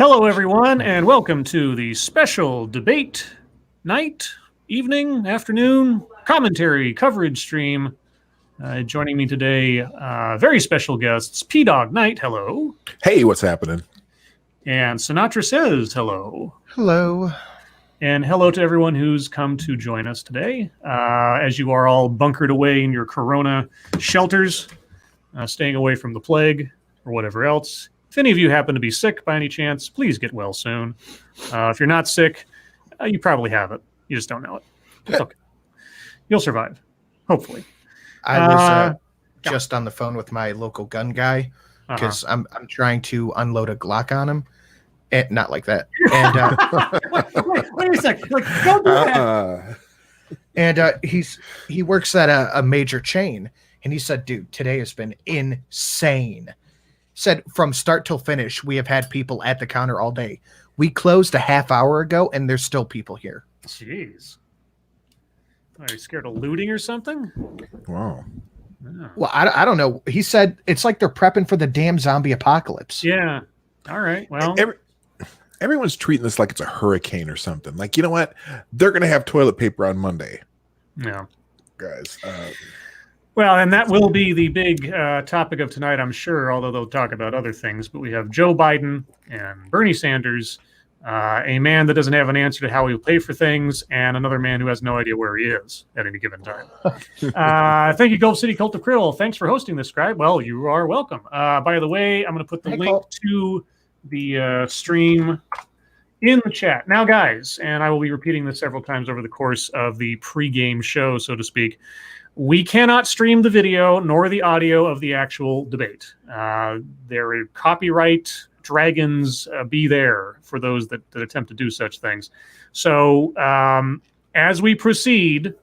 Hello, everyone, and welcome to the special debate night, evening, afternoon commentary coverage stream. Joining me today, very special guests, Dawg Knight, hello. Hey, what's happening? And Sinatra Says, hello. Hello. And hello to everyone who's come to join us today. As you are all bunkered away in your corona shelters, staying away from the plague or whatever else. If any of you happen to be sick by any chance, please get well soon. If you're not sick, you probably have it. You just don't know it. It's okay. You'll survive, hopefully. I was just on the phone with my local gun guy because I'm trying to unload a Glock on him. Not like that. And wait a second. Like, don't do that. And he works at a major chain, and he said, "Dude, today has been insane." Said from start till finish, we have had people at the counter all day. We closed a half hour ago, and there's still people here. Jeez. Are you scared of looting or something? Wow. Yeah. Well, I don't know. He said it's like they're prepping for the damn zombie apocalypse. Yeah. All right. Well, Everyone's treating this like it's a hurricane or something. Like, you know what? They're going to have toilet paper on Monday. yeah. Guys. Well, and that will be the big topic of tonight, I'm sure, although they'll talk about other things. But we have Joe Biden and Bernie Sanders, a man that doesn't have an answer to how he'll pay for things, and another man who has no idea where he is at any given time. Thank you, Gulf City Cult of Krill. Thanks for hosting this, Scribe. Well, you are welcome. By the way, I'm going to put the link to the stream in the chat. Now, guys, and I will be repeating this several times over the course of the pregame show, so to speak, we cannot stream the video nor the audio of the actual debate. There are copyright dragons be there for those that attempt to do such things. So as we proceed,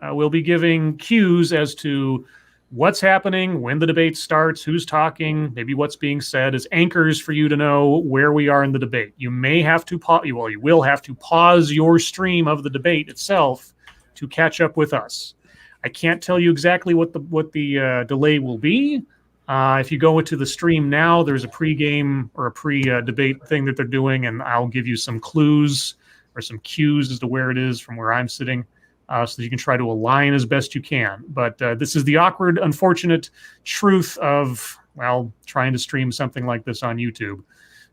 we'll be giving cues as to what's happening, when the debate starts, who's talking, maybe what's being said as anchors for you to know where we are in the debate. You may have to you will have to pause your stream of the debate itself to catch up with us. I can't tell you exactly what the delay will be. If you go into the stream now, there's a pre-game or a pre-debate thing that they're doing, and I'll give you some clues or some cues as to where it is from where I'm sitting, so that you can try to align as best you can. But this is the awkward, unfortunate truth of, well, trying to stream something like this on YouTube,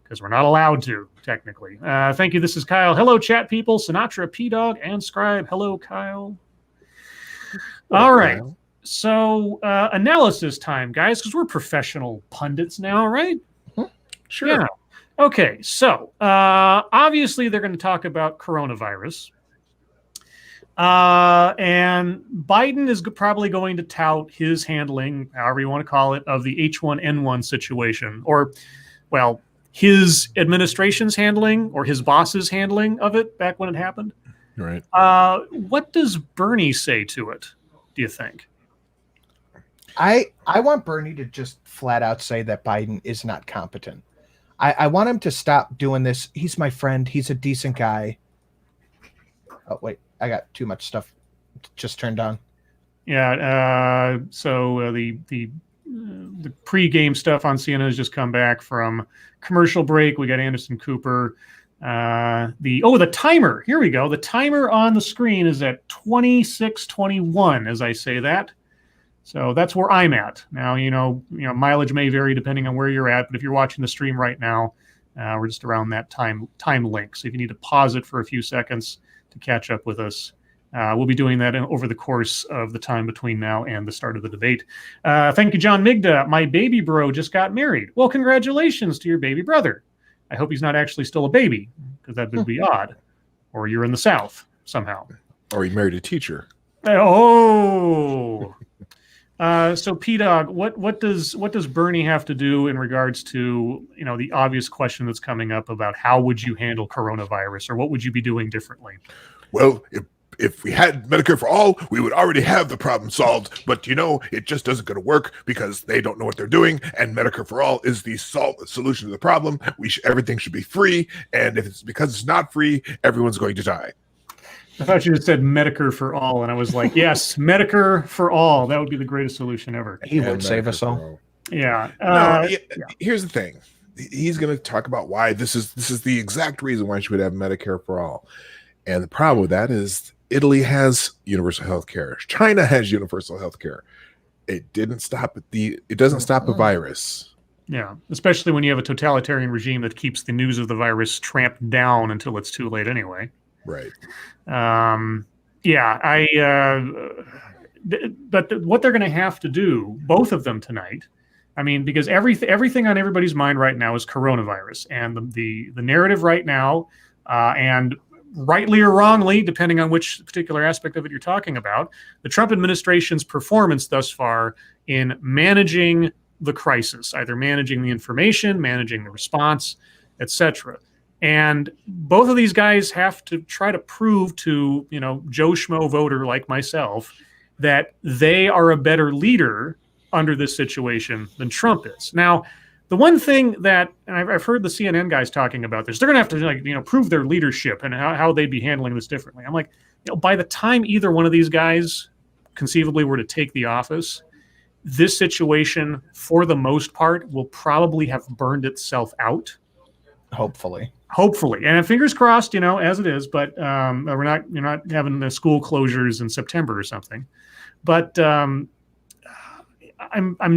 because we're not allowed to, technically. Thank you. This is Kyle. Hello, chat people. Sinatra, P-Dog, and Scribe. Hello, Kyle. All right. So analysis time, guys, because we're professional pundits now, right? Sure. Yeah. Okay. So obviously they're going to talk about coronavirus. And Biden is probably going to tout his handling, however you want to call it, of the H1N1 situation, or, well, his administration's handling or his boss's handling of it back when it happened. Right. What does Bernie say to it, do you think? I want Bernie to just flat out say that Biden is not competent. I want him to stop doing this. He's my friend. He's a decent guy. Oh, wait. I got too much stuff just turned on. Yeah. So the pre-game stuff on CNN has just come back from commercial break. We got Anderson Cooper. The timer. Here we go. The timer on the screen is at 26:21 as I say that. So that's where I'm at. Now, you know, mileage may vary depending on where you're at, but if you're watching the stream right now, we're just around that time link. So if you need to pause it for a few seconds to catch up with us, we'll be doing that over the course of the time between now and the start of the debate. Thank you, John Migda. My baby bro just got married. Well, congratulations to your baby brother. I hope he's not actually still a baby, because that would be odd. Or you're in the South somehow. Or he married a teacher. Oh. So P-Dog, what does Bernie have to do in regards to, the obvious question that's coming up about how would you handle coronavirus, or what would you be doing differently? Well, if we had Medicare for all, we would already have the problem solved. But, it just doesn't going to work because they don't know what they're doing. And Medicare for all is the solution to the problem. Everything should be free. And if it's because it's not free, everyone's going to die. I thought you just said Medicare for all. And I was like, yes, Medicare for all. That would be the greatest solution ever. He would save us all. Yeah. Here's the thing. he's going to talk about why this is the exact reason why she would have Medicare for all. And the problem with that is Italy has universal health care. China has universal health care. It doesn't stop a virus. Yeah, especially when you have a totalitarian regime that keeps the news of the virus tramped down until it's too late anyway. Right. But what they're going to have to do, both of them tonight, I mean, because everything on everybody's mind right now is coronavirus, and the narrative right now, and rightly or wrongly, depending on which particular aspect of it you're talking about, the Trump administration's performance thus far in managing the crisis, either managing the information, managing the response, etc. And both of these guys have to try to prove to, Joe Schmo voter like myself that they are a better leader under this situation than Trump is. Now, the one thing that, and I've heard the CNN guys talking about this, they're going to have to prove their leadership and how they'd be handling this differently. I'm like, by the time either one of these guys conceivably were to take the office, this situation, for the most part, will probably have burned itself out. Hopefully, and fingers crossed, as it is. But you're not having the school closures in September or something. But I'm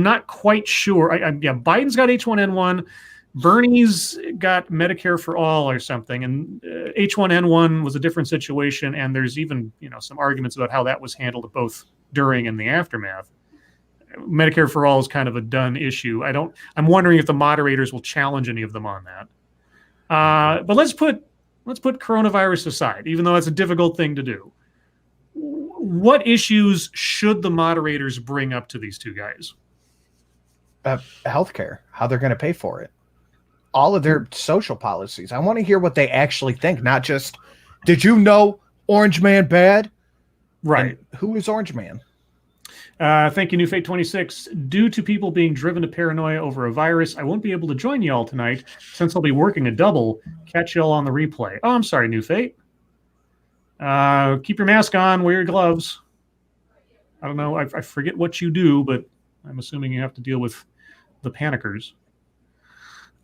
not quite sure. Biden's got H1N1, Bernie's got Medicare for all or something, and H1N1 was a different situation. And there's even some arguments about how that was handled both during and the aftermath. Medicare for all is kind of a done issue. I'm wondering if the moderators will challenge any of them on that. But let's put coronavirus aside, even though that's a difficult thing to do. What issues should the moderators bring up to these two guys? Healthcare, how they're going to pay for it, all of their social policies. I want to hear what they actually think, not just, did you know Orange Man bad? Right. And who is Orange Man? Thank you, New Fate 26. Due to people being driven to paranoia over a virus, I won't be able to join y'all tonight since I'll be working a double. Catch y'all on the replay. Oh, I'm sorry, New Fate. Keep your mask on, wear your gloves. I don't know, I forget what you do, but I'm assuming you have to deal with the panickers.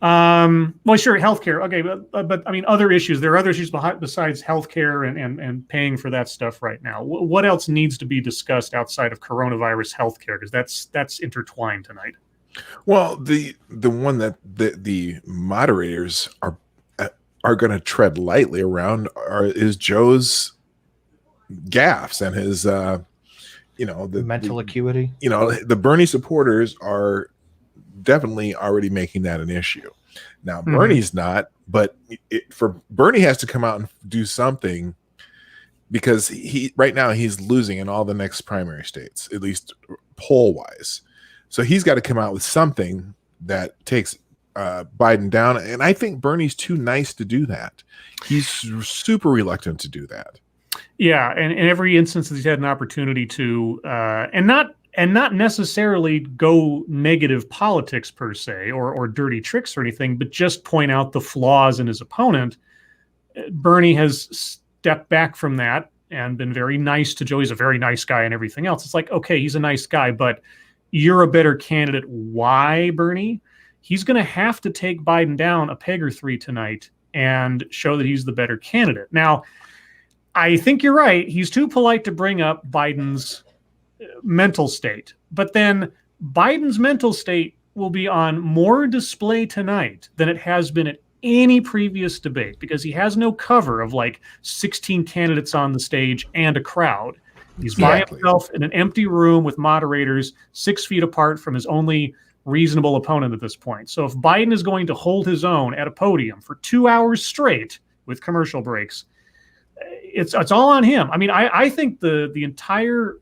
Well, sure, healthcare. Okay, but I mean, other issues. There are other issues besides healthcare and paying for that stuff right now. What else needs to be discussed outside of coronavirus healthcare? Because that's intertwined tonight. Well, the one that the moderators are going to tread lightly around is Joe's gaffes and his the mental acuity. The Bernie supporters are definitely already making that an issue. Now Bernie's not, but for Bernie has to come out and do something, because right now he's losing in all the next primary states, at least poll wise. So he's got to come out with something that takes Biden down, and I think Bernie's too nice to do that. He's super reluctant to do that. Yeah, and in every instance he's had an opportunity to, and not necessarily go negative politics per se, or dirty tricks or anything, but just point out the flaws in his opponent. Bernie has stepped back from that and been very nice to Joe. He's a very nice guy and everything else. It's like, okay, he's a nice guy, but you're a better candidate. Why, Bernie? He's going to have to take Biden down a peg or three tonight and show that he's the better candidate. Now, I think you're right. He's too polite to bring up Biden's mental state. But then Biden's mental state will be on more display tonight than it has been at any previous debate, because he has no cover of like 16 candidates on the stage and a crowd. He's by himself in an empty room with moderators 6 feet apart from his only reasonable opponent at this point. So if Biden is going to hold his own at a podium for 2 hours straight with commercial breaks, it's all on him. I mean, I think the entire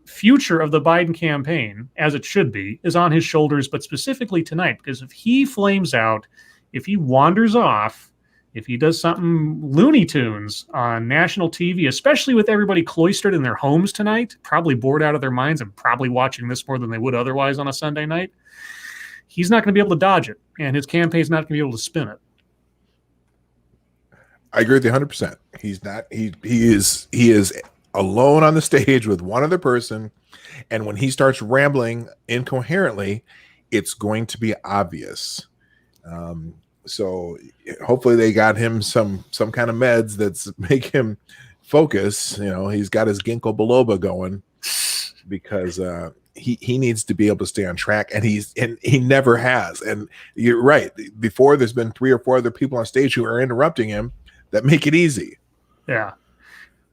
future of the Biden campaign, as it should be, is on his shoulders, but specifically tonight, because if he flames out, if he wanders off, if he does something Looney Tunes on national TV, especially with everybody cloistered in their homes tonight, probably bored out of their minds and probably watching this more than they would otherwise on a Sunday night, he's not going to be able to dodge it, and his campaign's not going to be able to spin it. I agree with you 100%. He's not. He is alone on the stage with one other person, and when he starts rambling incoherently, it's going to be obvious. So hopefully they got him some kind of meds that's make him focus. He's got his ginkgo biloba going, because he needs to be able to stay on track, and he never has. And you're right. Before, there's been 3 or 4 other people on stage who are interrupting him that make it easy. Yeah.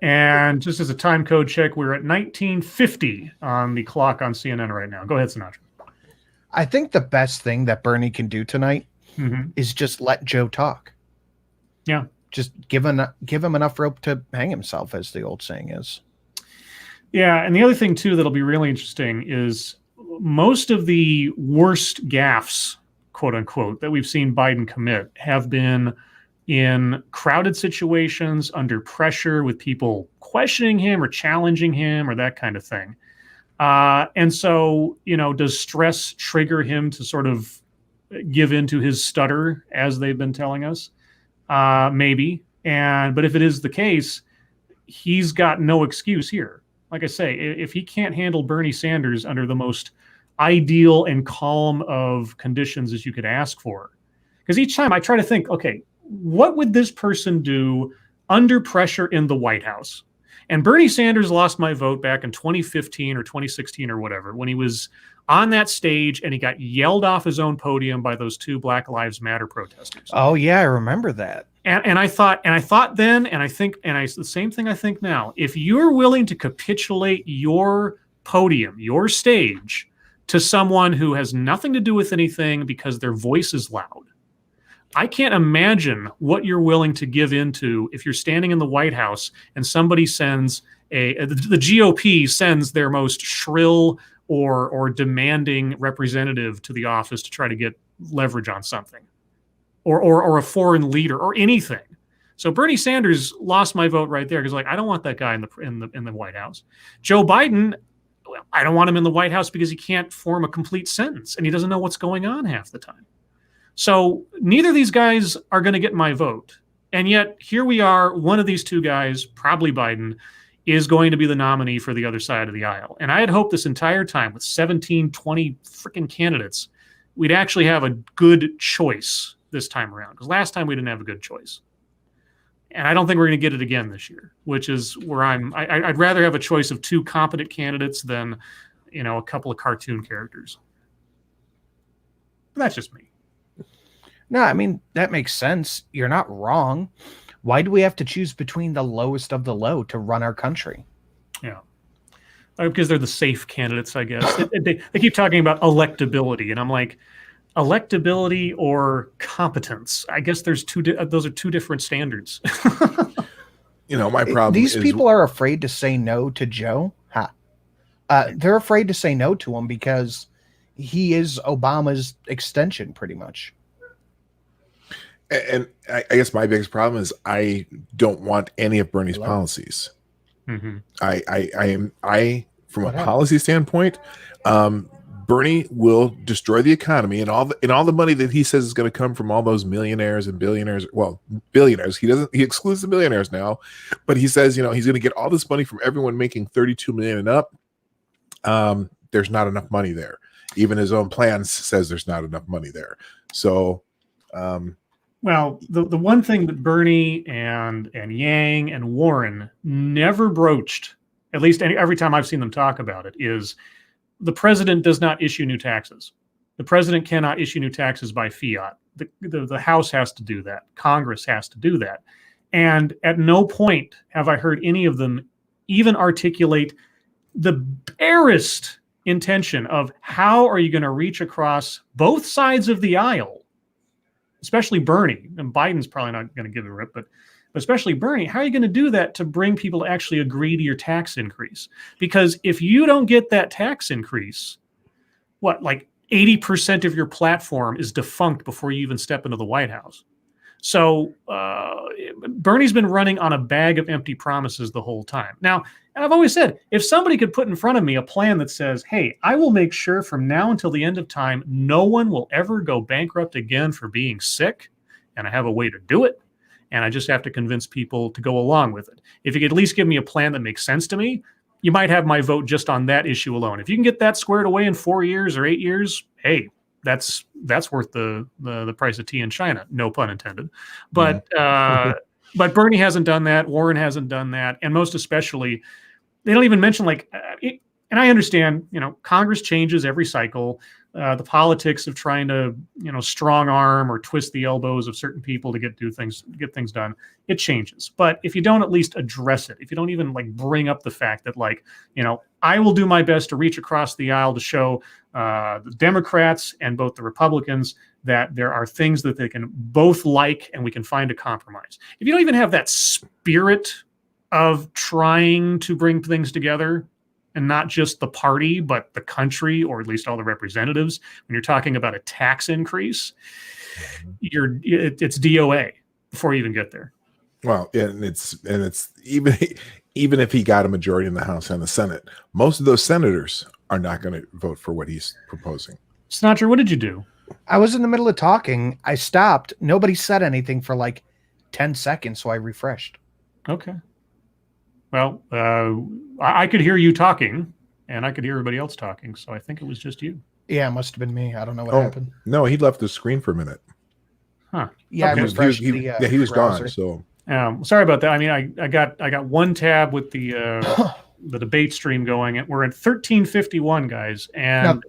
And just as a time code check, we're at 1950 on the clock on CNN right now. Go ahead, Sinatra. I think the best thing that Bernie can do tonight is just let Joe talk. Yeah. Just give him enough rope to hang himself, as the old saying is. Yeah, and the other thing, too, that'll be really interesting is most of the worst gaffes, quote unquote, that we've seen Biden commit have been in crowded situations, under pressure, with people questioning him or challenging him or that kind of thing. And so, does stress trigger him to sort of give into his stutter, as they've been telling us? Maybe. But if it is the case, he's got no excuse here. Like I say, if he can't handle Bernie Sanders under the most ideal and calm of conditions as you could ask for, because each time I try to think, okay, what would this person do under pressure in the White House? And Bernie Sanders lost my vote back in 2015 or 2016 or whatever, when he was on that stage and he got yelled off his own podium by those 2 Black Lives Matter protesters. Oh yeah, I remember that. And I thought then, and I think, the same thing I think now, if you're willing to capitulate your podium, your stage, to someone who has nothing to do with anything because their voice is loud, I can't imagine what you're willing to give into if you're standing in the White House and somebody sends the GOP sends their most shrill or demanding representative to the office to try to get leverage on something, or a foreign leader or anything. So Bernie Sanders lost my vote right there, because I don't want that guy in the White House. Joe Biden, I don't want him in the White House because he can't form a complete sentence and he doesn't know what's going on half the time. So neither of these guys are going to get my vote. And yet here we are, one of these 2 guys, probably Biden, is going to be the nominee for the other side of the aisle. And I had hoped this entire time, with 17, 20 freaking candidates, we'd actually have a good choice this time around, because last time we didn't have a good choice. And I don't think we're going to get it again this year, which is where I'd rather have a choice of 2 competent candidates than, a couple of cartoon characters. But that's just me. No, I mean, that makes sense. You're not wrong. Why do we have to choose between the lowest of the low to run our country? Yeah. Because they're the safe candidates, I guess. They keep talking about electability, and I'm like, electability or competence? I guess there's those are 2 different standards. My problem These is people are afraid to say no to Joe. They're afraid to say no to him because he is Obama's extension, pretty much. And I guess my biggest problem is I don't want any of Bernie's policies. Mm-hmm. I from a policy standpoint, Bernie will destroy the economy, and all the money that he says is going to come from all those millionaires and billionaires. Well, billionaires. He excludes the millionaires now, but he says, he's going to get all this money from everyone making 32 million and up. There's not enough money there. Even his own plan says there's not enough money there. So, well, the one thing that Bernie and Yang and Warren never broached, at least every time I've seen them talk about it, is the president does not issue new taxes. The president cannot issue new taxes by fiat. The House has to do that. Congress has to do that. And at no point have I heard any of them even articulate the barest intention of how are you going to reach across both sides of the aisle, especially Bernie, and Biden's probably not going to give a rip, but especially Bernie, how are you going to do that to bring people to actually agree to your tax increase? Because if you don't get that tax increase, 80% of your platform is defunct before you even step into the White House. So Bernie's been running on a bag of empty promises the whole time. Now, and I've always said, if somebody could put in front of me a plan that says, hey, I will make sure from now until the end of time, no one will ever go bankrupt again for being sick, and I have a way to do it, and I just have to convince people to go along with it. If you could at least give me a plan that makes sense to me, you might have my vote just on that issue alone. If you can get that squared away in 4 years or 8 years, hey, that's worth the price of tea in China, no pun intended. But but Bernie hasn't done that. Warren hasn't done that, and most especially, they don't even mention and I understand, Congress changes every cycle. The politics of trying to, strong arm or twist the elbows of certain people to get things done, it changes. But if you don't at least address it, if you don't even bring up the fact that I will do my best to reach across the aisle to show the Democrats and both the Republicans that there are things that they can both like and we can find a compromise. If you don't even have that spirit of trying to bring things together, and not just the party, but the country, or at least all the representatives, when you're talking about a tax increase, it's DOA before you even get there. Well, and it's even if he got a majority in the House and the Senate, most of those senators are not going to vote for what he's proposing. Sinatra, what did you do? I was in the middle of talking. I stopped. Nobody said anything for 10 seconds, so I refreshed. Okay. Well, I could hear you talking, and I could hear everybody else talking, so I think it was just you. Yeah, it must have been me. I don't know what happened. No, he left the screen for a minute. Huh. Yeah, okay. I refreshed he was browser. gone. So sorry about that. I mean, I got one tab with the debate stream going, and we're at 1351, guys, and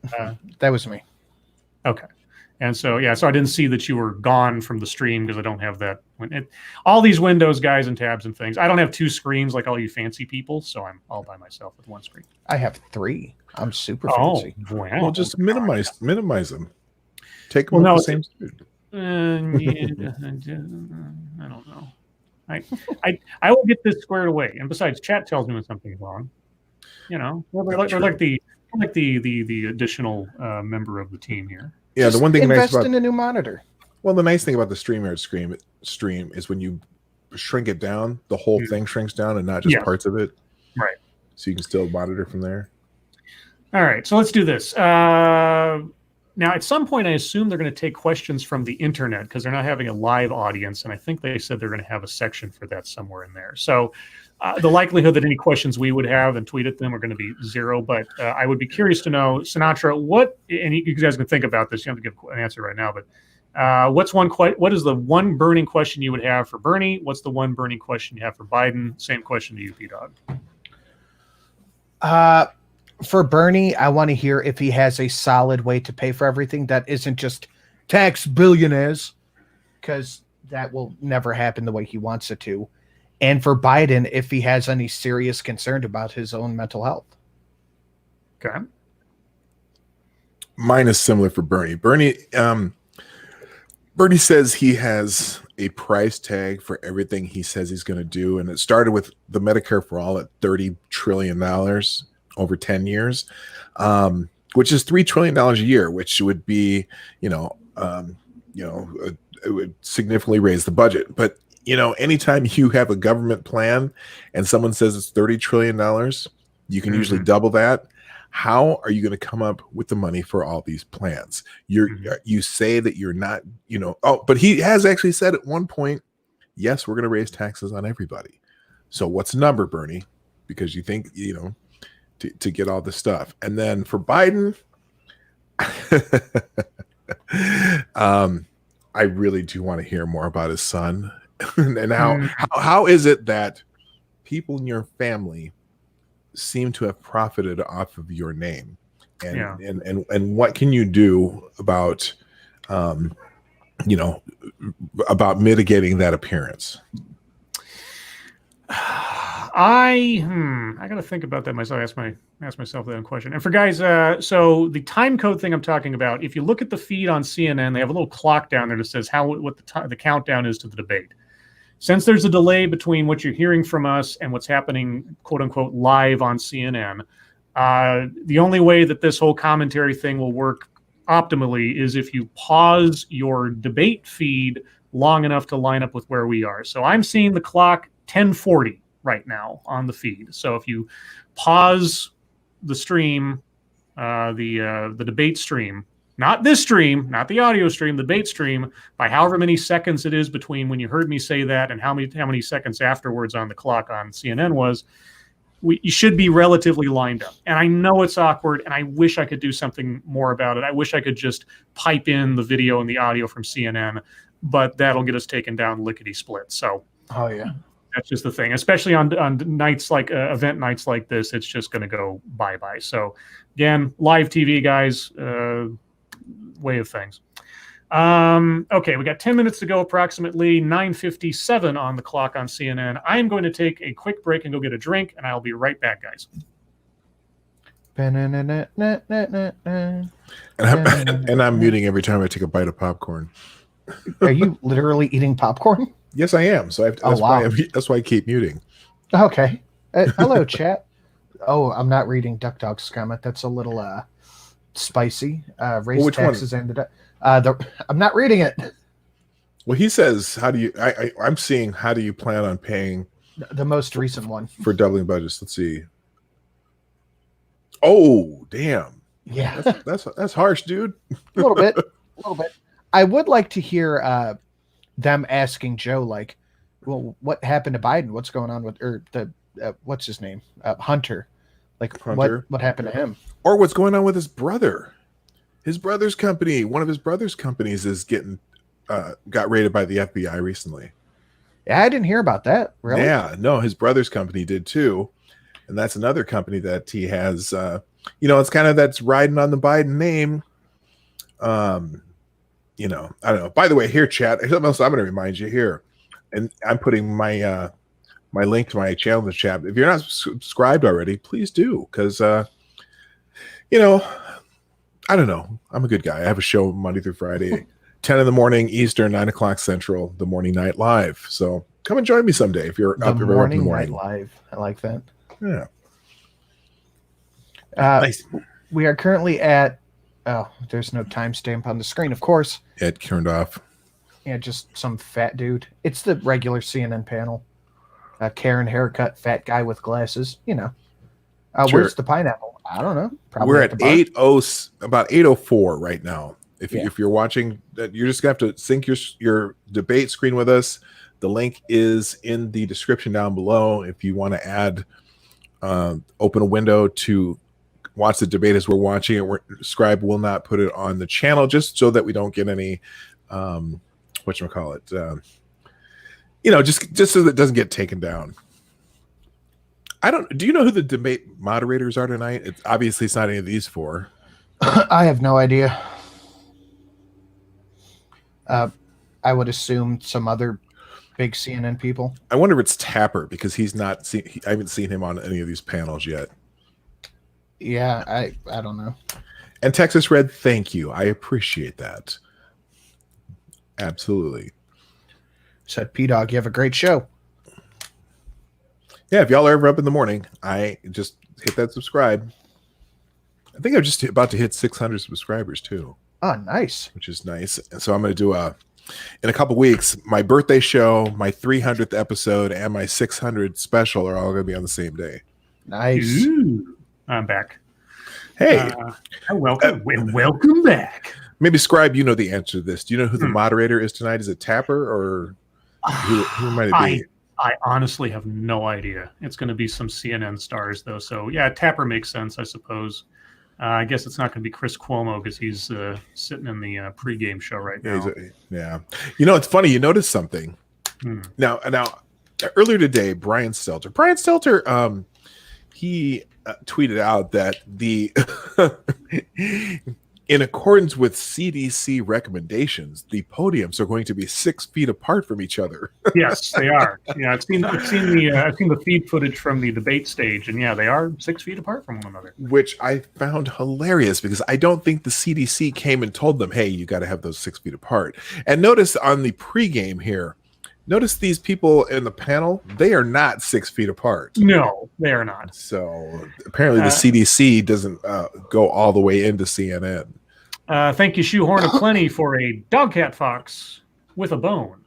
that was me. Okay. And so, so I didn't see that you were gone from the stream because I don't have that. All these windows, guys, and tabs and things. I don't have two screens like all you fancy people, so I'm all by myself with one screen. I have 3. I'm super fancy. Wow. Well, just minimize them. Take them off the same screen. I don't know. I will get this squared away. And besides, chat tells me when something's wrong. We're like the additional member of the team here. Yeah, just the one thing invest nice about in a new monitor. Well, the nice thing about the StreamYard stream is when you shrink it down, the whole thing shrinks down and not just parts of it. Right. So you can still monitor from there. All right, so let's do this. Now, at some point, I assume they're going to take questions from the internet because they're not having a live audience, and I think they said they're going to have a section for that somewhere in there. So the likelihood that any questions we would have and tweet at them are going to be 0, but I would be curious to know, Sinatra, and you guys can think about this, you don't have to give an answer right now, but what is the one burning question you would have for Bernie? What's the one burning question you have for Biden? Same question to you, P-Dog. For Bernie, I want to hear if he has a solid way to pay for everything that isn't just tax billionaires, because that will never happen the way he wants it to. And for Biden, if he has any serious concern about his own mental health. Okay. Mine is similar for Bernie. Bernie says he has a price tag for everything he says he's going to do. And it started with the Medicare for All at $30 trillion over 10 years, which is $3 trillion a year, which would be, it would significantly raise the budget. But anytime you have a government plan and someone says it's $30 trillion, you can usually double that. How are you going to come up with the money for all these plans? You say that you're not, but he has actually said at one point, yes, we're going to raise taxes on everybody. So what's the number, Bernie? Because you think, to get all this stuff. And then for Biden, I really do want to hear more about his son. And how is it that people in your family seem to have profited off of your name, and what can you do about about mitigating that appearance? I got to think about that myself. Ask myself that question. And for guys, so the time code thing I'm talking about, if you look at the feed on CNN, they have a little clock down there that says what the countdown is to the debate. Since there's a delay between what you're hearing from us and what's happening, quote unquote, live on CNN, the only way that this whole commentary thing will work optimally is if you pause your debate feed long enough to line up with where we are. So I'm seeing the clock 10:40 right now on the feed. So if you pause the stream, the debate stream, not this stream, not the audio stream, the debate stream, by however many seconds it is between when you heard me say that and how many seconds afterwards on the clock on CNN was, you should be relatively lined up. And I know it's awkward, and I wish I could do something more about it. I wish I could just pipe in the video and the audio from CNN, but that'll get us taken down lickety split. So Oh yeah. that's just the thing, especially on nights like event nights like this. It's just going to go bye-bye. So again, live TV, guys, way of things. Okay, we got 10 minutes to go, approximately 9:57 on the clock on CNN. I'm going to take a quick break and go get a drink, and I'll be right back, guys. And I'm muting every time I take a bite of popcorn. Are you literally eating popcorn? Yes, I am. So that's why I keep muting. Okay. Hello, chat. Oh, I'm not reading Duck Dog's comment. That's a little spicy. Raise which taxes and I'm not reading it. Well, he says, "How do you?" I'm seeing. How do you plan on paying? The most recent one for doubling budgets. Let's see. Oh, damn! Yeah, that's harsh, dude. a little bit. I would like to hear them asking Joe, like, well, what happened to Biden? What's going on with the what's his name, Hunter? Like, Hunter. What happened to him? Or what's going on with his brother? His brother's company, one of his brother's companies, is getting got raided by the FBI recently. Yeah, I didn't hear about that. Really? Yeah, no, his brother's company did too, and that's another company that he has. It's kind of that's riding on the Biden name. I don't know. By the way, here, chat. Here's something else I'm going to remind you here, and I'm putting my my link to my channel in the chat. If you're not subscribed already, please do, because I don't know. I'm a good guy. I have a show Monday through Friday, 10 in the morning Eastern, 9 o'clock Central, the Morning Night Live. So come and join me someday if you're up in the morning. Night Live. I like that. Yeah. Nice. We are currently at. Oh, there's no timestamp on the screen, of course. It turned off. Yeah, just some fat dude. It's the regular CNN panel. Karen haircut, fat guy with glasses. Sure. Where's the pineapple? I don't know. Probably we're at about 8:04 right now. If you're watching, you're just gonna have to sync your debate screen with us. The link is in the description down below. If you want to add, open a window to watch the debate as we're watching it. Scribe will not put it on the channel just so that we don't get any, whatchamacallit, just so that it doesn't get taken down. Do you know who the debate moderators are tonight? It's obviously not any of these four. I have no idea. I would assume some other big CNN people. I wonder if it's Tapper, because he's not I haven't seen him on any of these panels yet. Yeah, I don't know. And Texas Red, thank you. I appreciate that. Absolutely. Said P-Dog, you have a great show. Yeah, if y'all are ever up in the morning, I just hit that subscribe. I think I'm just about to hit 600 subscribers too. Oh, nice. Which is nice. And so I'm going to do in a couple weeks, my birthday show, my 300th episode, and my 600 special are all going to be on the same day. Nice. Ooh, I'm back. Hey. Welcome back. Maybe Scribe, you know the answer to this. Do you know who the moderator is tonight? Is it Tapper, or who might it be? I honestly have no idea. It's going to be some CNN stars, though. So, yeah, Tapper makes sense, I suppose. I guess it's not going to be Chris Cuomo because he's sitting in the pregame show right now. Yeah. It's funny. You noticed something. Now, earlier today, Brian Stelter, he tweeted out that in accordance with CDC recommendations, the podiums are going to be 6 feet apart from each other. Yes, they are. Yeah, I've seen the feed footage from the debate stage, and yeah, they are 6 feet apart from one another. Which I found hilarious, because I don't think the CDC came and told them, "Hey, you got to have those 6 feet apart." And notice on the pregame here, notice these people in the panel, they are not 6 feet apart. No, they are not. So apparently the CDC doesn't go all the way into CNN. Thank you, Shoehorn of Plenty, for a Dogcat Fox with a bone.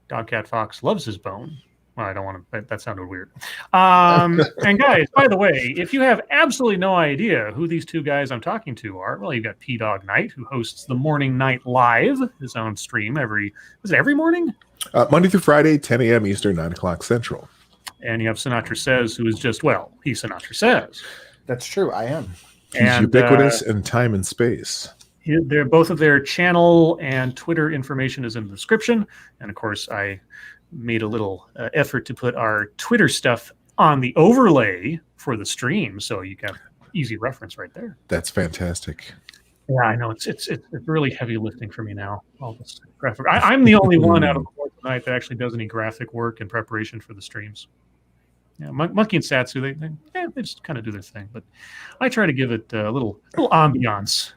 Dogcat Fox loves his bone. Well, I don't want to, that sounded weird. And guys, by the way, if you have absolutely no idea who these two guys I'm talking to are, well, you've got Dawg Knight, who hosts the Morning Night Live, his own stream every morning? Monday through Friday, 10 a.m. Eastern, 9 o'clock Central. and you have Sinatra Says, who is just, well, he's Sinatra Says. That's true. I am. He's ubiquitous in time and space. Both of their channel and Twitter information is in the description. And of course, I made a little effort to put our Twitter stuff on the overlay for the stream, so you got easy reference right there. That's fantastic. Yeah, I know it's really heavy lifting for me now. All this graphic. I'm the only one out of the four tonight that actually does any graphic work in preparation for the streams. Yeah, Monkey and Satsu, they just kind of do their thing, but I try to give it a little ambiance.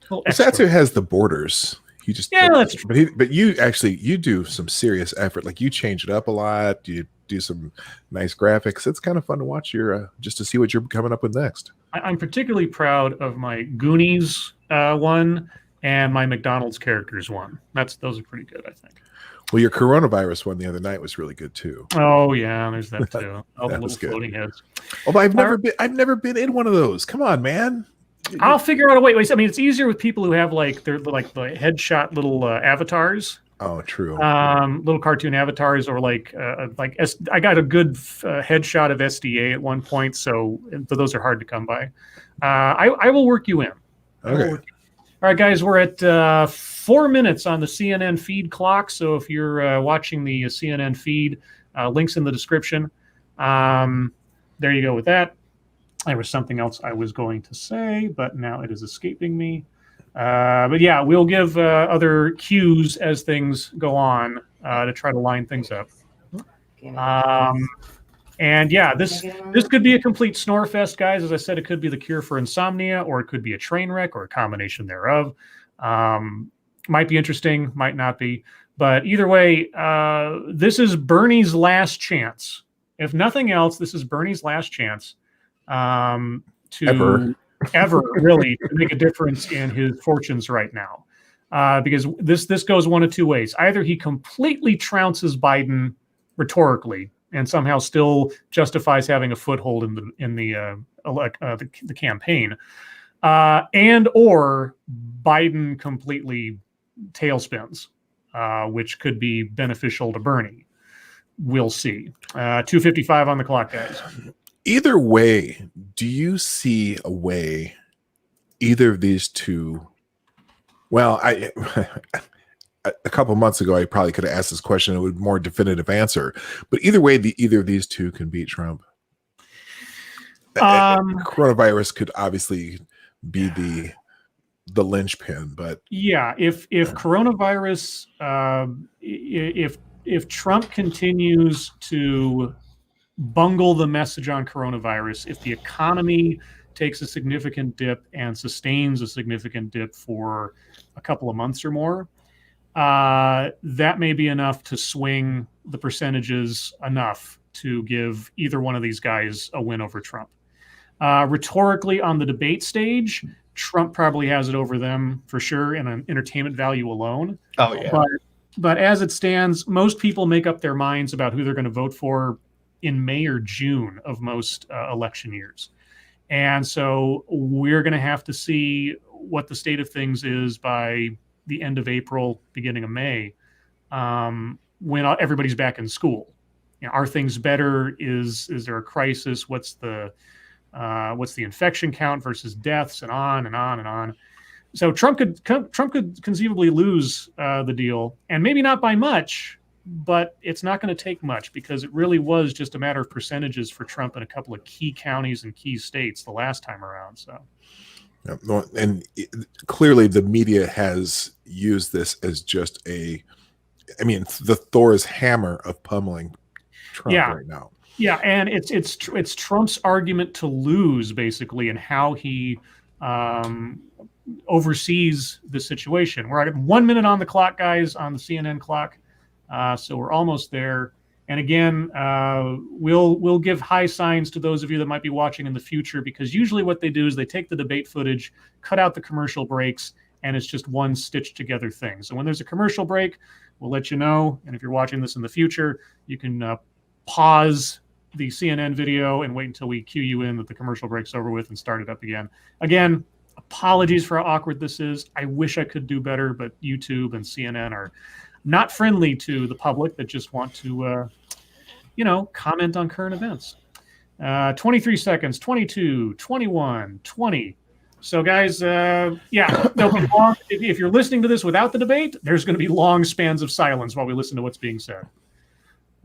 Satsu has the borders. You just that's true. But you do some serious effort. Like you change it up a lot. You do some nice graphics. It's kind of fun to watch your just to see what you're coming up with next. I'm particularly proud of my Goonies one and my McDonald's characters one. Those are pretty good, I think. Well, your coronavirus one the other night was really good too. Oh yeah, there's that too. All the That was little floating heads. Although I've never been in one of those. Come on, man. I'll figure out a way. I mean, it's easier with people who have they're like the headshot little avatars. Oh, true. Little cartoon avatars, or I got a good headshot of SDA at one point, so those are hard to come by. I will work you in. Okay. All right, guys, we're at 4 minutes on the CNN feed clock. So if you're watching the CNN feed, links in the description. There you go with that. There was something else I was going to say, but now it is escaping me. But yeah, we'll give other cues as things go on to try to line things up. And yeah, this could be a complete snore fest, guys. As I said, it could be the cure for insomnia, or it could be a train wreck, or a combination thereof. Might be interesting, might not be. But either way, this is Bernie's last chance. If nothing else, this is Bernie's last chance to ever really make a difference in his fortunes right now. Because this goes one of two ways. Either he completely trounces Biden rhetorically and somehow still justifies having a foothold in the campaign, and or Biden completely tailspins, which could be beneficial to Bernie. We'll see. 2:55 on the clock, guys. Either way, do you see a way either of these two? Well, a couple months ago, I probably could have asked this question with a more definitive answer. But either way, either of these two can beat Trump. Coronavirus could obviously be the linchpin, but yeah, if coronavirus, if Trump continues to bungle the message on coronavirus, if the economy takes a significant dip and sustains a significant dip for a couple of months or more, that may be enough to swing the percentages enough to give either one of these guys a win over Trump. Rhetorically, on the debate stage, Trump probably has it over them for sure in an entertainment value alone. Oh, yeah. But as it stands, most people make up their minds about who they're going to vote for in May or June of most election years. And so we're going to have to see what the state of things is by the end of April, beginning of May, when everybody's back in school. You know, are things better? Is there a crisis? What's the infection count versus deaths, and on and on and on. So Trump could conceivably lose the deal, and maybe not by much, but it's not going to take much, because it really was just a matter of percentages for Trump in a couple of key counties and key states the last time around. So, and clearly the media has used this as just the Thor's hammer of pummeling Trump right now. Yeah, and it's Trump's argument to lose, basically, and how he oversees the situation. We're at 1 minute on the clock, guys, on the CNN clock. So we're almost there. And again, we'll give high signs to those of you that might be watching in the future, because usually what they do is they take the debate footage, cut out the commercial breaks, and it's just one stitched together thing. So when there's a commercial break, we'll let you know. And if you're watching this in the future, you can pause the CNN video and wait until we cue you in that the commercial break's over with and start it up again. Again, apologies for how awkward this is. I wish I could do better, but YouTube and CNN are not friendly to the public that just want to comment on current events. 23 seconds, 22, 21, 20. So, guys, there'll be long, if you're listening to this without the debate, there's going to be long spans of silence while we listen to what's being said.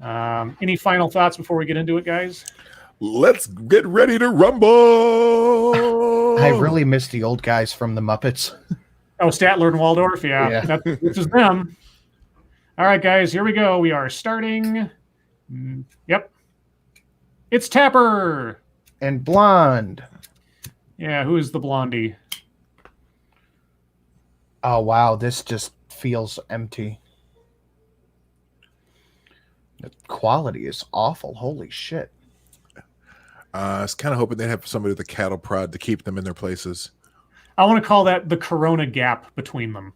Any final thoughts before we get into it, guys? Let's get ready to rumble. I really miss the old guys from the Muppets. Oh, Statler and Waldorf? Yeah. This is them. All right, guys, here we go. We are starting. Yep. It's Tapper. And Blonde. Yeah, who is the blondie? Oh, wow. This just feels empty. The quality is awful. Holy shit. I was kind of hoping they'd have somebody with a cattle prod to keep them in their places. I want to call that the Corona gap between them.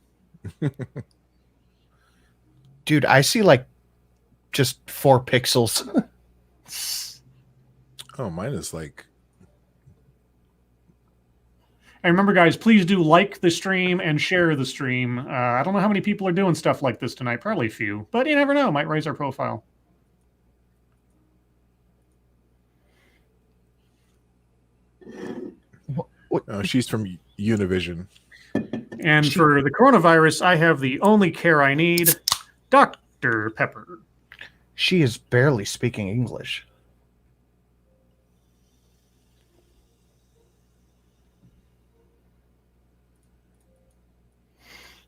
Dude, I see like just 4 pixels. Oh, mine is like... And remember, guys, please do like the stream and share the stream. I don't know how many people are doing stuff like this tonight. Probably a few. But you never know. Might raise our profile. Oh, she's from Univision. And for the coronavirus, I have the only care I need, Dr. Pepper. She is barely speaking English.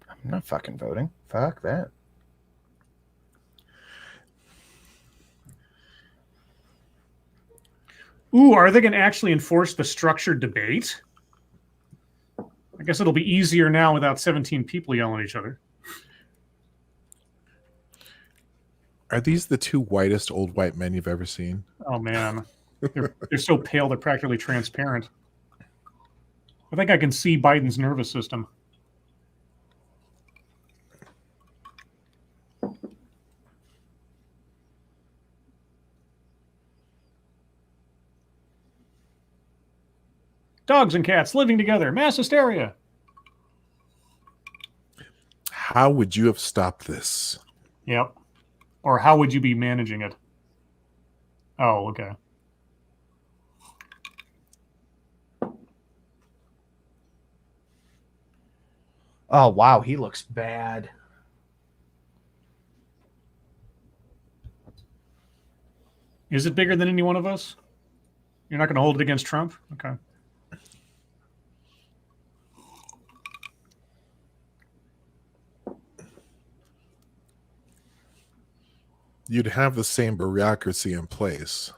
I'm not fucking voting. Fuck that. Ooh, are they going to actually enforce the structured debate? I guess it'll be easier now without 17 people yelling at each other. Are these the 2 whitest old white men you've ever seen? Oh, man. They're so pale, they're practically transparent. I think I can see Biden's nervous system. Dogs and cats living together. Mass hysteria. How would you have stopped this? Yep. Or how would you be managing it? Oh, okay. Oh, wow. He looks bad. Is it bigger than any one of us? You're not going to hold it against Trump? Okay. You'd have the same bureaucracy in place.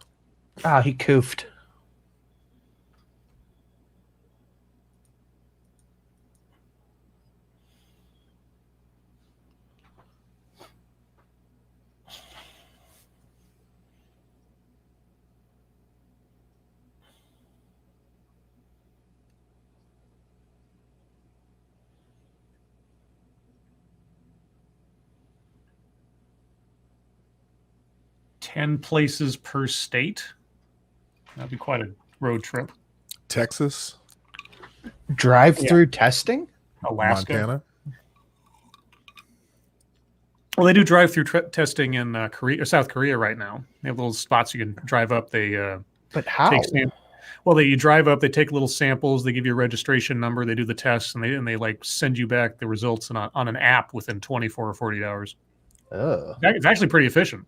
Ah, he coofed. Ten places per state. That'd be quite a road trip. Texas? Drive-through testing? Alaska. Montana? Well, they do drive-through testing in Korea, or South Korea right now. They have little spots you can drive up. They But how? you drive up. They take little samples. They give you a registration number. They do the tests, and they like send you back the results on an app within 24 or 48 hours. Ugh. It's actually pretty efficient.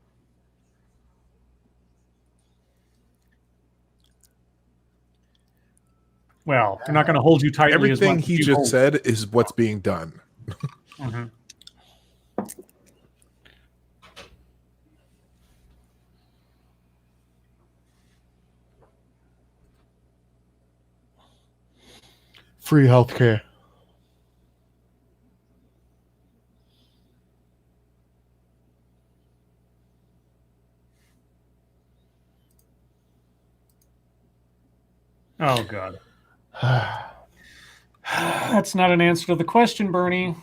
Well, they're not going to hold you tightly. Everything as much he as you just hold. said is what's being done. Mm-hmm. Free healthcare. Oh, God. That's not an answer to the question, Bernie.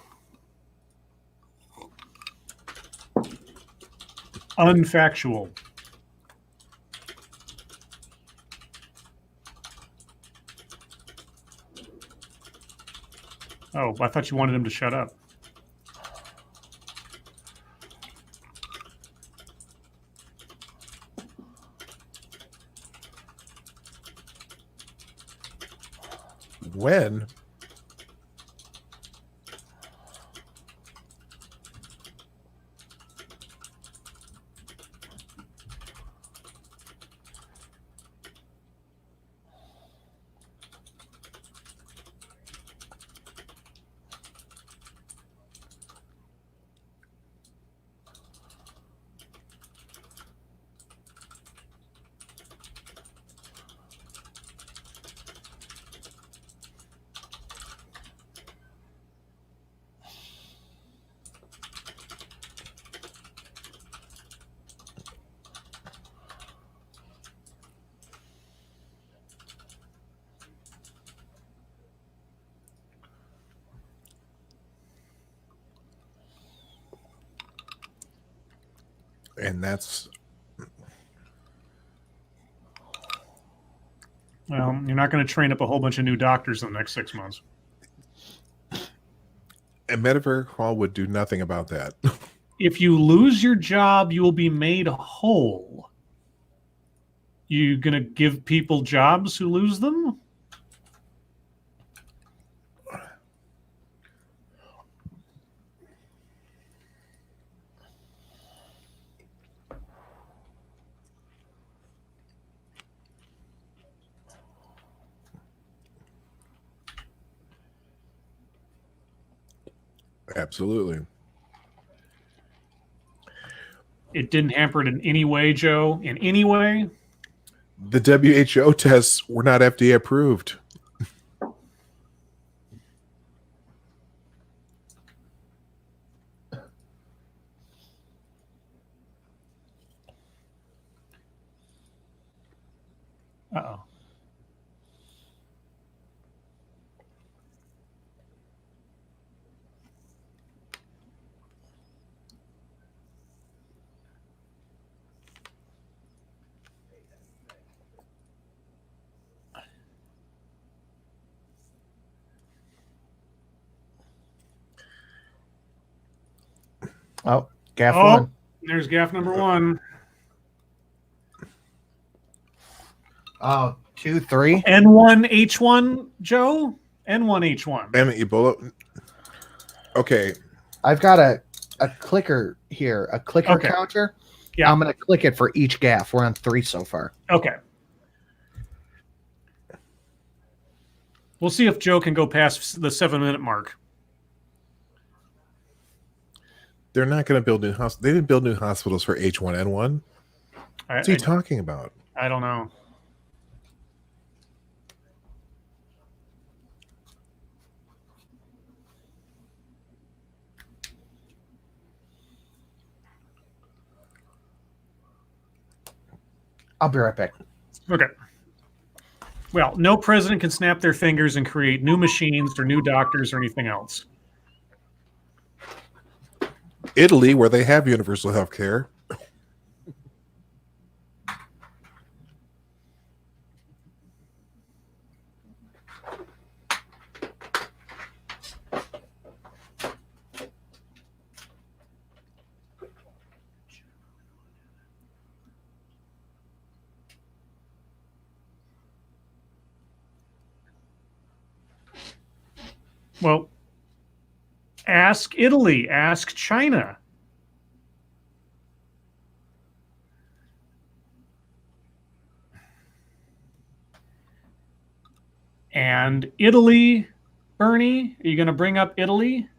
Unfactual. Oh, I thought you wanted him to shut up. when and that's Well, you're not going to train up a whole bunch of new doctors in the next 6 months. and Metaphor Hall would do nothing about that. If you lose your job, you will be made whole. You going to give people jobs who lose them? Absolutely. It didn't hamper it in any way, Joe. In any way? The WHO tests were not FDA approved. Uh-oh. Oh, gaff Oh, one. there's gaff number one. Oh, 2, 3. N1H1, Joe? N1H1. And Ebola. Okay. I've got a clicker here, a clicker Okay. counter. Yeah. I'm going to click it for each gaff. We're on 3 so far. Okay. We'll see if Joe can go past the 7-minute mark. They're not going to build new hospitals. They didn't build new hospitals for H1N1. What's he talking about? I don't know. I'll be right back. Okay. Well, no president can snap their fingers and create new machines or new doctors or anything else. Italy, where they have universal health care. Well, ask Italy, ask China. And Italy, Bernie, are you going to bring up Italy?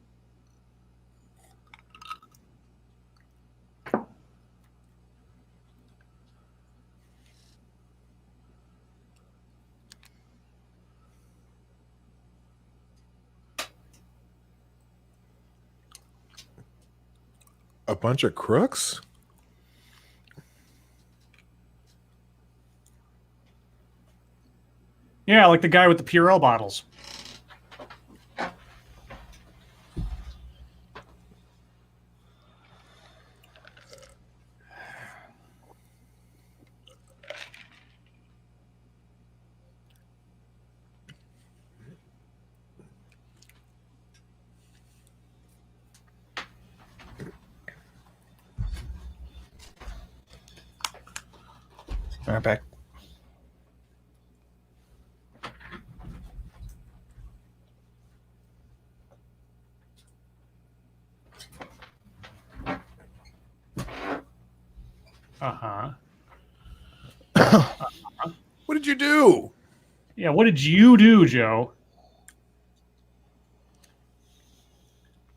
A bunch of crooks? Yeah, like the guy with the Purell bottles. Right back. Uh-huh. What did you do? Yeah, what did you do, Joe?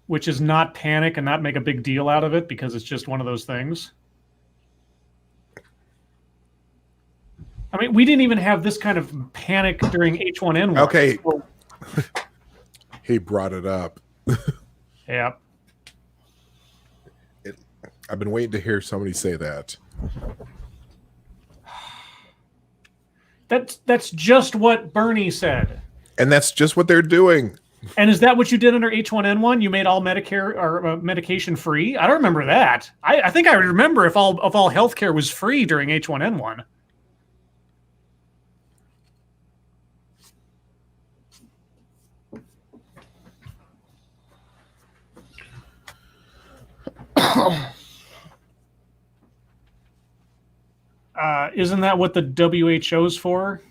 Which is not panic and not make a big deal out of it because it's just one of those things. I mean, we didn't even have this kind of panic during H1N1. Okay. Well, He brought it up. yeah. I've been waiting to hear somebody say that. That's just what Bernie said. And that's just what they're doing. And is that what you did under H1N1? You made all Medicare or medication free? I don't remember that. I think I remember if all healthcare was free during H1N1. Isn't that what the WHO's for?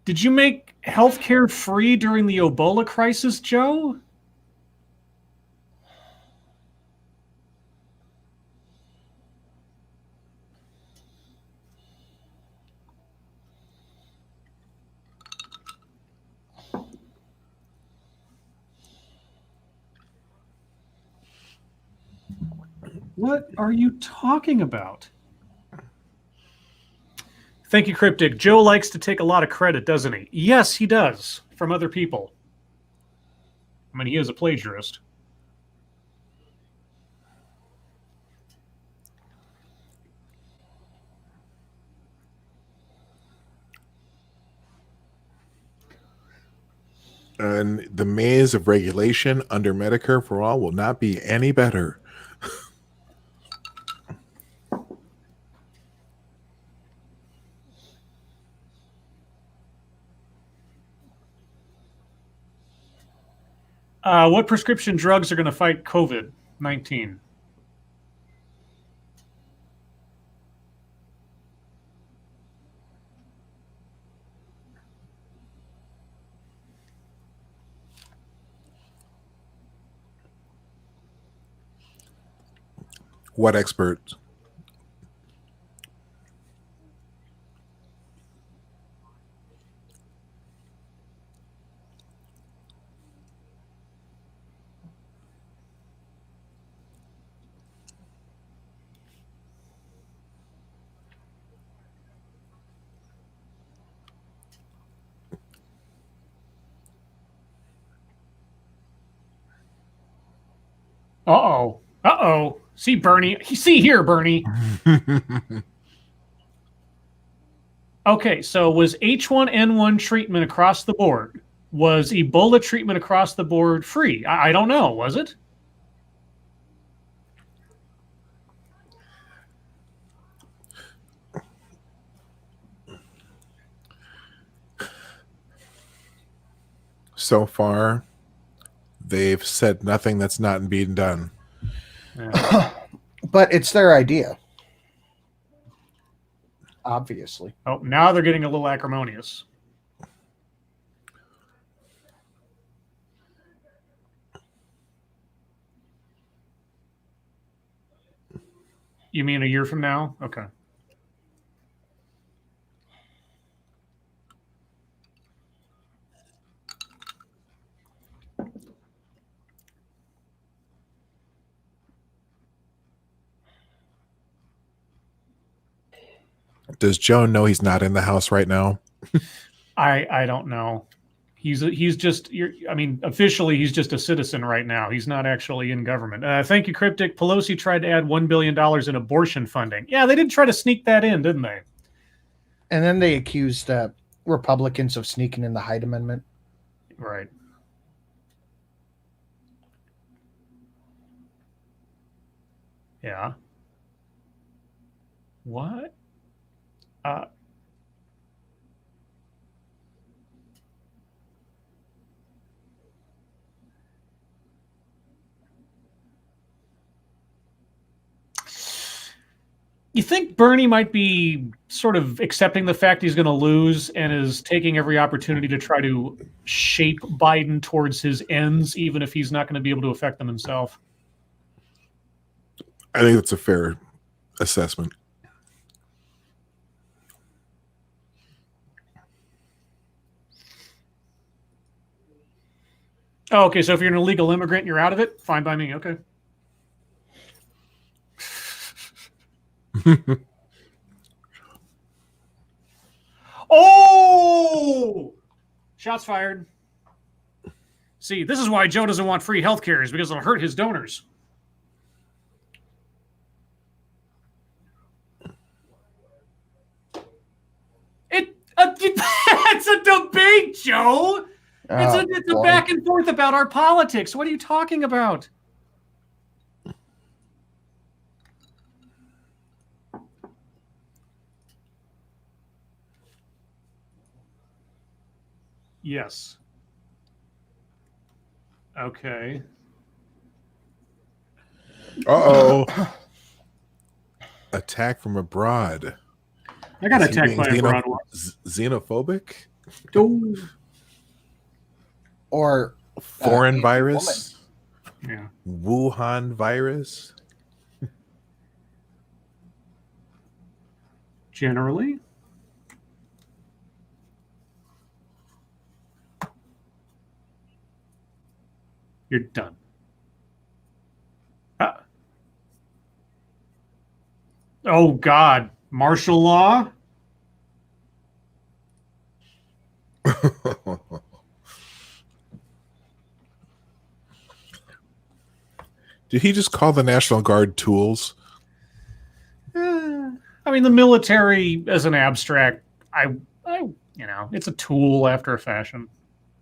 Did you make healthcare free during the Ebola crisis, Joe? What are you talking about? Thank you, Cryptic. Joe likes to take a lot of credit, doesn't he? Yes, he does, from other people. I mean, he is a plagiarist. And the maze of regulation under Medicare for All will not be any better. What prescription drugs are going to fight COVID-19? What expert? Uh-oh. Uh-oh. See, Bernie. See here, Bernie. Okay, so was H1N1 treatment across the board? Was Ebola treatment across the board free? I don't know. Was it? So far, they've said nothing that's not being done. Yeah. But it's their idea. Obviously. Oh, now they're getting a little acrimonious. You mean a year from now? Okay. Does Joe know he's not in the house right now? I don't know. He's just I mean, officially he's just a citizen right now. He's not actually in government. Thank you, Cryptic. Pelosi tried to add $1 billion in abortion funding. Yeah, they did try to sneak that in, didn't they? And then they accused Republicans of sneaking in the Hyde Amendment. Right. Yeah. What? You think Bernie might be sort of accepting the fact he's going to lose and is taking every opportunity to try to shape Biden towards his ends, even if he's not going to be able to affect them himself? I think that's a fair assessment. Oh, okay, so if you're an illegal immigrant, you're out of it? Fine by me, okay. Oh! Shots fired. See, this is why Joe doesn't want free healthcare, is because it'll hurt his donors. It's a debate, Joe. It's a back and forth about our politics. What are you talking about? Yes. Okay. Uh-oh. Attack from abroad. I got Is he attacked by being a broad one. xenophobic? Or Foreign virus? Yeah. Wuhan virus? Generally. You're done. Oh, God. Martial law? Did he just call the National Guard tools? I mean, the military as an abstract, I it's a tool after a fashion.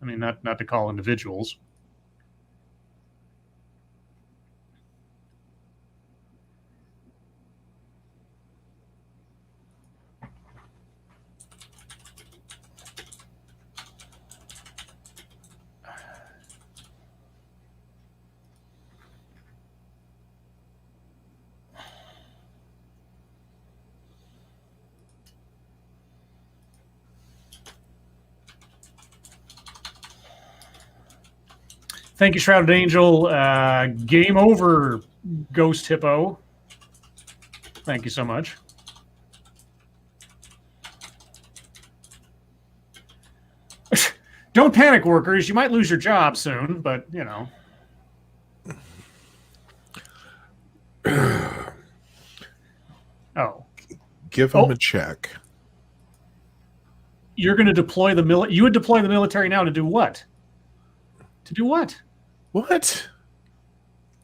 I mean, not to call individuals. Thank you, Shrouded Angel. Game over, Ghost Hippo. Thank you so much. Don't panic, workers. You might lose your job soon, but, you know. Oh. Give him a check. You're going to deploy the military. You would deploy the military now to do what? To do what? What?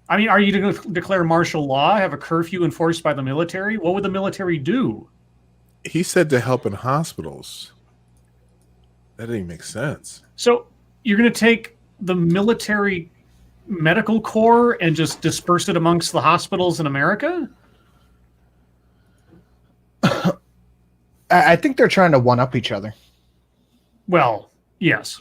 I mean, are you going to declare martial law, have a curfew enforced by the military? What would the military do? He said to help in hospitals. That didn't make sense. So you're going to take the military medical corps and just disperse it amongst the hospitals in America? I think they're trying to one-up each other. Well, yes.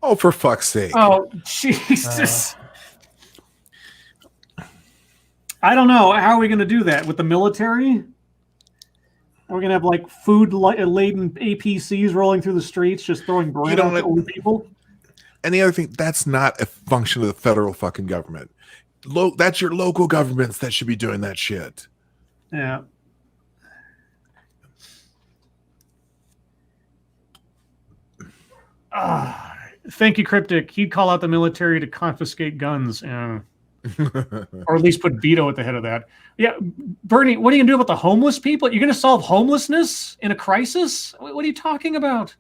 Oh, for fuck's sake. Oh, Jesus. I don't know. How are we going to do that? With the military? Are we going to have like food-laden APCs rolling through the streets, just throwing bread out to old people? And the other thing, that's not a function of the federal fucking government. That's your local governments that should be doing that shit. Yeah. Thank you, Cryptic. He'd call out the military to confiscate guns. Yeah. Or at least put veto at the head of that. Yeah, Bernie, what are you going to do about the homeless people? You're going to solve homelessness in a crisis? What are you talking about?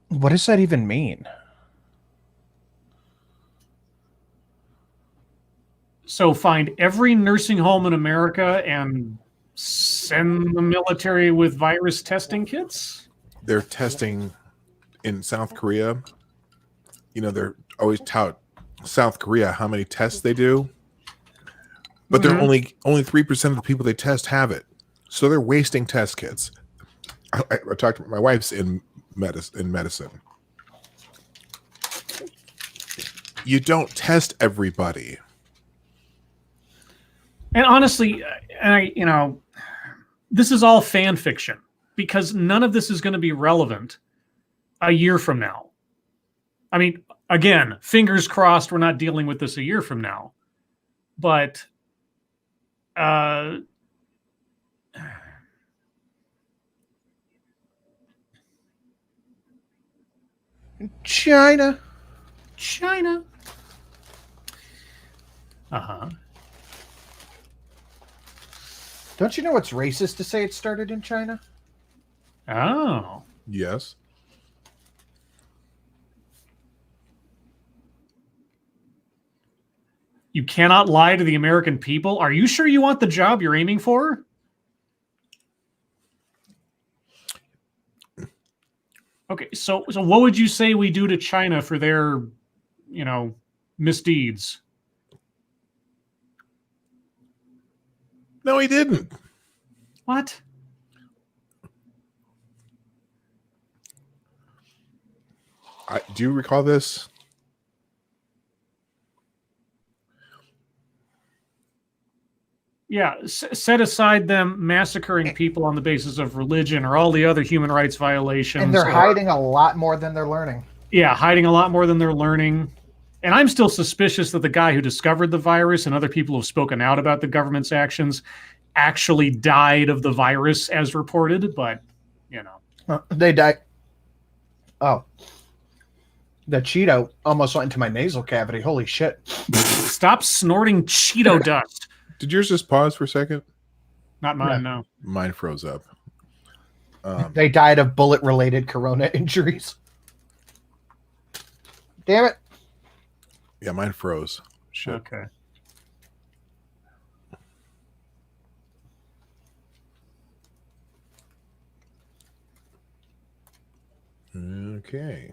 What does that even mean? So find every nursing home in America and send the military with virus testing kits? They're testing in South Korea. You know, they're always tout South Korea how many tests they do, but they're only 3% of the people they test have it, so they're wasting test kits. I talked to my wife's in medicine. You don't test everybody. And honestly, this is all fan fiction because none of this is going to be relevant a year from now. I mean, again, fingers crossed we're not dealing with this a year from now. But China. Uh-huh. Don't you know it's racist to say it started in China? Oh. Yes. You cannot lie to the American people? Are you sure you want the job you're aiming for? Okay, so what would you say we do to China for their, misdeeds? No, he didn't. What? Do you recall this? Yeah, set aside them massacring people on the basis of religion or all the other human rights violations. And they're hiding a lot more than they're learning. Yeah, hiding a lot more than they're learning. And I'm still suspicious that the guy who discovered the virus and other people who've spoken out about the government's actions actually died of the virus as reported, but, They died. Oh. The Cheeto almost went into my nasal cavity. Holy shit. Stop snorting Cheeto dust. Did yours just pause for a second? Not mine, no. Mine froze up. They died of bullet-related corona injuries. Damn it. Yeah, mine froze. Shit. Okay. Okay.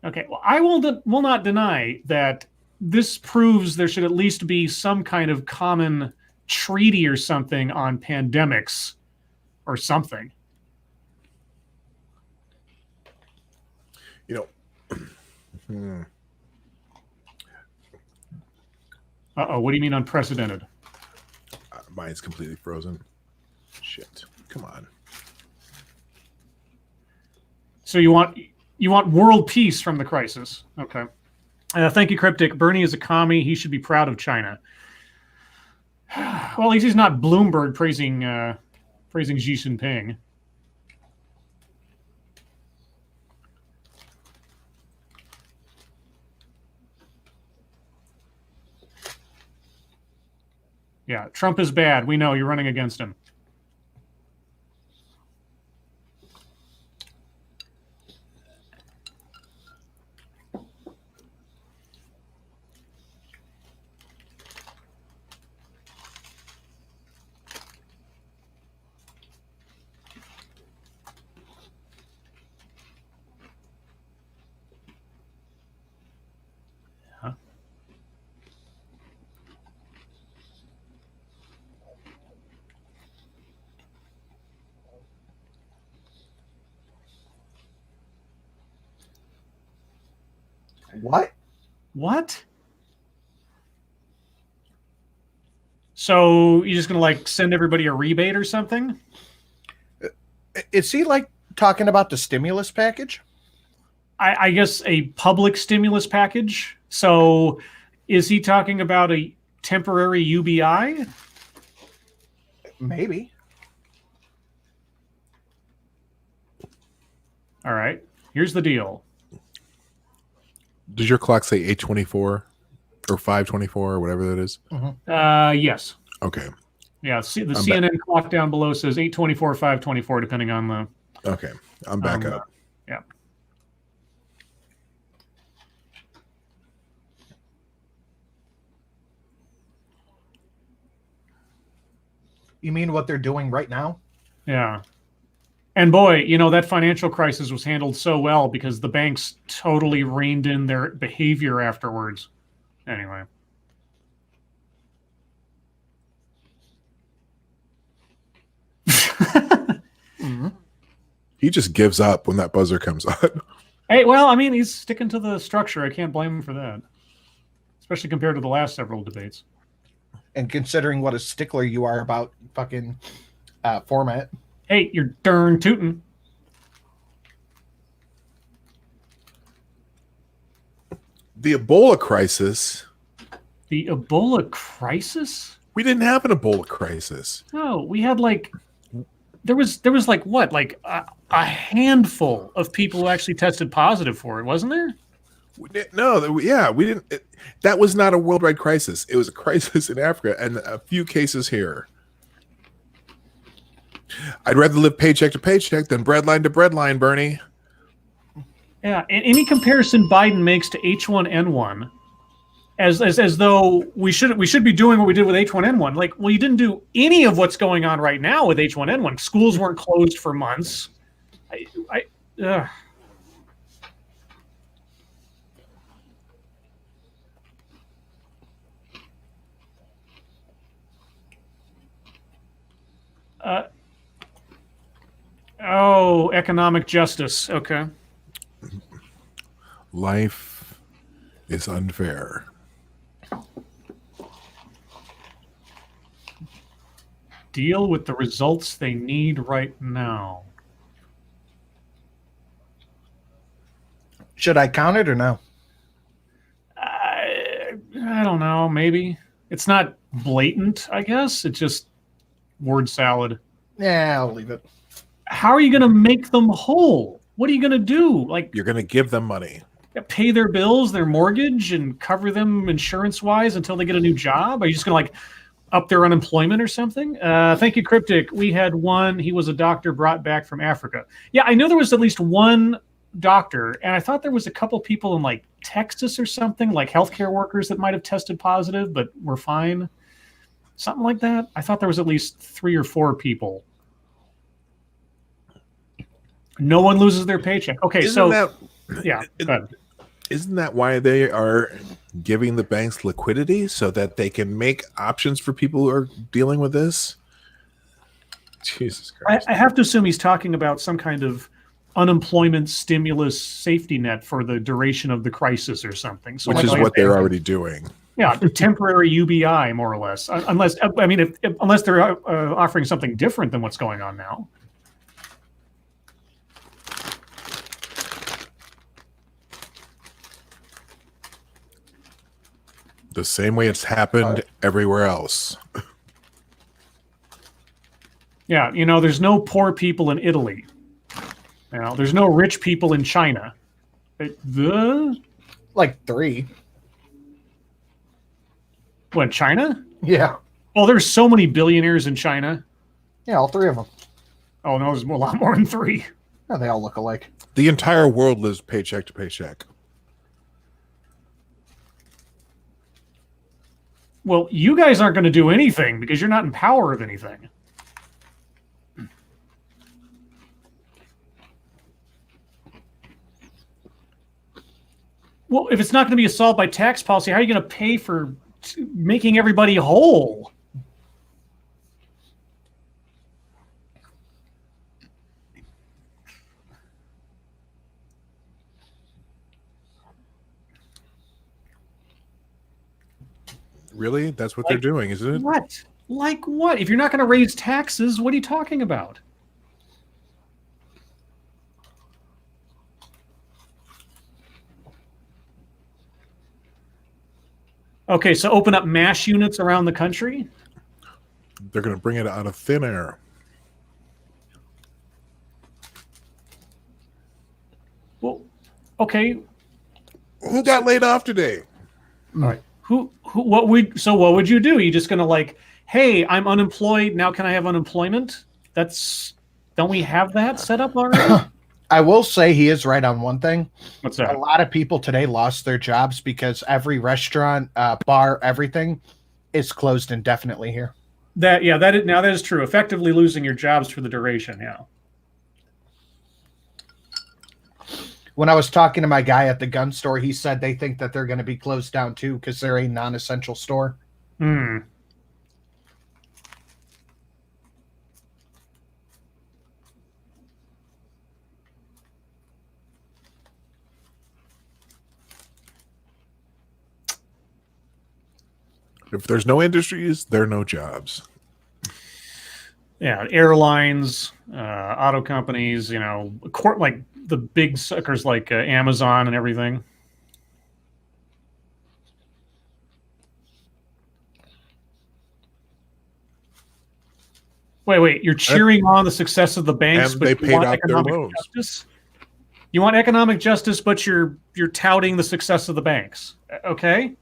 Okay, well, I will not deny that this proves there should at least be some kind of common treaty or something on pandemics or something. Uh-oh, what do you mean unprecedented? Mine's completely frozen. Shit. Come on. So you want world peace from the crisis. Okay. Thank you, Cryptic. Bernie is a commie. He should be proud of China. Well, at least he's not Bloomberg praising Xi Jinping. Yeah, Trump is bad. We know you're running against him. What? So you're just gonna send everybody a rebate or something? Is he talking about the stimulus package? I guess a public stimulus package. So is he talking about a temporary UBI? Maybe. All right. Here's the deal. Does your clock say 8:24 or 5:24 or whatever that is? Yes. Okay. Yeah. The CNN clock down below says 8:24, 5:24, depending on the. Okay. I'm back up. Yeah. You mean what they're doing right now? Yeah. And boy, that financial crisis was handled so well because the banks totally reined in their behavior afterwards. Anyway. Mm-hmm. He just gives up when that buzzer comes on. Hey, well, I mean, he's sticking to the structure. I can't blame him for that, especially compared to the last several debates. And considering what a stickler you are about fucking format. Hey, you're darn tootin'. The Ebola crisis. The Ebola crisis? We didn't have an Ebola crisis. No, we had there was like what, like a handful of people who actually tested positive for it, wasn't there? No, yeah, we didn't. That was not a worldwide crisis. It was a crisis in Africa and a few cases here. I'd rather live paycheck to paycheck than breadline to breadline, Bernie. Yeah, and any comparison Biden makes to H1N1, as though we should be doing what we did with H1N1. Like, well, you didn't do any of what's going on right now with H1N1. Schools weren't closed for months. Economic justice. Okay. Life is unfair. Deal with the results they need right now. Should I count it or no? I don't know. Maybe it's not blatant. I guess it's just word salad. Yeah, I'll leave it. How are you going to make them whole? What are you going to do? Like, You're going to give them money. pay their bills, their mortgage, and cover them insurance-wise until they get a new job? Are you just going to up their unemployment or something? Thank you, Cryptic. We had one. He was a doctor brought back from Africa. Yeah, I know there was at least one doctor, and I thought there was a couple people in Texas or something, like healthcare workers that might have tested positive but were fine. Something like that. I thought there was at least 3 or 4 people. No one loses their paycheck. Okay, Isn't that why they are giving the banks liquidity so that they can make options for people who are dealing with this? Jesus Christ. I have to assume he's talking about some kind of unemployment stimulus safety net for the duration of the crisis or something. So which is what they're already doing. Yeah, temporary UBI, more or less. Unless they're offering something different than what's going on now. The same way it's happened everywhere else. Yeah, there's no poor people in Italy. There's no rich people in China. Like 3. What, China? Yeah. Oh, there's so many billionaires in China. Yeah, all 3 of them. Oh, no, there's a lot more than 3. Yeah, they all look alike. The entire world lives paycheck to paycheck. Well, you guys aren't going to do anything because you're not in power of anything. Well, if it's not going to be solved by tax policy, how are you going to pay for making everybody whole? Really? That's what they're doing, isn't it? What? Like what? If you're not going to raise taxes, what are you talking about? Okay, so open up MASH units around the country? They're going to bring it out of thin air. Well, okay. Who got laid off today? All right. What would you do? Are you just going to hey, I'm unemployed. Now can I have unemployment? Don't we have that set up already? I will say he is right on one thing. What's that? A lot of people today lost their jobs because every restaurant, bar, everything is closed indefinitely here. That is true. Effectively losing your jobs for the duration. Yeah. When I was talking to my guy at the gun store, he said they think that they're going to be closed down too because they're a non-essential store. Hmm. If there's no industries, there are no jobs. Yeah, airlines, auto companies, like the big suckers like Amazon and everything. Wait, you're cheering on the success of the banks, And but they you paid want off their economic loans. justice? You want economic justice, but you're touting the success of the banks. Okay?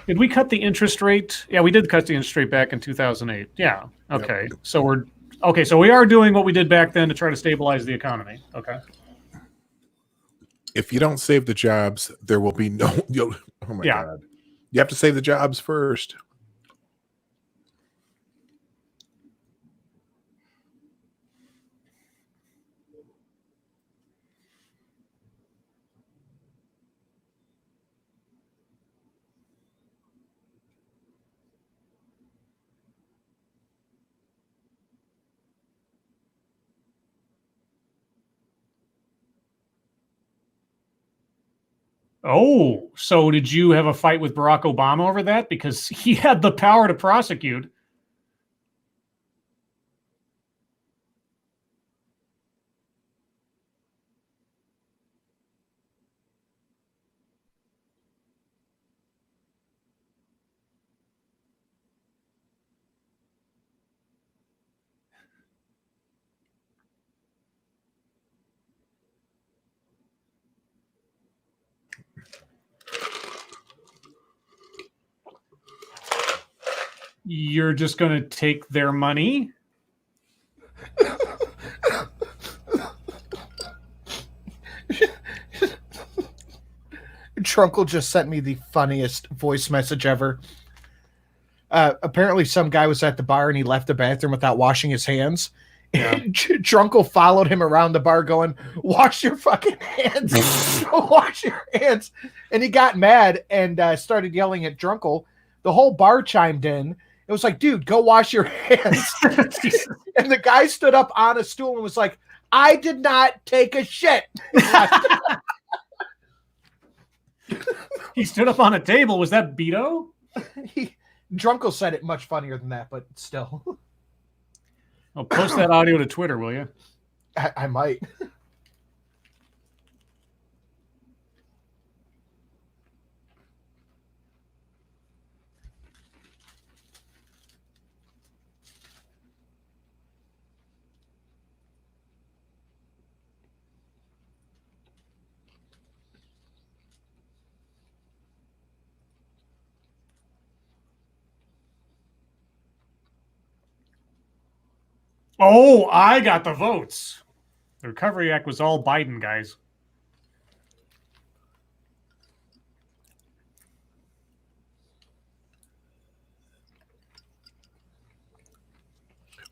Did we cut the interest rate? Yeah, we did cut the interest rate back in 2008. Yeah. Okay. Yep. So we are doing what we did back then to try to stabilize the economy. Okay. If you don't save the jobs, there will be no. Oh my God! You have to save the jobs first. Oh, so did you have a fight with Barack Obama over that? Because he had the power to prosecute. You're just going to take their money? Trunkle just sent me the funniest voice message ever. Apparently some guy was at the bar and he left the bathroom without washing his hands. Yeah. Trunkle followed him around the bar going, wash your fucking hands. Wash your hands. And he got mad and started yelling at Drunkle. The whole bar chimed in. It was like, dude, go wash your hands. And the guy stood up on a stool and was like, I did not take a shit. He stood up on a table. Was that Beto? Drunkle said it much funnier than that, but still. I'll post that audio to Twitter, will you? I might. Oh, I got the votes. The Recovery Act was all Biden, guys.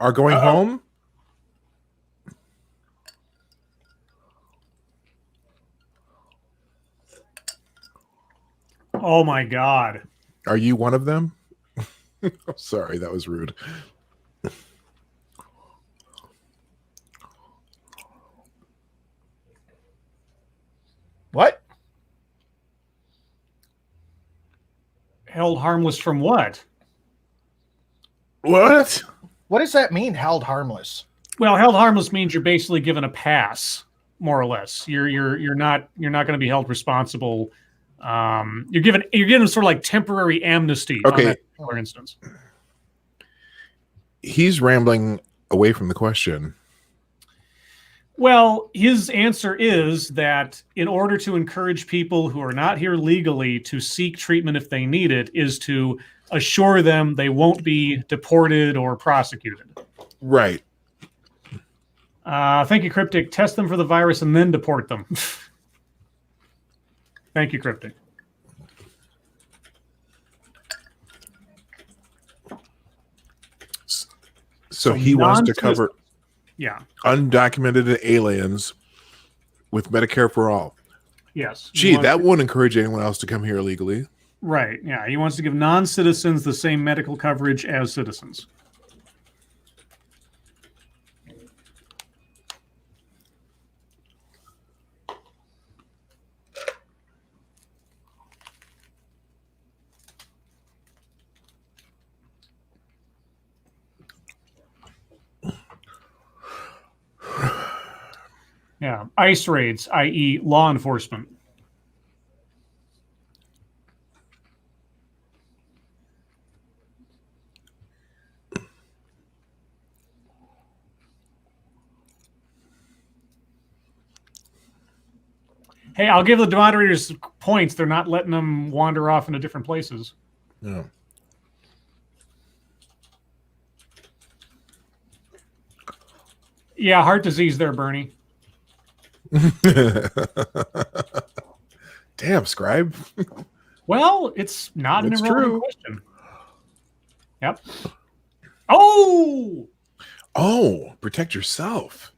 Are going home? Oh my God. Are you one of them? Sorry, that was rude. What? Held harmless from what? What? What does that mean, held harmless? Well, held harmless means you're basically given a pass, more or less. You're not going to be held responsible. You're given sort of like temporary amnesty. Okay. On that particular instance. He's rambling away from the question. Well, his answer is that in order to encourage people who are not here legally to seek treatment if they need it, is to assure them they won't be deported or prosecuted. Right. Thank you, Cryptic. Test them for the virus and then deport them. Thank you, Cryptic. So he wants to cover undocumented aliens with Medicare for all. Yes. Gee, that won't encourage anyone else to come here illegally. Right. Yeah. He wants to give non-citizens the same medical coverage as citizens. Yeah. ICE raids, i.e. law enforcement. Hey, I'll give the moderators points. They're not letting them wander off into different places. Yeah. Yeah, heart disease there, Bernie. Damn, Scribe. Well, it's not It's an irrelevant true. question. Yep. Oh! Oh, protect yourself.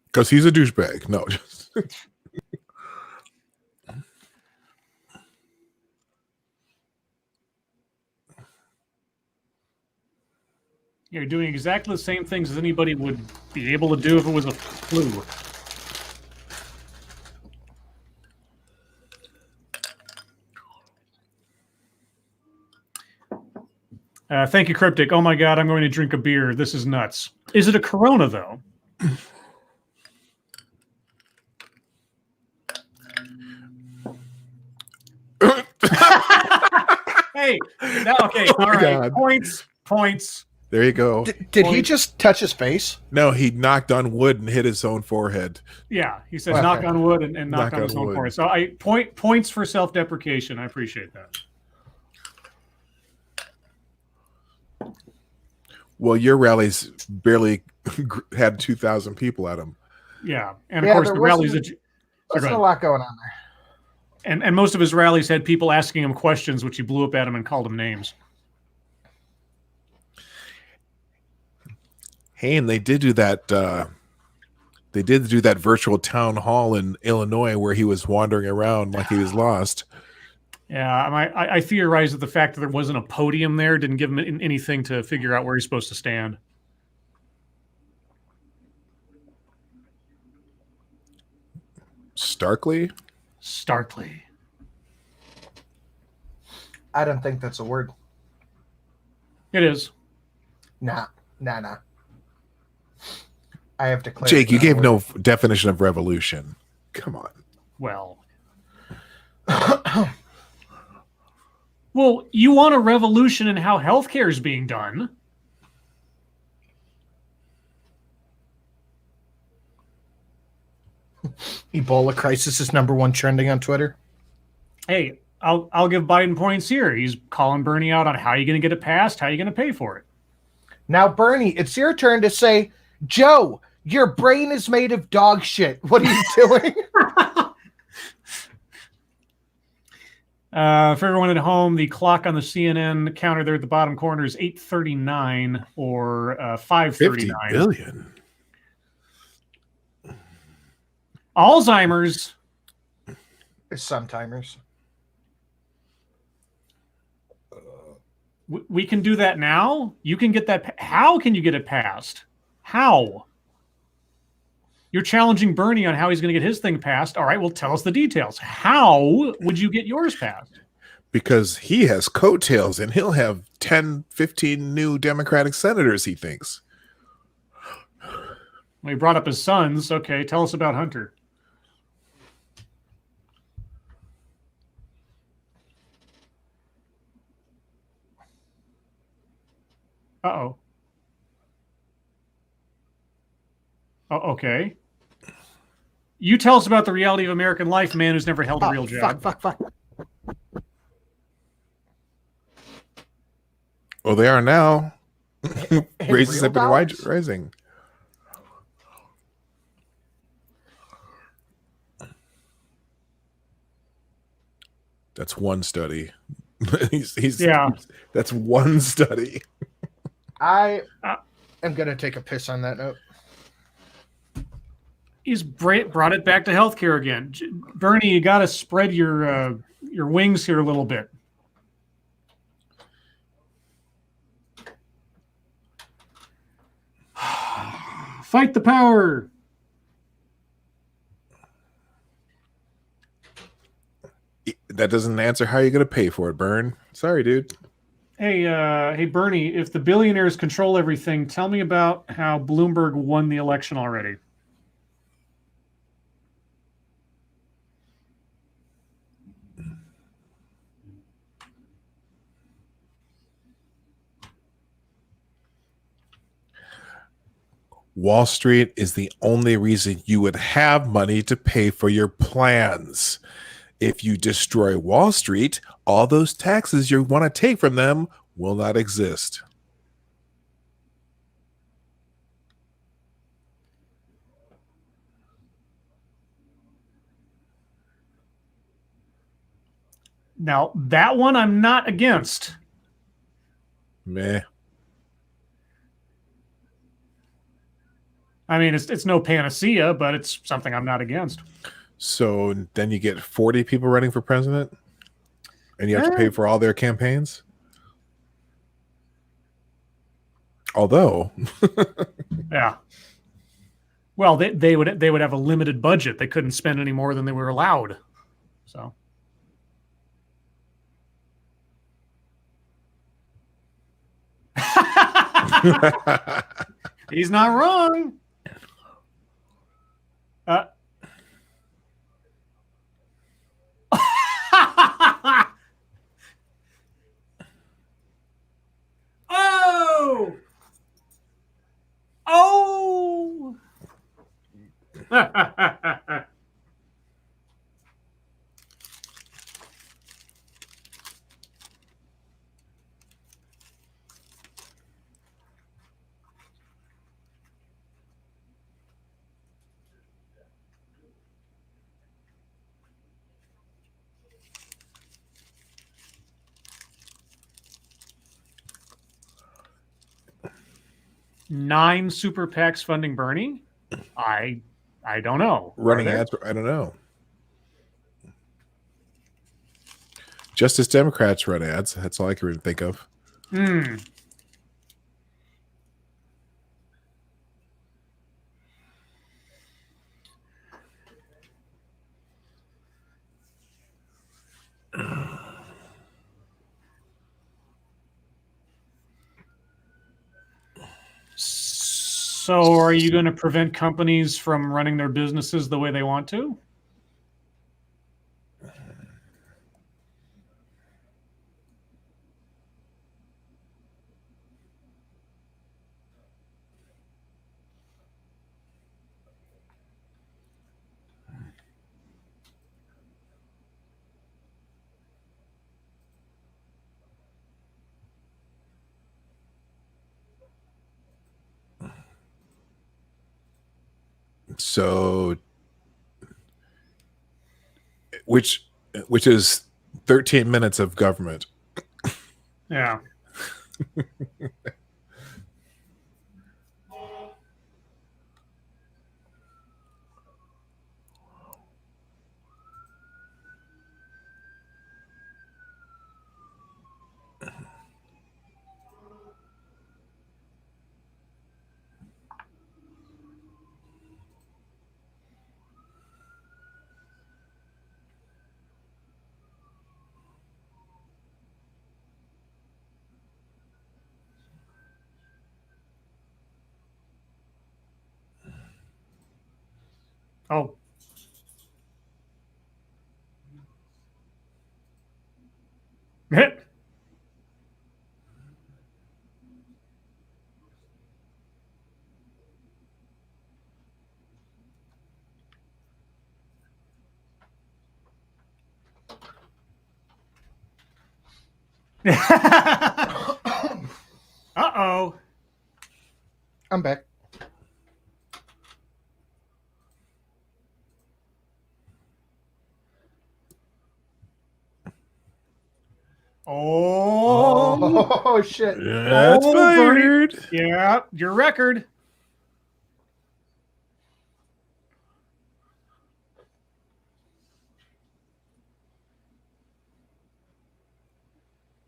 Because he's a douchebag. No, just You're doing exactly the same things as anybody would be able to do if it was a flu. Thank you, Cryptic. Oh my God, I'm going to drink a beer. This is nuts. Is it a Corona, though? Hey, okay, all right. God. Points. there you go. Did he just touch his face? No, he knocked on wood and hit his own forehead. Yeah, he says Okay. knock on wood and knock Knock on on his own wood. forehead. So points for self-deprecation. I appreciate that. Well, your rallies barely had 2,000 people at them. Yeah, and of Yeah, course there the rallies. Wasn't a lot going on there. And most of his rallies had people asking him questions, which he blew up at him and called him names. Hey, and they did do that. They did do that virtual town hall in Illinois where he was wandering around like he was lost. Yeah, I theorize that the fact that there wasn't a podium there didn't give him anything to figure out where he's supposed to stand. Starkly? Starkly. I don't think that's a word. It is. Nah. I have declared. Jake, you it's not gave a no word. definition of revolution. Come on. Well. Well, you want a revolution in how healthcare is being done. Ebola crisis is #1 trending on Twitter. Hey, I'll give Biden points here. He's calling Bernie out on how you going to get it passed, how you going to pay for it. Now, Bernie, it's your turn to say, Joe, your brain is made of dog shit. What are you doing? For everyone at home, the clock on the CNN counter there at the bottom corner is 8:39 or 5:39. 50 billion. Alzheimer's. Sometimers. We can do that now. You can get that. How can you get it passed? How? You're challenging Bernie on how he's going to get his thing passed. All right, well, tell us the details. How would you get yours passed? because he has coattails and he'll have 10, 15 new Democratic senators, he thinks. Well, he brought up his sons. Okay, tell us about Hunter. Uh-oh. Oh, okay. You tell us about the reality of American life, man who's never held a real job. Fuck. Well, they are now. Raises real have been dollars? rising. That's one study. That's one study. I am going to take a piss on that note. He's brought it back to healthcare again. Bernie, you got to spread your wings here a little bit. Fight the power. That doesn't answer how you're going to pay for it, Bern. Sorry, dude. Hey, Bernie, if the billionaires control everything, tell me about how Bloomberg won the election already. Wall Street is the only reason you would have money to pay for your plans. If you destroy Wall Street, all those taxes you want to take from them will not exist. Now, that one I'm not against. Meh. I mean, it's no panacea, but it's something I'm not against. So then you get 40 people running for president and you have to pay for all their campaigns? Although, yeah. Well, they would have a limited budget. They couldn't spend any more than they were allowed. So he's not wrong. Oh! Oh! 9 super PACs funding Bernie? I don't know. running ads, I don't know. Just as Democrats run ads. That's all I can really think of. So are you going to prevent companies from running their businesses the way they want to? So, which is 13 minutes of government. Yeah. Oh. Hit. Uh-oh. I'm back. Oh, Shit. That's Oh, Bernie. fired. Yeah, your record.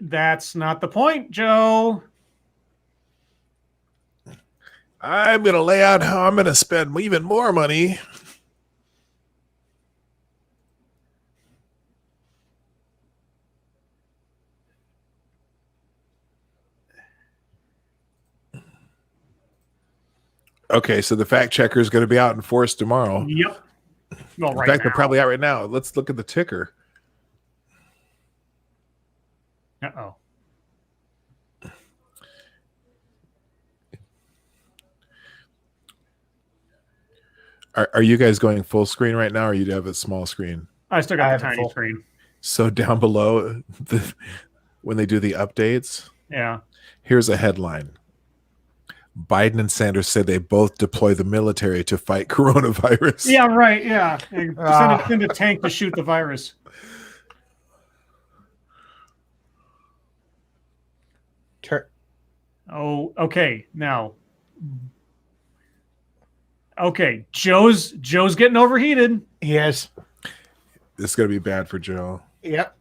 That's not the point, Joe. I'm going to lay out how I'm going to spend even more money. Okay, so the fact checker is going to be out in force tomorrow. Yep. Well, In right fact, now. they're probably out right now. Let's look at the ticker. Uh-oh. Are you guys going full screen right now, or you have a small screen? I still I got have the it tiny full. screen. So down below, when they do the updates, Yeah. here's a headline. Biden and Sanders say they both deploy the military to fight coronavirus. Yeah, right. Yeah. Send a tank to shoot the virus. Oh, okay. Now. Okay. Joe's getting overheated. Yes. This is going to be bad for Joe. Yep.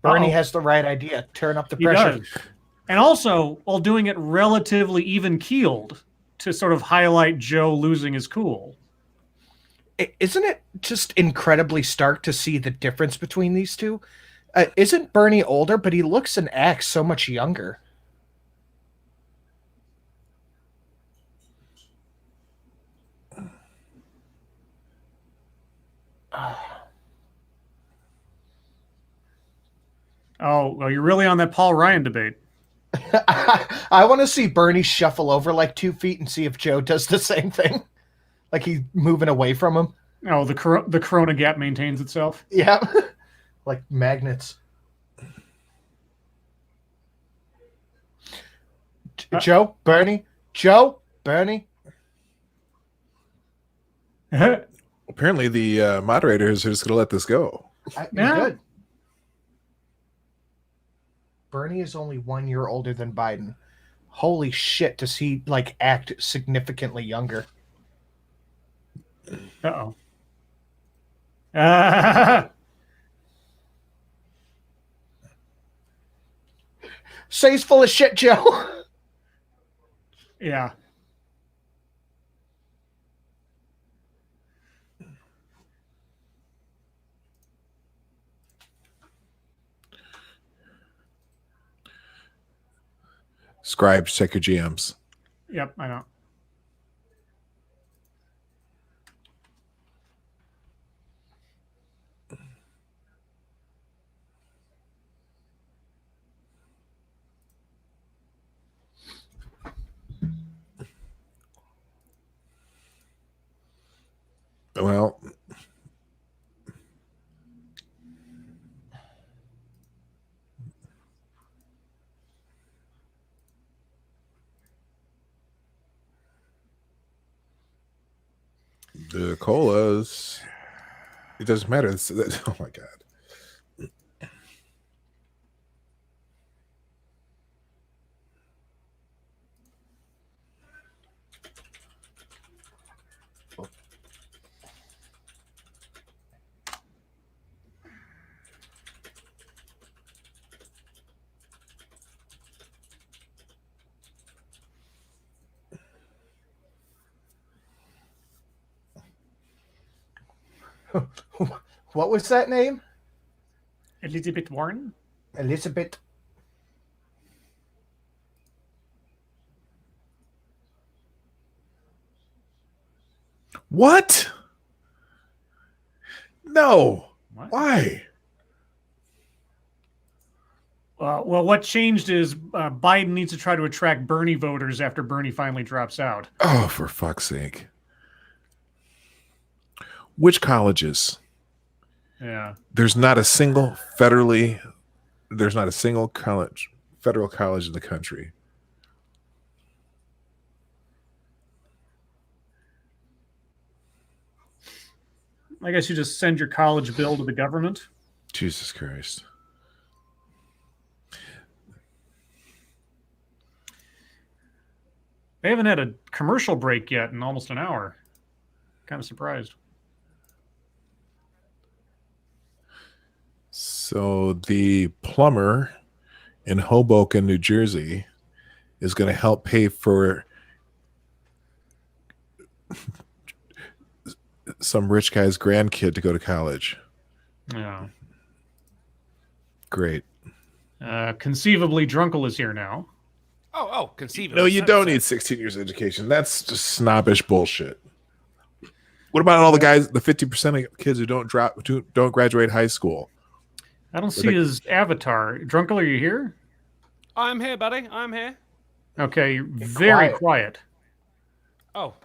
Bernie Uh-oh. has the right idea. Turn up the He pressure. does. And also, while doing it relatively even-keeled to sort of highlight Joe losing his cool. Isn't it just incredibly stark to see the difference between these two? Isn't Bernie older, but he looks and acts so much younger? Oh, well, you're really on that Paul Ryan debate. I want to see Bernie shuffle over like 2 feet and see if Joe does the same thing. Like he's moving away from him. Oh, the corona gap maintains itself. Yeah. Like magnets. Joe, Bernie. Apparently, the moderators are just going to let this go. Yeah. Good. Bernie is only 1 year older than Biden. Holy shit, does he like act significantly younger? Uh-oh. Say he's full of shit, Joe. Yeah. Scribes, check your GMs. Yep, I know. Well, the colas, it doesn't matter. Oh my God. What was that name? Elizabeth Warren? Elizabeth. What? No. What? Why? Well, what changed is Biden needs to try to attract Bernie voters after Bernie finally drops out. Oh, for fuck's sake. Which colleges? Yeah. There's not a single federal college, federal college in the country. I guess you just send your college bill to the government. Jesus Christ. They haven't had a commercial break yet in almost an hour. Kind of surprised. So the plumber in Hoboken, New Jersey, is going to help pay for some rich guy's grandkid to go to college. Yeah. Great. Conceivably, Drunkle is here now. Oh, conceivably. No, you don't need 16 years education. That's just snobbish bullshit. What about all the guys, the 50% of kids who don't graduate high school? I don't see his avatar. Drunkle, are you here? I'm here, buddy. I'm here. Okay, you're very quiet. Oh.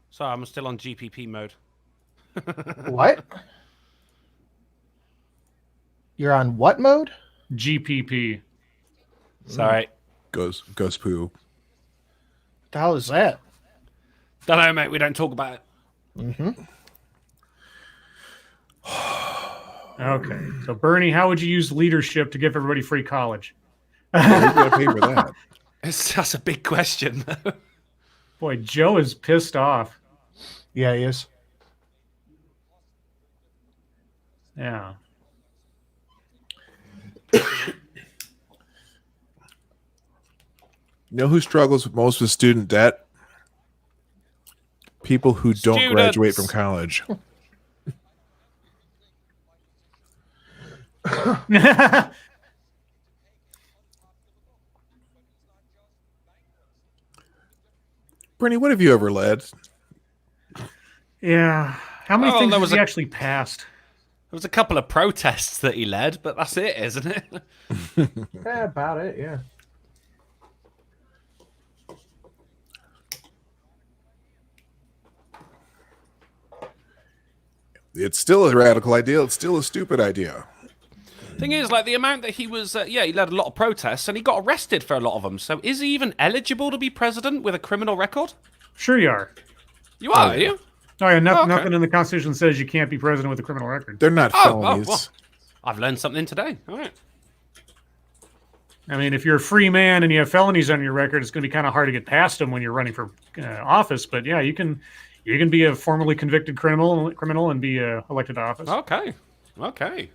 Sorry, I'm still on GPP mode. What? You're on what mode? GPP. Sorry. Goes poo. The hell is that? Don't know, mate. We don't talk about it. Mm-hmm. Okay, so Bernie, how would you use leadership to give everybody free college? Who's going to pay for that? That's a big question. Boy, Joe is pissed off. Yeah, he is. Yeah. You know who struggles most with student debt? People who don't graduate from college. Bernie, what have you ever led? Yeah. How many Oh, things there has was he a- actually passed? There was a couple of protests that he led, but that's it, isn't it? Yeah, about it, yeah. It's still a radical idea. It's still a stupid idea. Thing is, like the amount that he was, he led a lot of protests and he got arrested for a lot of them. So is he even eligible to be president with a criminal record? Sure you are. You are, are you? Oh, yeah, Oh, okay. nothing in the Constitution says you can't be president with a criminal record. They're not felonies. Well, I've learned something today. All right. I mean, if you're a free man and you have felonies on your record, it's going to be kind of hard to get past them when you're running for office. But yeah, you can be a formerly convicted criminal and be elected to office. Okay. Okay.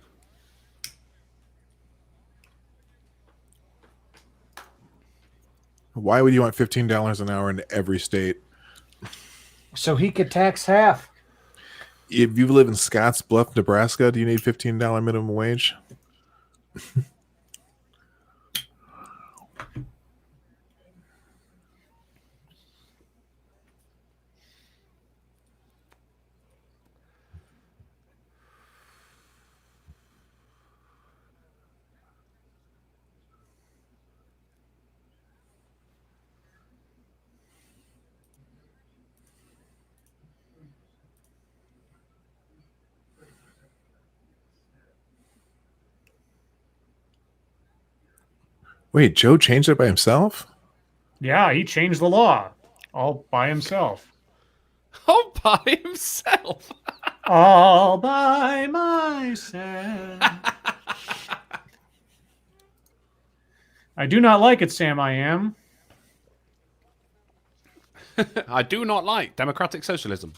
Why would you want $15 an hour in every state? So he could tax half. If you live in Scotts Bluff, Nebraska, do you need $15 minimum wage? Wait, Joe changed it by himself? Yeah, he changed the law all by himself. All by himself. All by myself. I do not like it, Sam. I am. I do not like democratic socialism.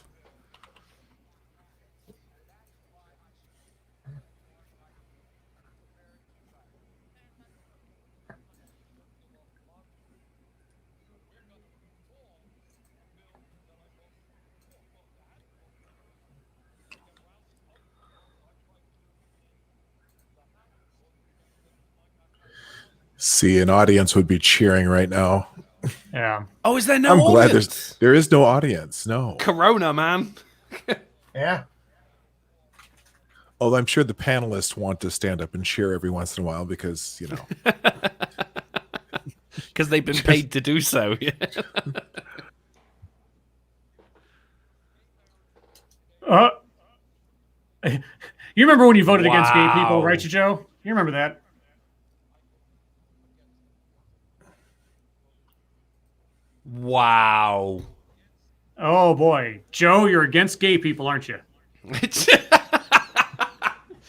See, an audience would be cheering right now. Yeah. Oh, is there no I'm glad audience? there is no audience. No. Corona, man. Yeah. Although I'm sure the panelists want to stand up and cheer every once in a while because, you know. Because they've been paid to do so. You remember when you voted against gay people, Wow. right, Joe? You remember that? Wow. Oh boy, Joe, you're against gay people, aren't you?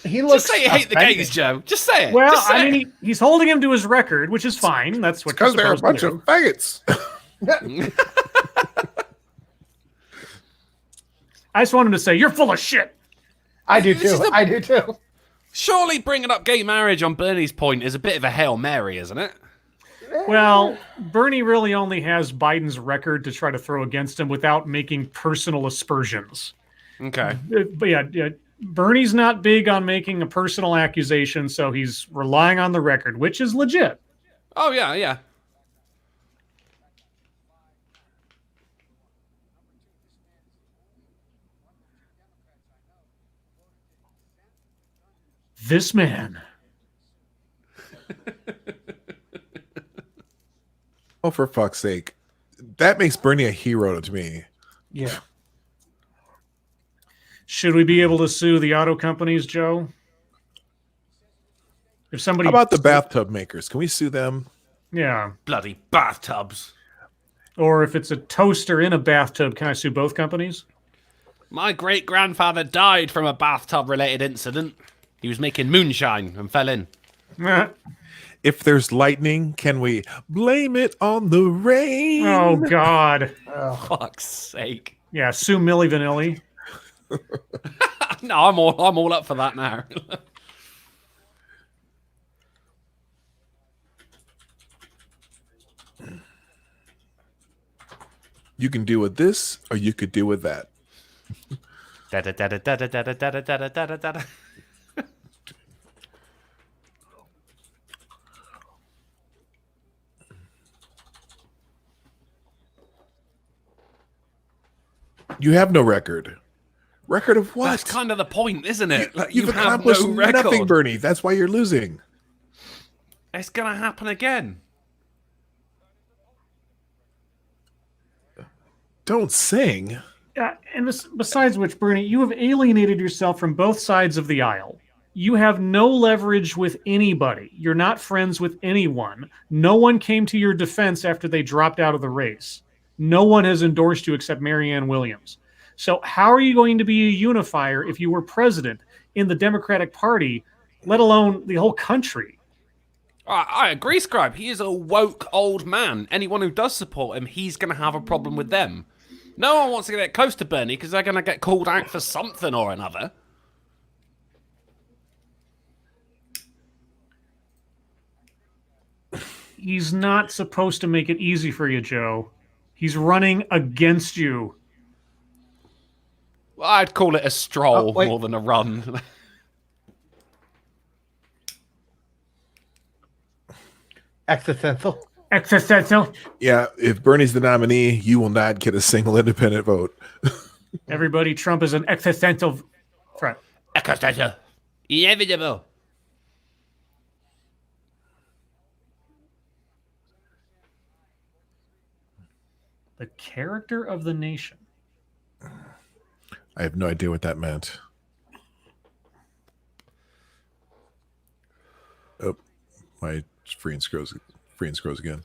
He looks. Just say you hate the offended. gays, Joe. Just say it. Well, Just say I it. mean, he's holding him to his record, which is fine. That's what you're Because they're a supposed to bunch do. of faggots. I just want him to say, "You're full of shit." I do This is too. the- I do too. Surely bringing up gay marriage on Bernie's point is a bit of a Hail Mary, isn't it? Well, Bernie really only has Biden's record to try to throw against him without making personal aspersions. Okay. But yeah, Bernie's not big on making a personal accusation, so he's relying on the record, which is legit. Oh, yeah, yeah. This man. Oh, for fuck's sake. That makes Bernie a hero to me. Yeah. Should we be able to sue the auto companies, Joe? If somebody, How about the bathtub makers? Can we sue them? yeah, Bloody bathtubs. or if it's a toaster in a bathtub, can I sue both companies? My great-grandfather died from a bathtub-related incident. He was making moonshine and fell in. Eh. If there's lightning, can we blame it on the rain? Oh God, Fuck's sake. yeah, sue Milli Vanilli. No, I'm all up for that now. You can do with this, or you could do with that. Da-da-da-da-da-da-da-da-da-da-da-da. You have no record. Record of what? That's kind of the point, isn't it? Like, You've you have accomplished no record. nothing, Bernie. That's why you're losing. It's gonna happen again. Don't sing. And besides which, Bernie, you have alienated yourself from both sides of the aisle. You have no leverage with anybody. You're not friends with anyone. No one came to your defense after they dropped out of the race. No one has endorsed you except Marianne Williams. So how are you going to be a unifier if you were president in the Democratic Party, let alone the whole country? I agree, Scribe. He is a woke old man. Anyone who does support him, he's going to have a problem with them. No one wants to get close to Bernie because they're going to get called out for something or another. He's not supposed to make it easy for you, Joe. He's running against you. Well, I'd call it a stroll wait. more than a run. Existential. Existential. Yeah, if Bernie's the nominee, you will not get a single independent vote. Everybody, Trump is an existential threat. Inevitable. The character of the nation. I have no idea what that meant. Oh, my screen scrolls again.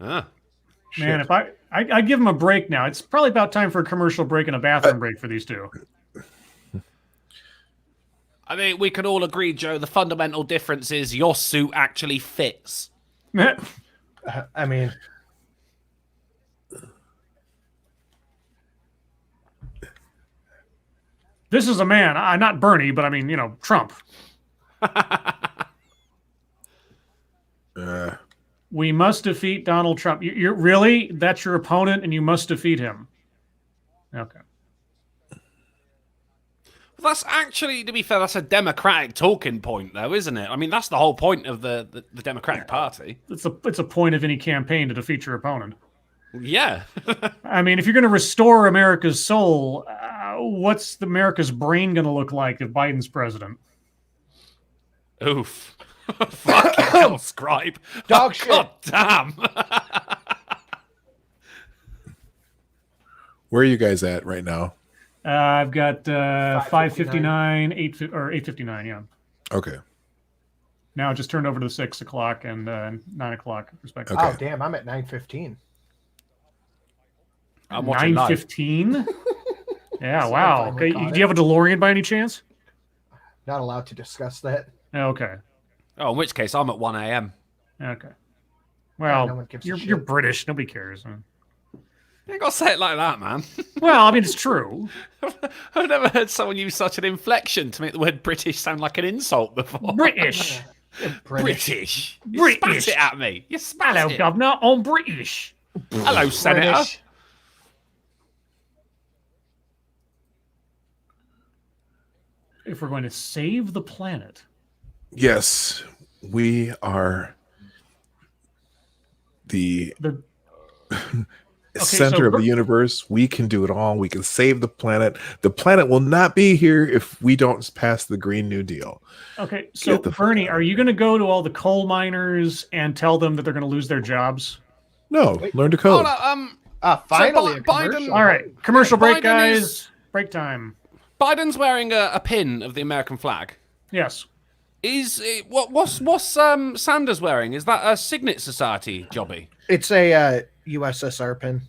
Ah. Man, if I give him a break now, it's probably about time for a commercial break and a bathroom break for these two. I think we can all agree, Joe, the fundamental difference is your suit actually fits. I mean, This is a man, not Bernie, but I mean, Trump. We must defeat Donald Trump. You're really? That's your opponent, and you must defeat him. Okay. Well, that's actually, to be fair, that's a Democratic talking point, though, isn't it? I mean, that's the whole point of the Democratic Party. It's a point of any campaign to defeat your opponent. Yeah. I mean, if you're going to restore America's soul, what's America's brain going to look like if Biden's president? Oof. Fucking hell, Scribe. Dog shit. God damn. Where are you guys at right now? I've got 5:59, 8:59. Yeah. Okay. Now it just turned over to 6 o'clock and 9 o'clock, respectively. Oh damn, I'm at 9:15. I'm watching live. 9:15. Yeah. So Wow. I finally Okay. caught Do you have a DeLorean by any chance? Not allowed to discuss that. Okay. Oh, in which case I'm at 1 a.m. Okay. No Well, one gives a you're shit. British. Nobody cares. You ain't got to say it like that, man. Well, I mean, it's true. I've never heard someone use such an inflection to make the word British sound like an insult before. British. British. You British. spat it at me. You spat Hello, it. Governor. I'm British. Hello, Senator. British. If we're going to save the planet, Yes, we are the the center of the universe. We can do it all. We can save the planet. The planet will not be here if we don't pass the Green New Deal. okay. So Get the fuck Bernie, out. are you going to go to all the coal miners and tell them that they're going to lose their jobs? No, Wait. learn to Oh, code. no, Finally, a Biden- commercial. All right, commercial break, Biden guys. is- Break time. Biden's wearing a pin of the American flag. Yes. Is it, what's Sanders wearing? Is that a Signet Society jobby? It's a USSR pin.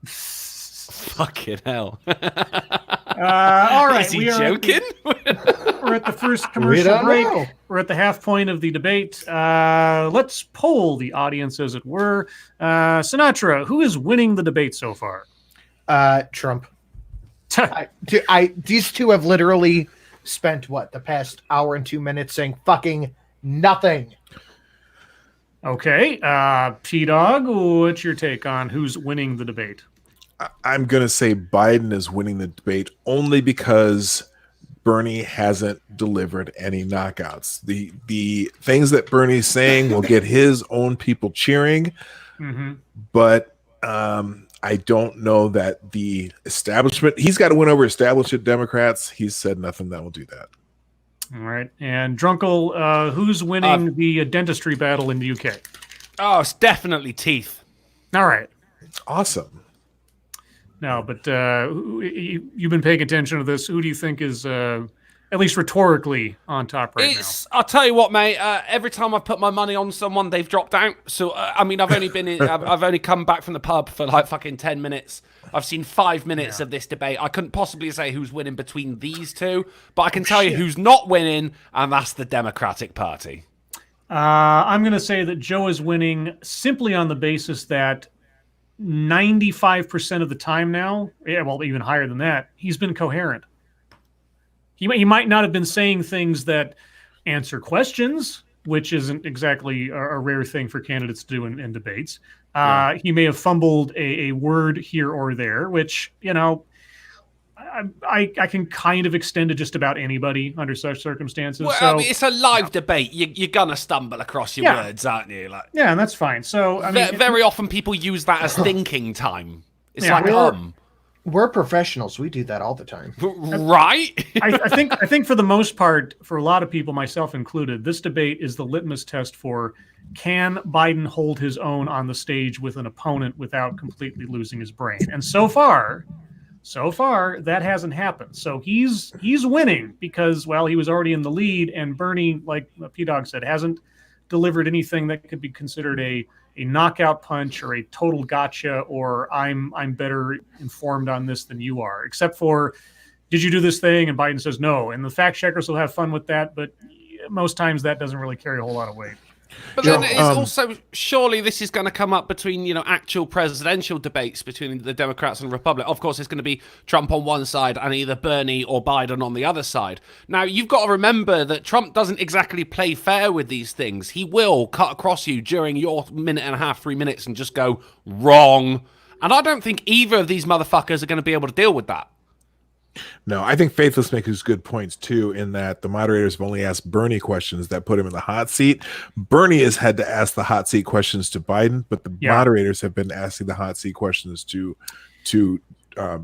Fucking hell. All right. Is he we are at the- joking? We're at the first We commercial don't break. know. We're at the half point of the debate. Let's poll the audience, as it were. Sinatra, who is winning the debate so far? Trump. These two have literally spent the past hour and 2 minutes saying fucking nothing. Okay. P-Dog, what's your take on who's winning the debate? I'm going to say Biden is winning the debate only because Bernie hasn't delivered any knockouts. The things that Bernie's saying will get his own people cheering, Mm-hmm. but I don't know that the establishment, he's got to win over establishment Democrats. He's said nothing that will do that. All right. And Drunkle, who's winning the dentistry battle in the UK? Oh, it's definitely teeth. All right. Awesome. No, but you've been paying attention to this. Who do you think is, at least rhetorically, on top right I'll tell you what, mate. Every time I've put my money on someone, they've dropped out. So I mean, I've only been I've only come back from the pub for like fucking 10 minutes. I've seen 5 minutes of this debate. I couldn't possibly say who's winning between these two, but I can tell you who's not winning, and that's the Democratic Party. I'm going to say that Joe is winning simply on the basis that 95% of the time now, even higher than that, he's been coherent. He might not have been saying things that answer questions, which isn't exactly a rare thing for candidates to do in debates. He may have fumbled a word here or there, which, I can kind of extend to just about anybody under such circumstances. Well, so, I mean, it's a live debate. You're gonna stumble across your words, aren't you? Like, yeah, and that's fine. So, I mean, very often people use that as thinking time. It's Yeah, like, We're professionals. We do that all the time. right? I think for the most part, for a lot of people, myself included, this debate is the litmus test for can Biden hold his own on the stage with an opponent without completely losing his brain. And so far, that hasn't happened. So he's winning because, well, he was already in the lead, and Bernie, like P-Dog said, hasn't delivered anything that could be considered a knockout punch or a total gotcha, or I'm better informed on this than you are, except for, did you do this thing? And Biden says no. And the fact checkers will have fun with that, but most times that doesn't really carry a whole lot of weight. But then it's also, surely this is going to come up between, actual presidential debates between the Democrats and Republicans. Of course, it's going to be Trump on one side and either Bernie or Biden on the other side. Now, you've got to remember that Trump doesn't exactly play fair with these things. He will cut across you during your minute and a half, 3 minutes, and just go, wrong. And I don't think either of these motherfuckers are going to be able to deal with that. No, I think Faithless makes good points too, in that the moderators have only asked Bernie questions that put him in the hot seat. Bernie has had to ask the hot seat questions to Biden, but the moderators have been asking the hot seat questions to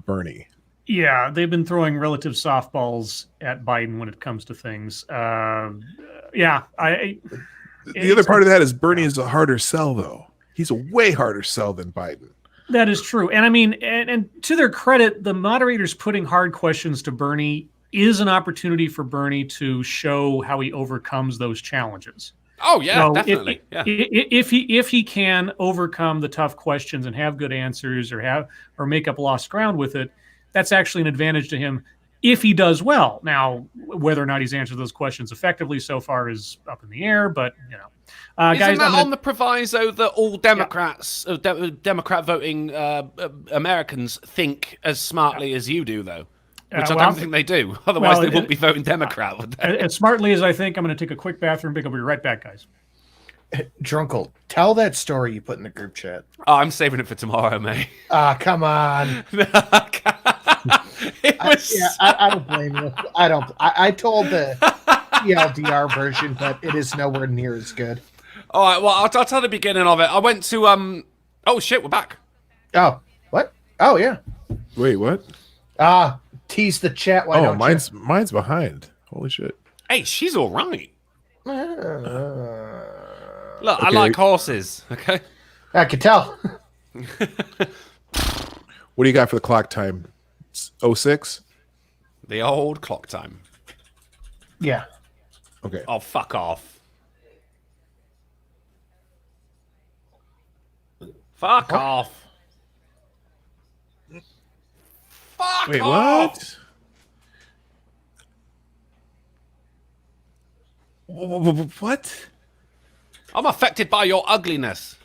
Bernie. Yeah, they've been throwing relative softballs at Biden when it comes to things. Yeah, The other part of that is Bernie is a harder sell, though. He's a way harder sell than Biden. that is true. And I mean, and to their credit, the moderators putting hard questions to Bernie is an opportunity for Bernie to show how he overcomes those challenges. Oh yeah, So definitely. if he can overcome the tough questions and have good answers or make up lost ground with it, that's actually an advantage to him if he does well. Now, whether or not he's answered those questions effectively so far is up in the air, but you know. Isn't Guys, that on the proviso that all Democrats, Democrat voting Americans think as smartly as you do, though? Which I don't think they do. Otherwise, they wouldn't be voting Democrat, would they? As smartly as I think, I'm going to take a quick bathroom break. I'll be right back, guys. Drunkle, tell that story you put in the group chat. Oh, I'm saving it for tomorrow, mate. Ah, come on. I don't blame you. I told the TLDR version, but it is nowhere near as good. All right, well, I'll tell the beginning of it. I went to Oh shit, we're back. Oh, what? Oh yeah. Wait, what? Tease the chat. Why don't mine's behind. Holy shit. Hey, she's all right. you? Look, I Okay. like horses. Okay. I can tell. What do you got for the clock time? 06? The old clock time. Yeah. Okay. Oh, fuck off. Fuck off. Fuck Wait, off. what? What? I'm affected by your ugliness.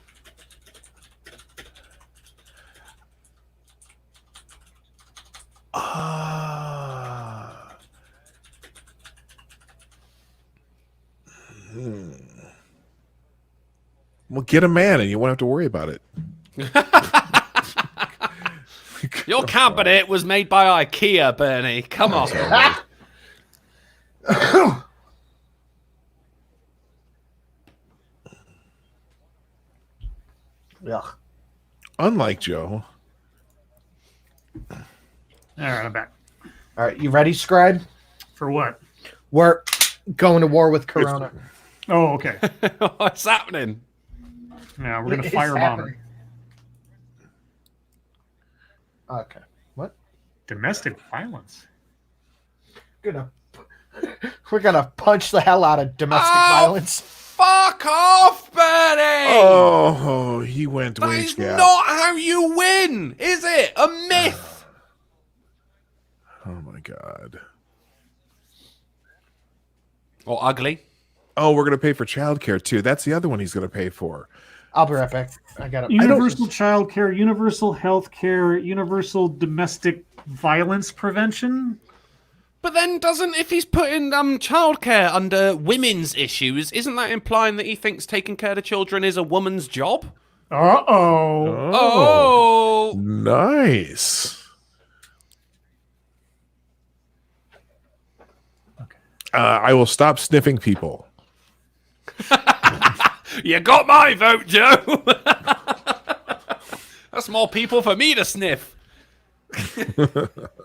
Well, get a man and you won't have to worry about it. Your cabinet was made by IKEA, Bernie. Come on. Yeah. Unlike Joe. All right, I'm back. All right, you ready, Scribe? For what? We're going to war with Corona. Oh, okay. What's happening? Now we're going to It's firebomb happening. it. Okay. What? Domestic violence. We're gonna punch the hell out of domestic violence. Fuck off, Bernie! Oh, he went That wage is gap. not how you win, is it? A myth. Oh my god. Or ugly. Oh, we're gonna pay for childcare too. That's the other one he's gonna pay for. I'll be right back. I got it. Universal child care, universal health care, universal domestic violence prevention. But then if he's putting childcare under women's issues, isn't that implying that he thinks taking care of children is a woman's job? Uh-oh. Oh. Nice. Okay. I will stop sniffing people. You got my vote, Joe. That's more people for me to sniff.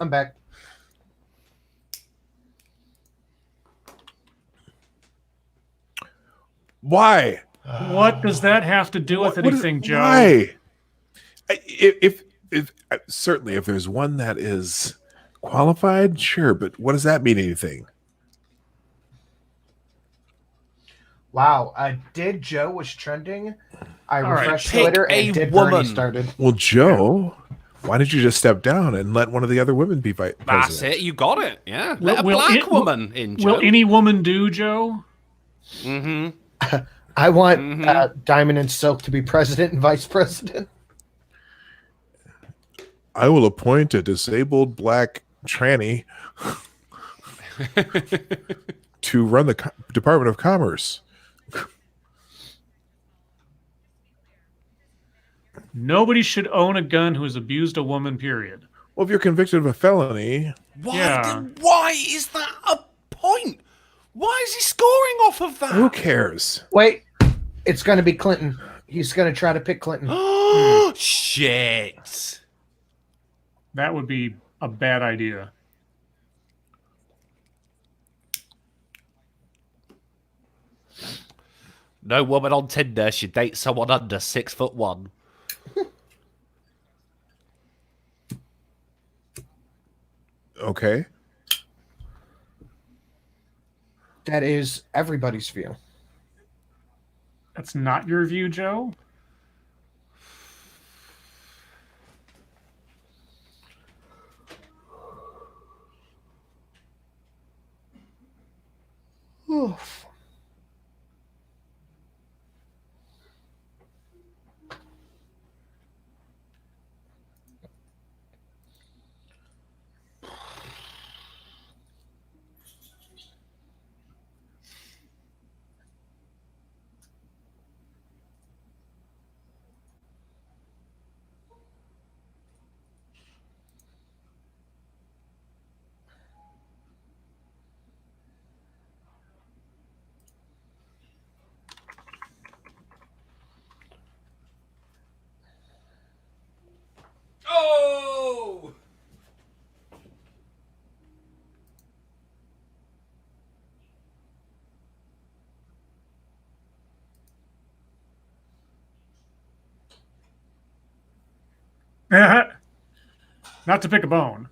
I'm back. Why? What does that have to do with anything, Joe? Why? If certainly if there's one that is qualified, sure, but what does that mean? Anything? Wow, Joe was trending. I right, refreshed pick Twitter a and woman. Bernie started. Well, Joe, why did you just step down and let one of the other women be president? That's it. You got it. Yeah. Let a Will black it- woman in, Joe. Will any woman do, Joe? Mm-hmm. I want Diamond and Silk to be president and vice president. I will appoint a disabled black tranny to run the Department of Commerce. Nobody should own a gun who has abused a woman, period. Well, if you're convicted of a felony, Why is that a point? Why is he scoring off of that? who cares? Wait, it's going to be Clinton. He's going to try to pick Clinton. Oh, shit. That would be a bad idea. No woman on Tinder should date someone under 6'1". Okay. That is everybody's view. That's not your view, Joe? Oof. Oh! Not to pick a bone.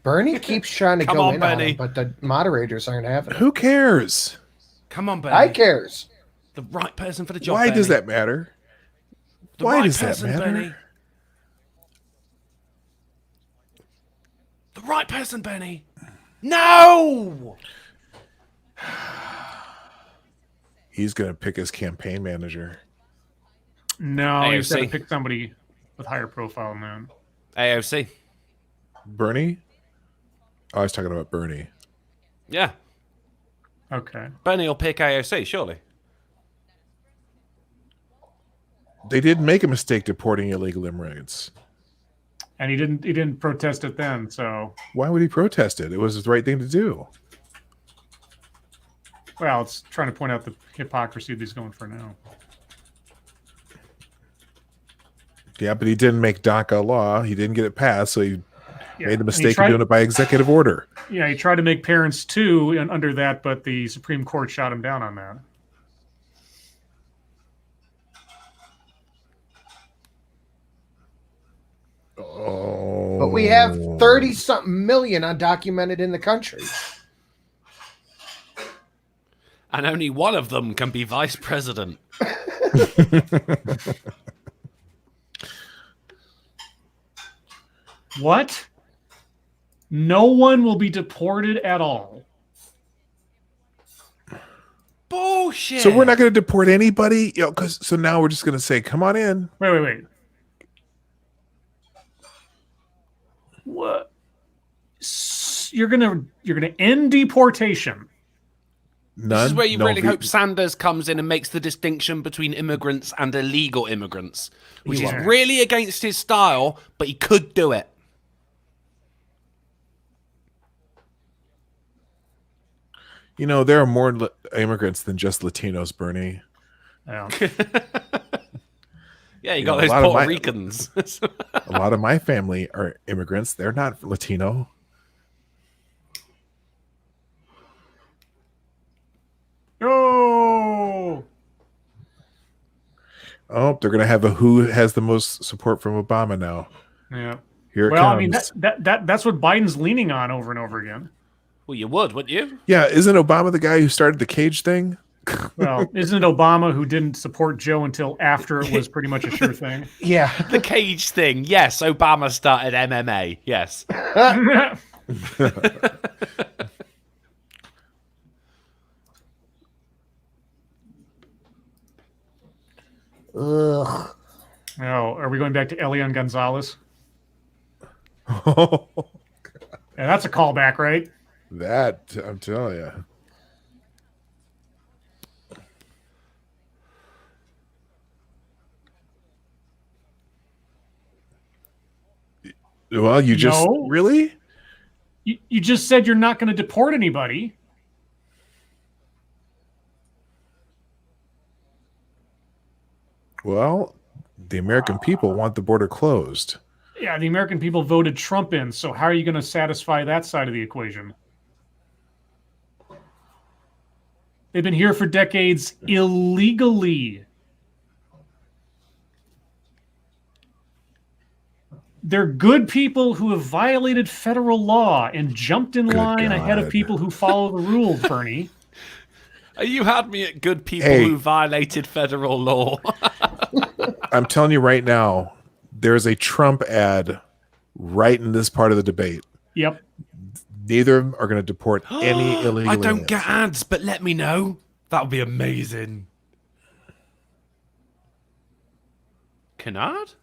Bernie keeps trying to Come go on, in on Bernie. him, but the moderators aren't having it. Who cares? Come on, Bernie. I cares. The right person for the job. Why does Bernie. that matter? The Why right does that person, matter? Bernie. The right person, Benny. No! He's going to pick his campaign manager. No, he's got to AOC. pick somebody with higher profile than that. AOC. Bernie? Oh, I was talking about Bernie. Yeah. Okay. Bernie will pick AOC, surely. They did make a mistake deporting illegal immigrants. And he didn't protest it then, so Why would he protest it? It was the right thing to do. well, it's trying to point out the hypocrisy that he's going for now. Yeah, but he didn't make DACA law. He didn't get it passed, so he Yeah. made the And he mistake tried- of doing it by executive order. Yeah, he tried to make parents too and under that, but the Supreme Court shot him down on that. Oh. But we have 30-something million undocumented in the country. And only one of them can be vice president. What? No one will be deported at all. Bullshit. So we're not going to deport anybody? So now we're just going to say, come on in. Wait. What? You're gonna end deportation. None. This is where you No really hope Sanders comes in and makes the distinction between immigrants and illegal immigrants, which is Yeah. really against his style, but he could do it. You know, there are more immigrants than just Latinos, Bernie. Yeah. Yeah, you You got know, a those lot of Puerto my- Ricans. A lot of my family are immigrants. They're not Latino. Oh, Oh, they're going to have a who has the most support from Obama now. yeah. Here it Well, comes. I mean that's what Biden's leaning on over and over again. Well, you would, wouldn't you? Yeah, isn't Obama the guy who started the cage thing? Well, isn't it Obama who didn't support Joe until after it was pretty much a sure thing? Yeah. The cage thing. Yes, Obama started MMA. Yes. Ugh. Oh, are we going back to Elian Gonzalez? Oh, Yeah, that's a callback, right? that, I'm telling you. Well, you just No. really? You just said you're not going to deport anybody. Well, the American people want the border closed. Yeah, the American people voted Trump in, so how are you going to satisfy that side of the equation? They've been here for decades illegally. They're good people who have violated federal law and jumped in line ahead of people who follow the rules, Bernie. You had me at good people Hey. who violated federal law. I'm telling you right now, there's a Trump ad right in this part of the debate. Yep. Neither of them are going to deport any illegal I don't aliens. get ads, but let me know. That would be amazing. Canard?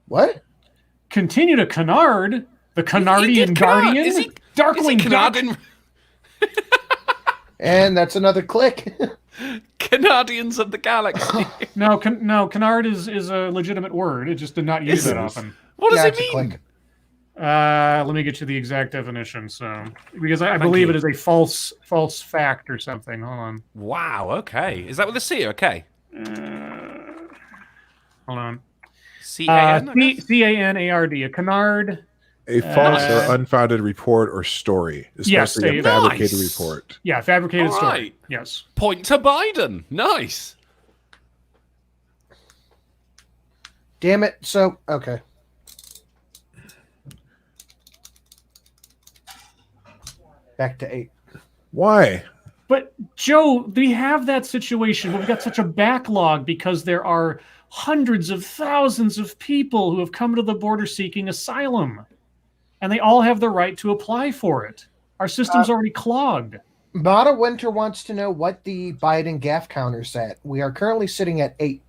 What? Continue to canard. The Canardian Guardian. Is he Darkwing Duck. Canardian? And that's another click. Canadians of the galaxy. No, canard is a legitimate word. It just did not use that often. What does Yeah, it it's a mean? click. Let me get you the exact definition. So, because I believe you. it is a false fact or something. Hold on. Wow, okay. Is that with a C or a K? Hold on. C-A-N? I guess? Canard. A canard. A false or unfounded report or story, Yes, especially a they- fabricated Nice. report. Yeah, fabricated All story. right. Yes. Point to Biden. Nice. Damn it. So, okay. Back to 8. Why? But Joe, we have that situation where we've got such a backlog because there are hundreds of thousands of people who have come to the border seeking asylum, and they all have the right to apply for it. Our system's already clogged. Mata Winter wants to know what the Biden gaffe counter's at. We are currently sitting at 8.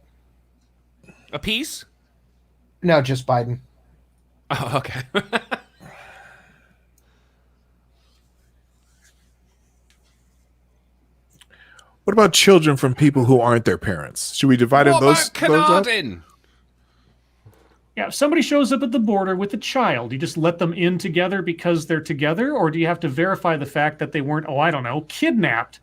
A piece? No, just Biden. Oh, okay. What about children from people who aren't their parents? Should we divide What those about up? Canardin? Yeah, if somebody shows up at the border with a child, you just let them in together because they're together, or do you have to verify the fact that they weren't, kidnapped?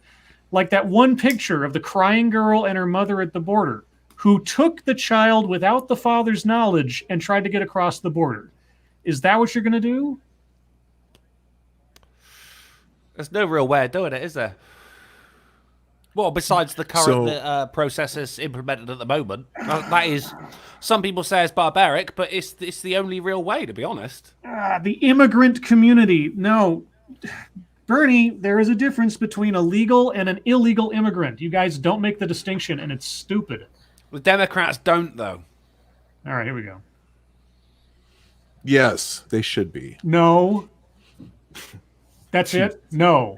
Like that one picture of the crying girl and her mother at the border who took the child without the father's knowledge and tried to get across the border. Is that what you're going to do? There's no real way of doing it, is there? Well, besides the current processes implemented at the moment, that is, some people say it's barbaric, but it's the only real way, to be honest. The immigrant community. No, Bernie, there is a difference between a legal and an illegal immigrant. You guys don't make the distinction, and it's stupid. The Democrats don't, though. All right, here we go. Yes, they should be. No. That's it? No.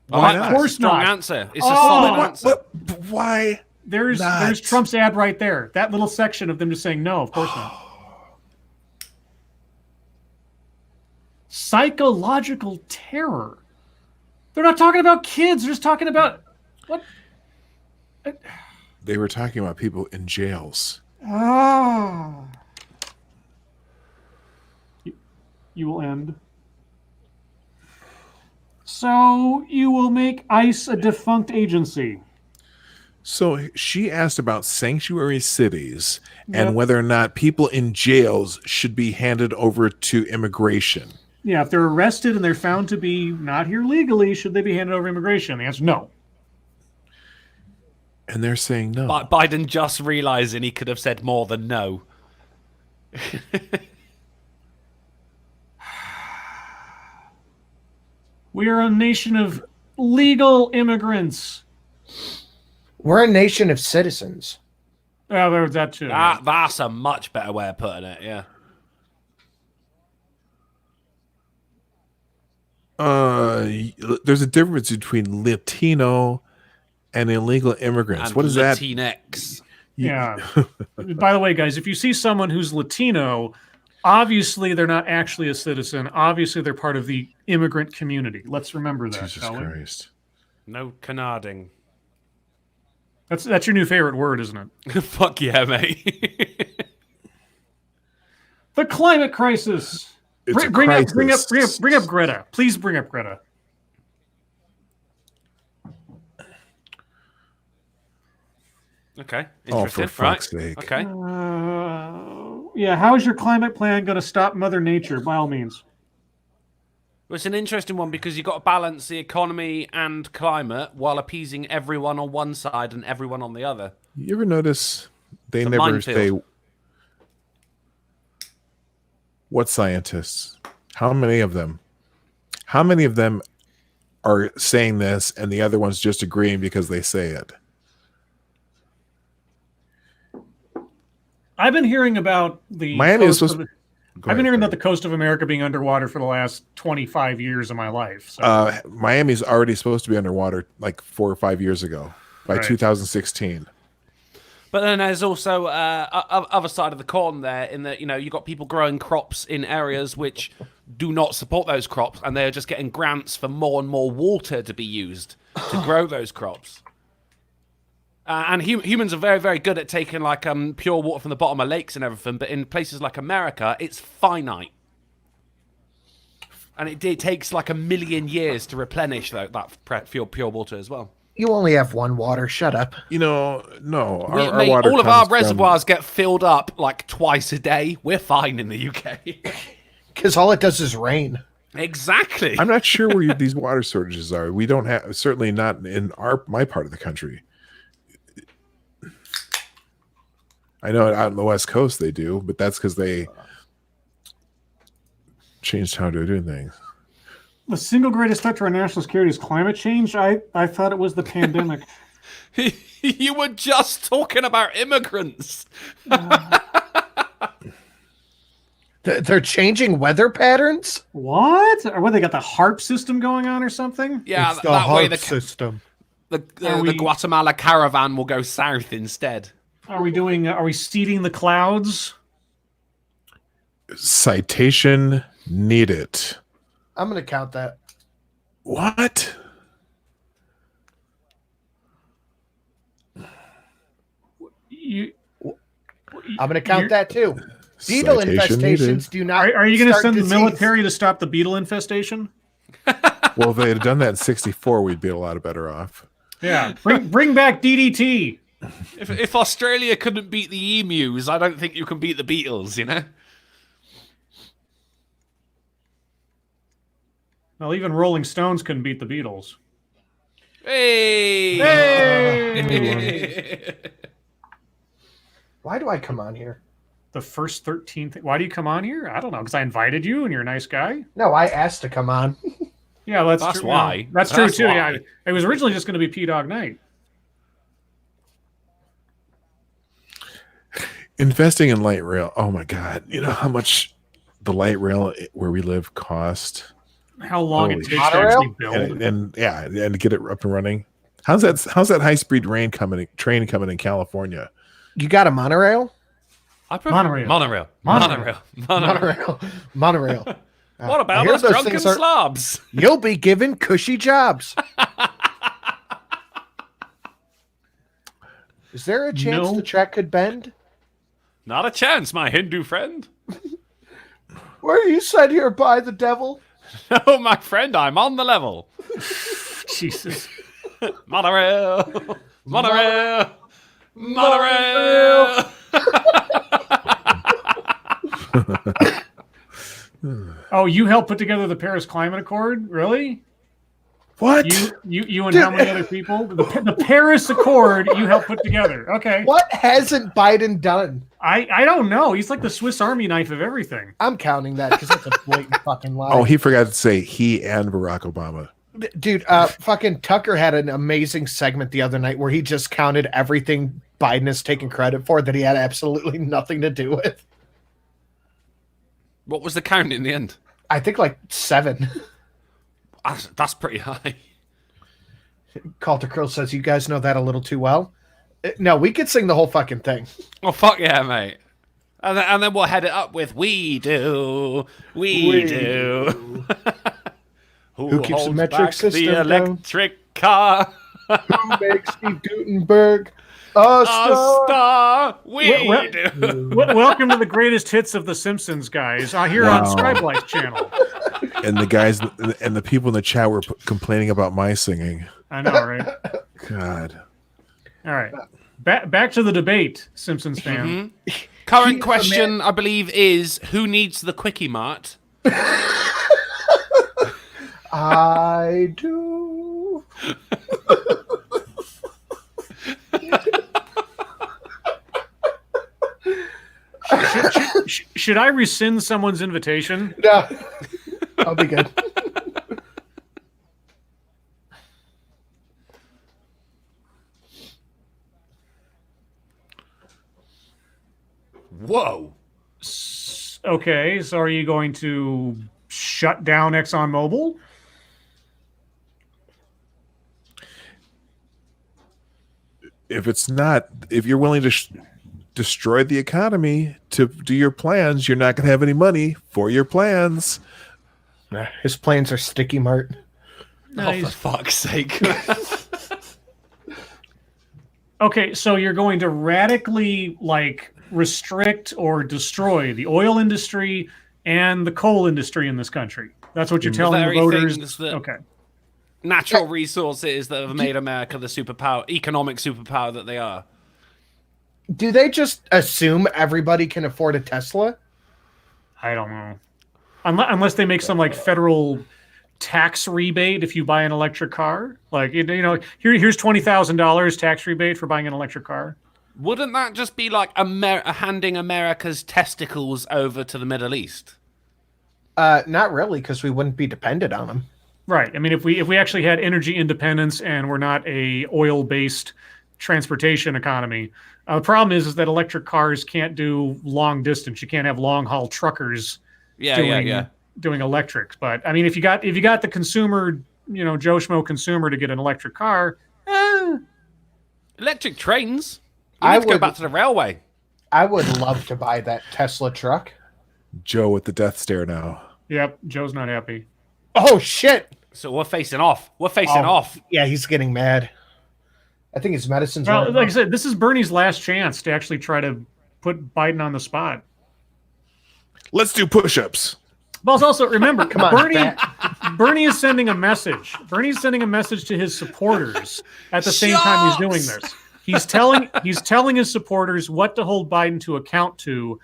Why Of not? course Strong not. answer. It's a solid answer. Why? There's not? Trump's ad right there. That little section of them just saying no, of course not. Psychological terror. They're not talking about kids. They're just talking about what? They were talking about people in jails. Ah. You will end. So you will make ICE a defunct agency. So she asked about sanctuary cities Yep. and whether or not people in jails should be handed over to immigration. Yeah, if they're arrested and they're found to be not here legally, should they be handed over to immigration? The answer is no. And they're saying no. But Biden just realizing he could have said more than no. We are a nation of legal immigrants. We're a nation of citizens. Oh, there's that too. That's a much better way of putting it, yeah. There's a difference between Latino and illegal immigrants. And What is that? Latinx. Yeah. By the way, guys, if you see someone who's Latino, obviously they're not actually a citizen. Obviously they're part of the immigrant community. Let's remember that, Jesus shall we? Christ. No canarding. That's your new favorite word, isn't it? Fuck yeah, mate. The climate crisis. It's a Bring up crisis. Greta. Please bring up Greta. Okay. Oh, for Interesting. fuck's Right. sake. Okay. Yeah, how is your climate plan going to stop Mother Nature? By all means. Well, it's an interesting one because you've got to balance the economy and climate while appeasing everyone on one side and everyone on the other. You ever notice they It's a never say minefield. what scientists? How many of them? How many of them are saying this and the other ones just agreeing because they say it? I've been hearing about the Miami is coast supposed of- Go I've been ahead, hearing about Craig. the coast of America being underwater for the last 25 years of my life. So. Miami's already supposed to be underwater like 4 or 5 years ago by Right. 2016. But then there's also other side of the coin there in that, you've got people growing crops in areas which do not support those crops, and they're just getting grants for more and more water to be used to grow those crops. And humans are very, very good at taking like pure water from the bottom of lakes and everything, but in places like America, it's finite. And it takes like 1 million years to replenish that pure water as well. You only have one water. Shut up. No, our Mate, water all of our comes from- reservoirs get filled up like twice a day. We're fine in the UK. Because all it does is rain. Exactly. I'm not sure where these water shortages are. We don't have, certainly not in my part of the country. I know out on the West Coast they do, but that's because they changed how they're doing things. The single greatest threat to our national security is climate change. I thought it was the pandemic. You were just talking about immigrants. They're changing weather patterns? What? Or what? They got the HARP system going on or something? Yeah, It's the that way HARP system. the Are we- Guatemala caravan will go south instead. Are we doing? Are we seeding the clouds? Citation needed. I'm going to count that. What? You I'm going to count You're- that too. Beetle Citation infestations needed. do not. are you going to start send the disease. military to stop the beetle infestation? Well, if they had done that in 64, we'd be a lot better off. Yeah. Bring back DDT. If Australia couldn't beat the emus, I don't think you can beat the beetles, Well, even Rolling Stones couldn't beat the Beatles. Hey! Why do I come on here? The first 13th. Why do you come on here? I don't know. Because I invited you and you're a nice guy. No, I asked to come on. Yeah, that's That's true. why. Yeah, that's true That's too. why. Yeah, it was originally just going to be Dawg Knight. Investing in light rail. Oh my God. You know how much the light rail where we live cost? How long Holy it takes to Monorail? actually build. And to get it up and running. How's that high speed train coming in California? You got a monorail? I prefer Monorail. Monorail. Monorail. What I about hear us those drunken things are- slobs? You'll be given cushy jobs. Is there a chance No. the track could bend? Not a chance, my Hindu friend. Were you sent here by the devil? No, my friend, I'm on the level. Jesus. Monorail. Monorail. Monorail. Oh, you helped put together the Paris Climate Accord? Really? What? You and how many other people? The Paris Accord you helped put together. Okay. What hasn't Biden done? I don't know. He's like the Swiss Army knife of everything. I'm counting that because that's a blatant fucking lie. Oh, he forgot to say he and Barack Obama. Dude, fucking Tucker had an amazing segment the other night where he just counted everything Biden has taken credit for that he had absolutely nothing to do with. What was the count in the end? I think like 7. That's pretty high. Calter Curl says, you guys know that a little too well. No, we could sing the whole fucking thing. Oh, fuck yeah, mate. And then we'll head it up with We Do. We do. Who keeps the holds metric back system the down? electric car? Who makes Steve Gutenberg a A star? star. We Well- do. Welcome to the greatest hits of The Simpsons, guys. Here on Wow. Scribelife's channel. And the guys and the people in the chat were complaining about my singing. I know, right? God. All right. back to the debate, Simpsons fan. Current question, I believe, is who needs the Quickie Mart? I do. Should I rescind someone's invitation? No, I'll be good. Whoa. Okay, so are you going to shut down ExxonMobil? If you're willing to destroy the economy to do your plans, you're not going to have any money for your plans. His plans are sticky mart. Oh, for fuck's sake. Okay, so you're going to radically restrict or destroy the oil industry and the coal industry in this country. That's what you're telling the voters. Okay. Natural resources that have made America the economic superpower that they are. Do they just assume everybody can afford a Tesla? I don't know. Unless they make some federal tax rebate if you buy an electric car. Here's $20,000 tax rebate for buying an electric car. Wouldn't that just be like handing America's testicles over to the Middle East? Not really, because we wouldn't be dependent on them. Right. I mean, if we actually had energy independence and we're not a oil-based transportation economy, the problem is that electric cars can't do long distance. You can't have long-haul truckers doing electrics. But I mean, if you got the consumer, Joe Schmo consumer to get an electric car, electric trains. You need to go back to the railway. I would love to buy that Tesla truck. Joe with the death stare now. Yep, Joe's not happy. Oh shit! So we're facing off. Off. Yeah, he's getting mad. I think his medicine's. Well, like I said, this is Bernie's last chance to actually try to put Biden on the spot. Let's do push-ups. Well, also remember, Come on, Bernie is sending a message. Bernie's sending a message to his supporters at the same time he's doing this. He's telling his supporters what to hold Biden to account to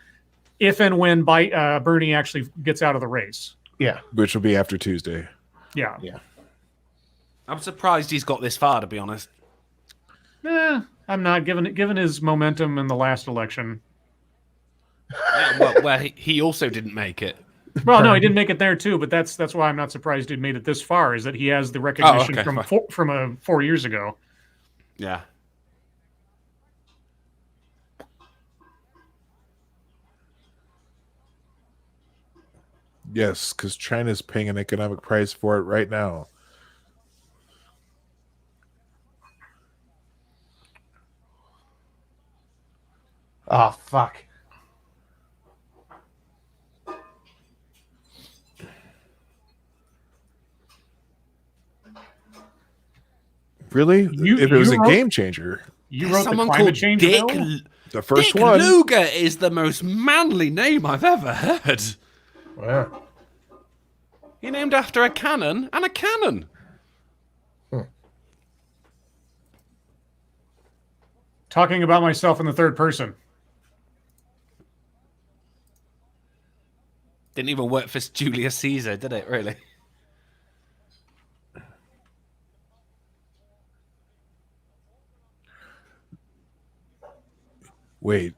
if and when Bernie actually gets out of the race. Yeah. Which will be after Tuesday. Yeah. I'm surprised he's got this far, to be honest. I'm not, given his momentum in the last election. Well, he also didn't make it. Well, no, he didn't make it there too, but that's why I'm not surprised he made it this far, is that he has the recognition from 4 years ago. Yeah. Yes, because China's paying an economic price for it right now. Oh, fuck. Really? If it was a game changer. You wrote someone the climate called change Dick. bill? The first Dick one. Lugar is the most manly name I've ever heard. Yeah. He named after a cannon and a cannon. Talking about myself in the third person. Didn't even work for Julius Caesar, did it, really? Wait,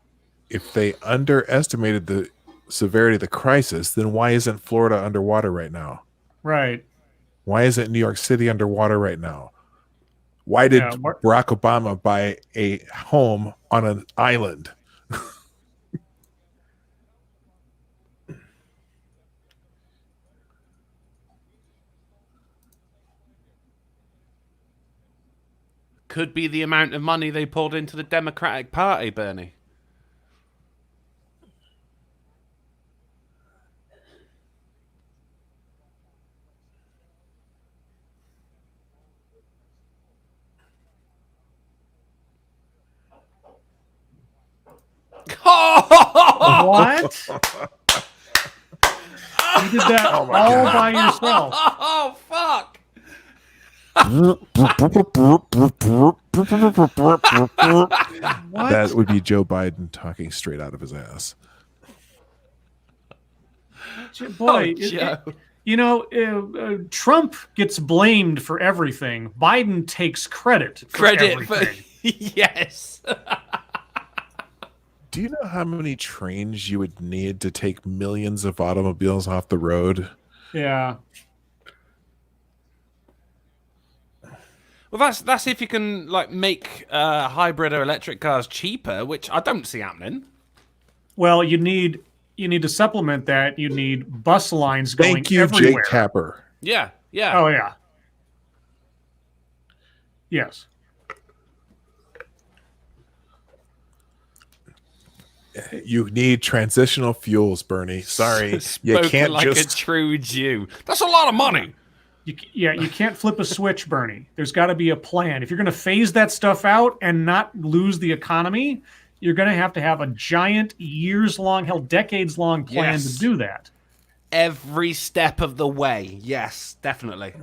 if they underestimated the severity of the crisis, then why isn't Florida underwater right now? Right. Why isn't New York City underwater right now? Why did Barack Obama buy a home on an island? Could be the amount of money they poured into the Democratic Party, Bernie. What? You did that all by yourself. Oh, fuck! What? That would be Joe Biden talking straight out of his ass. Boy, Joe. Trump gets blamed for everything. Biden takes credit for everything. Yes. Do you know how many trains you would need to take millions of automobiles off the road? Yeah. Well, that's if you can like make hybrid or electric cars cheaper, which I don't see happening. Well, you need to supplement that. You need bus lines going Thank you, everywhere. Jake Tapper. Yeah, yeah. Oh yeah. Yes. You need transitional fuels, Bernie. Sorry, you Spoken can't like just. a true Jew. That's a lot of money. You can't flip a switch, Bernie. There's got to be a plan. If you're going to phase that stuff out and not lose the economy, you're going to have a giant, years-long, hell, decades-long plan to do that. Every step of the way. Yes, definitely.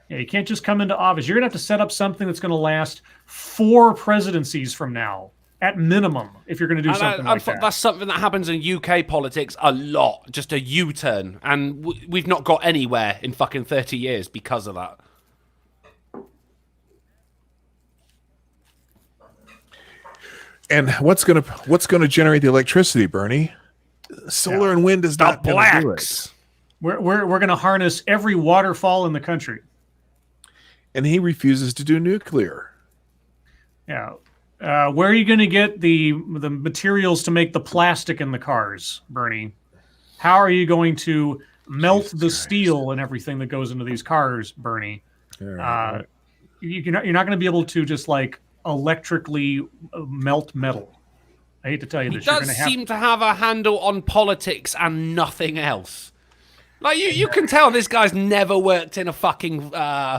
Yeah, you can't just come into office. You're going to have to set up something that's going to last 4 presidencies from now, at minimum, if you're going to do something like that. That's something that happens in UK politics a lot. Just a U-turn. And we've not got anywhere in fucking 30 years because of that. And what's gonna generate the electricity, Bernie? Solar and wind is not going to do it. We're going to harness every waterfall in the country. And he refuses to do nuclear. Yeah. Where are you going to get the materials to make the plastic in the cars, Bernie? How are you going to melt the steel and everything that goes into these cars, Bernie? You're not going to be able to just like electrically melt metal. I hate to tell you this. He does seem to have a handle on politics and nothing else. Like, you can tell this guy's never worked in a fucking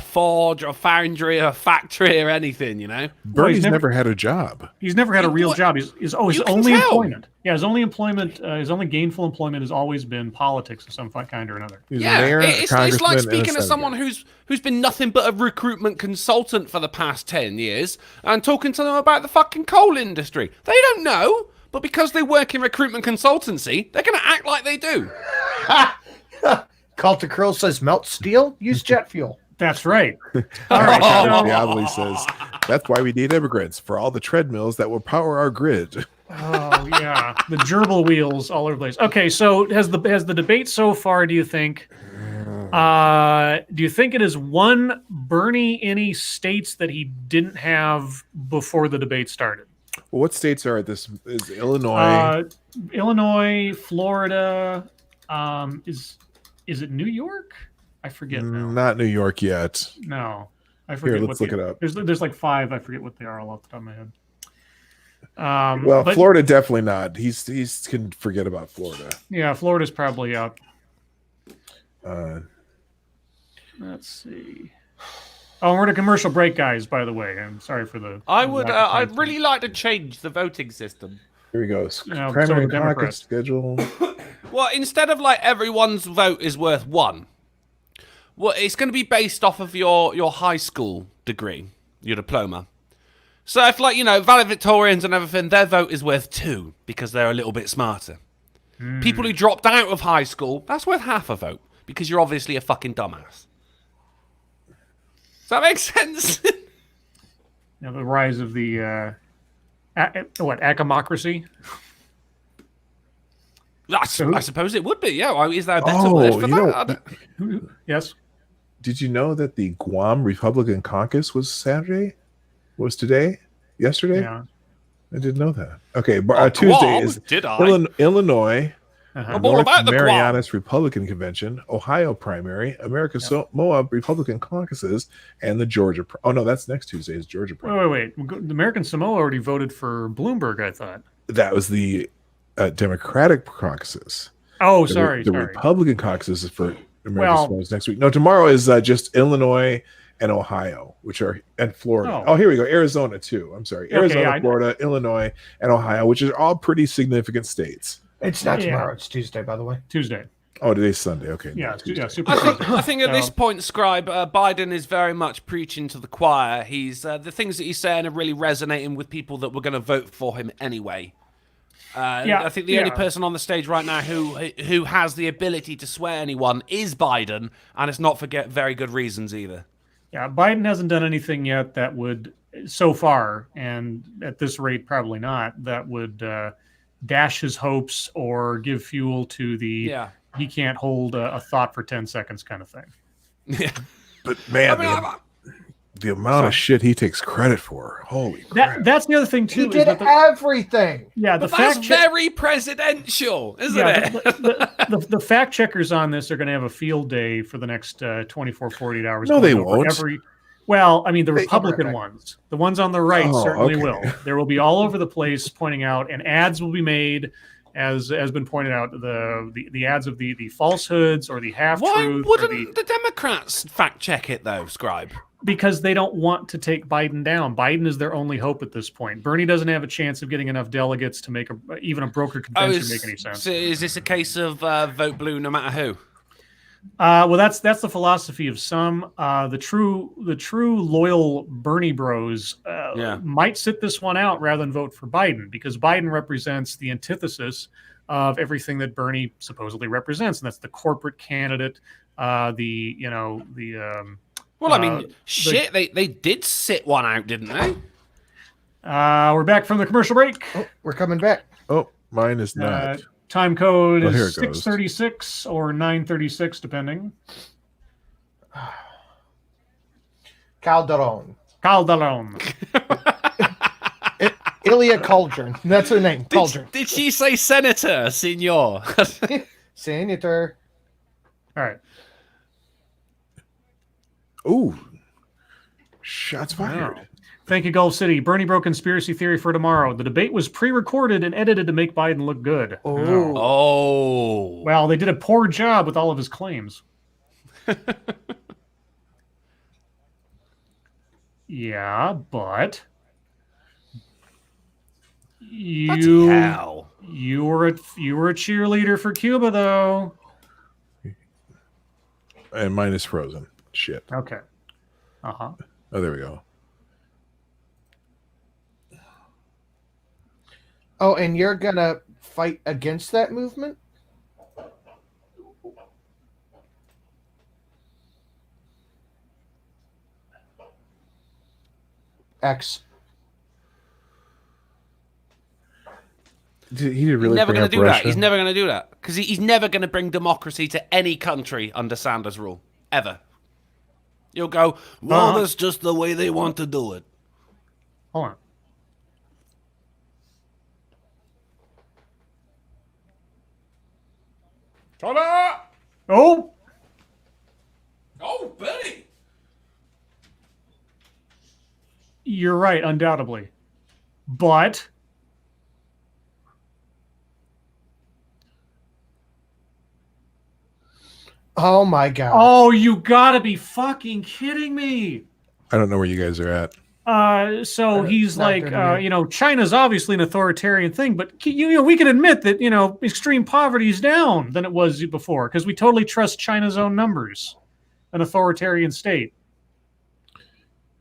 forge or foundry or factory or anything, you know? Bernie's never had a job. He's never had a real job. His only employment. Yeah, his only employment, his only gainful employment has always been politics of some kind or another. He's Yeah, mayor, it's congressman, like and a speaking to senator. someone who's been nothing but a recruitment consultant for the past 10 years and talking to them about the fucking coal industry. They don't know, but because they work in recruitment consultancy, they're going to act like they do. Cult to Curl says melt steel, use jet fuel. That's right. All right. Diablo says, that's why we need immigrants, for all the treadmills that will power our grid. Oh yeah, the gerbil wheels all over the place. Okay, so has the debate so far? Do you think it has won Bernie any states that he didn't have before the debate started? Well, what states are this? Is Illinois? Illinois, Florida. Is it New York? I forget now. Not New York yet. No, I forget. Here, let's look it up. There's like 5. I forget what they are all off the top of my head. Well, Florida definitely not. He's can forget about Florida. Yeah, Florida's probably out. Let's see. Oh, we're at a commercial break, guys. By the way, I'm sorry for the. I'd really like to change the voting system. Here he goes. No, Primary so Democrats. caucus schedule. Well, instead of like everyone's vote is worth 1, well, it's going to be based off of your high school degree, your diploma. So if valedictorians and everything, their vote is worth 2 because they're a little bit smarter. People who dropped out of high school, that's worth half a vote because you're obviously a fucking dumbass. Does that make sense? The rise of the acrimocracy? I suppose it would be, yeah. Is there a better word for that? Yes. Did you know that the Guam Republican caucus was Saturday? Was today? Yesterday? Yeah. I didn't know that. Okay, Tuesday Guam? is Did I? Illinois, I'm all North about the Guam. Marianas Republican Convention, Ohio primary, America Samoa Republican caucuses, and the Georgia. Oh no, that's next Tuesday. Is Georgia primary? Wait. The American Samoa already voted for Bloomberg, I thought. That was the Democratic caucuses. Oh, The sorry. Republican caucuses is for America Samoa next week. No, tomorrow is just Illinois and Ohio, and Florida. Oh, here we go. Arizona too. I'm sorry. Arizona, Florida, Illinois, and Ohio, which are all pretty significant states. It's not tomorrow. It's Tuesday, by the way. Tuesday. Oh, today's Sunday. Okay. Yeah, not Tuesday. Super I Tuesday. think at this point, Scribe, Biden is very much preaching to the choir. He's the things that he's saying are really resonating with people that were going to vote for him anyway. I think the only person on the stage right now who has the ability to swear anyone is Biden, and it's not for very good reasons either. Yeah, Biden hasn't done anything yet that would, so far, and at this rate, probably not, that would dash his hopes or give fuel to the he can't hold a thought for 10 seconds kind of thing. Yeah. But man, the amount of shit he takes credit for. Holy crap. That's the other thing, too. He did everything. Yeah, but that's very presidential, isn't it? The fact checkers on this are going to have a field day for the next 24, 48 hours. No, they won't. Well, I mean, the Republican ones, the ones on the right certainly will. There will be all over the place pointing out, and ads will be made, as has been pointed out, the ads of the falsehoods or the half-truths. Why wouldn't the Democrats fact check it, though, Scribe? Because they don't want to take Biden down. Biden is their only hope at this point. Bernie doesn't have a chance of getting enough delegates to make even a broker convention make any sense. So is this a case of vote blue no matter who? Well, that's the philosophy of some. The true loyal Bernie bros might sit this one out rather than vote for Biden, because Biden represents the antithesis of everything that Bernie supposedly represents, and that's the corporate candidate. Well, I mean, they did sit one out, didn't they? We're back from the commercial break. Oh, we're coming back. Oh, mine is not. Time code here is it goes. 636 or 936, depending. Calderon. Ilya Cauldron. That's her name. Cauldron. Did she say senator, senor? Senator. All right. Ooh. Shots fired. Wow. Thank you, Gulf City. Bernie broke conspiracy theory for tomorrow. The debate was pre-recorded and edited to make Biden look good. Oh. Well, they did a poor job with all of his claims. Yeah, but you were a cheerleader for Cuba, though. And mine is frozen. Shit. Okay. Uh-huh. Oh, there we go. Oh, and you're gonna fight against that movement? X. He did really He's never going to do that. He's never going to do that. Because he's never going to bring democracy to any country under Sanders' rule. Ever. You'll go, well, that's just the way they want to do it. Hold on. Ta-da! Oh! Oh, Benny! You're right, undoubtedly. But oh my god. Oh, you gotta be fucking kidding me. I don't know where you guys are at. So he's like, China's obviously an authoritarian thing, but we can admit that, extreme poverty is down than it was before because we totally trust China's own numbers, an authoritarian state.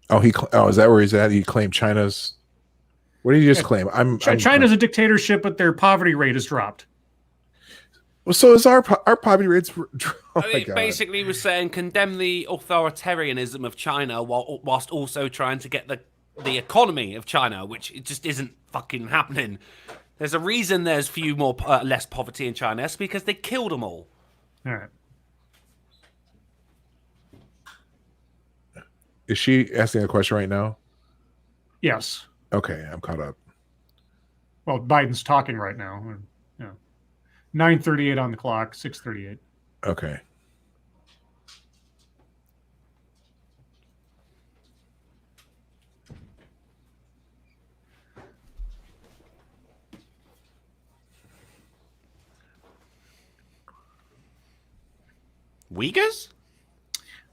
Oh, is that where he's at? He claimed China's. What did he just claim? China's a dictatorship, but their poverty rate has dropped. Well, so is our poverty rates. Oh my God. Basically, he was saying condemn the authoritarianism of China whilst also trying to get the economy of China, which it just isn't fucking happening. There's a reason there's less poverty in China. It's because they killed them all. All right. Is she asking a question right now? Yes. Okay, I'm caught up. Well, Biden's talking right now. 9:38 on the clock, 6:38. Okay. Uyghurs?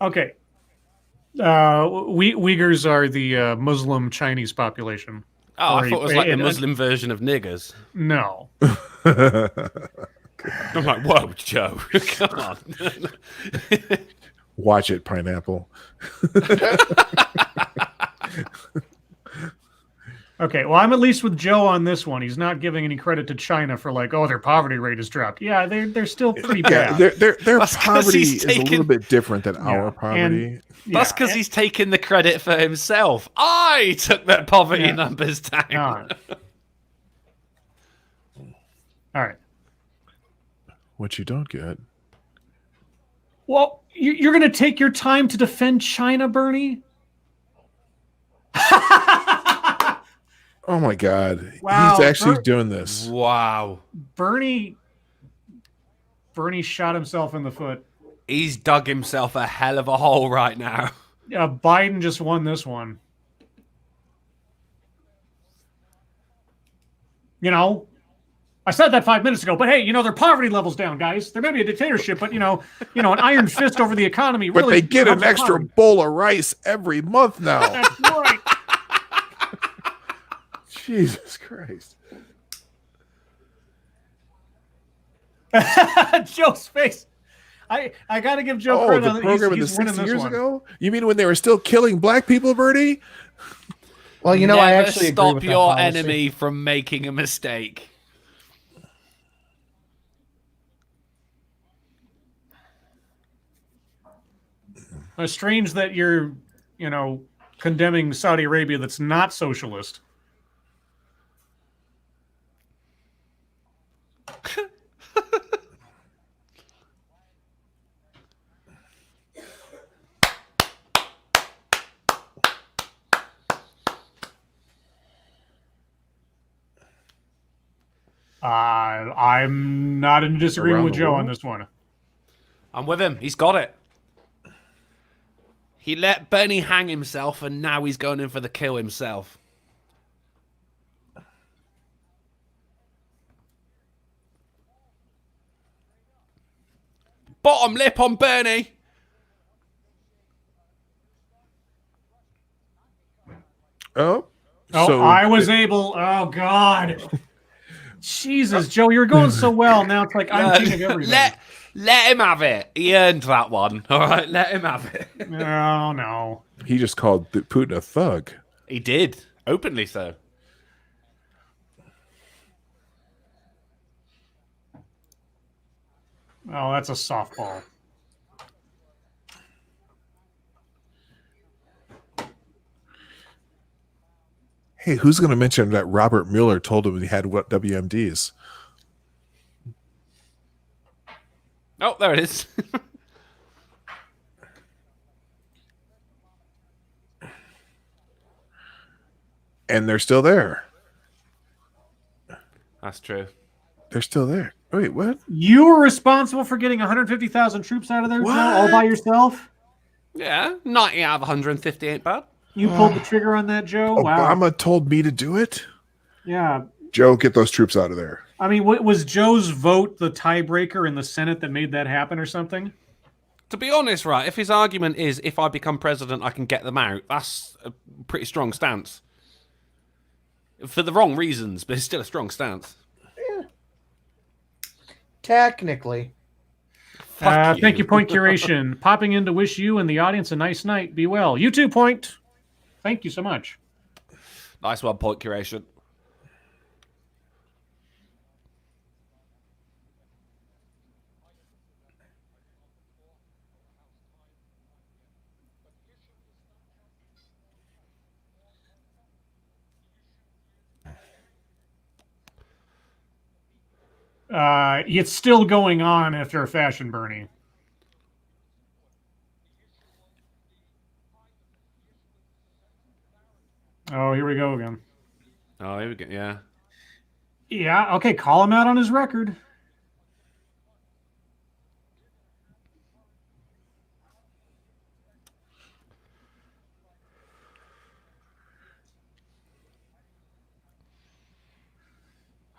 Okay. Uyghurs are the Muslim Chinese population. Oh, I thought it was like the Muslim version of niggers. No. I'm like, whoa, Joe, come on. Watch it, pineapple. Okay, well, I'm at least with Joe on this one. He's not giving any credit to China for like, oh, their poverty rate has dropped. Yeah, they're still pretty Yeah, bad. their That's 'cause poverty he's is a little taken- bit different than our Yeah, poverty. That's because he's taking the credit for himself. I took their poverty numbers down. All right. All right. What you don't get. Well, you're going to take your time to defend China, Bernie? Oh my God. Wow, He's actually doing this. Wow. Bernie shot himself in the foot. He's dug himself a hell of a hole right now. Biden just won this one. You know, I said that 5 minutes ago, but hey, their poverty level's down, guys. There may be a dictatorship, but an iron fist over the economy. But Really they get an helps extra poverty. bowl of rice every month now. That's right. Jesus Christ. Joe's face. I got to give Joe Oh, credit the on that. program in the He's winning 60 this years one. ago? You mean when they were still killing black people, Bernie? Well, I Never actually agree stop with that your policy. enemy from making a mistake. It's strange that you're, condemning Saudi Arabia that's not socialist. I'm not in disagreement Around with the Joe world? on this one. I'm with him. He's got it. He let Bernie hang himself, and now he's going in for the kill himself. Bottom lip on Bernie. Oh. Oh, So I was able. Oh God, Jesus, Joe, you were going so well. Now it's like I'm king of everything. Let him have it. He earned that one. All right, let him have it. Oh no. he just called Putin a thug. He did openly so. Oh, that's a softball. Hey, who's going to mention that Robert Mueller told him he had what WMDs? Oh, there it is. And they're still there. That's true. They're still there. Wait, what? You were responsible for getting 150,000 troops out of there, Joe, all by yourself. Yeah, 90 out of 150 ain't bad. You pulled the trigger on that, Joe. Wow. Obama told me to do it? Yeah. Joe, get those troops out of there. I mean, was Joe's vote the tiebreaker in the Senate that made that happen or something? To be honest, right, if his argument is if I become president, I can get them out, that's a pretty strong stance. For the wrong reasons, but it's still a strong stance. Technically. Thank you, Point Curation. Popping in to wish you and the audience a nice night. Be well. You too, Point. Thank you so much. Nice one, Point Curation. It's still going on after a fashion, Bernie. Oh, here we go again. Oh, here we go. Yeah. Yeah, okay, call him out on his record.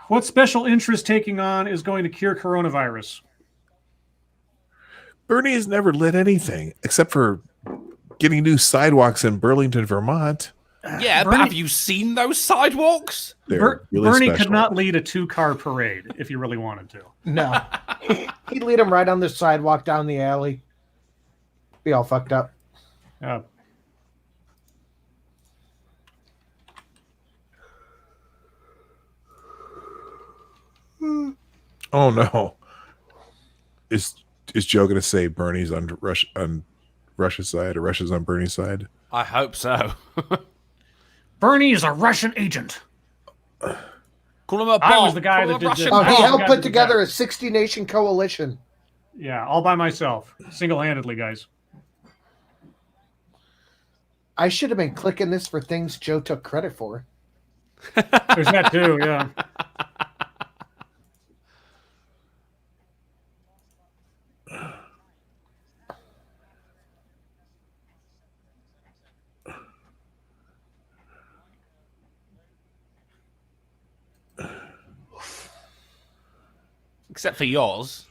What special interest taking on is going to cure coronavirus? Bernie has never lit anything except for getting new sidewalks in Burlington, Vermont. Yeah, but Bernie- have you seen those sidewalks? They're really Bernie special. could not lead a 2-car parade if he really wanted to. No. He'd lead him right on the sidewalk down the alley. Be all fucked up. Uh, Oh no. Is Joe gonna say Bernie's on Russia's side or Russia's on Bernie's side? I hope so. Bernie is a Russian agent. Call him a I was bot. the guy Call that him a did Russian this. Oh, he Oh, bot. helped God, put did together that. a 60-nation coalition. Yeah, all by myself, single-handedly, guys. I should have been clicking this for things Joe took credit for. There's that too. Yeah. Except for yours.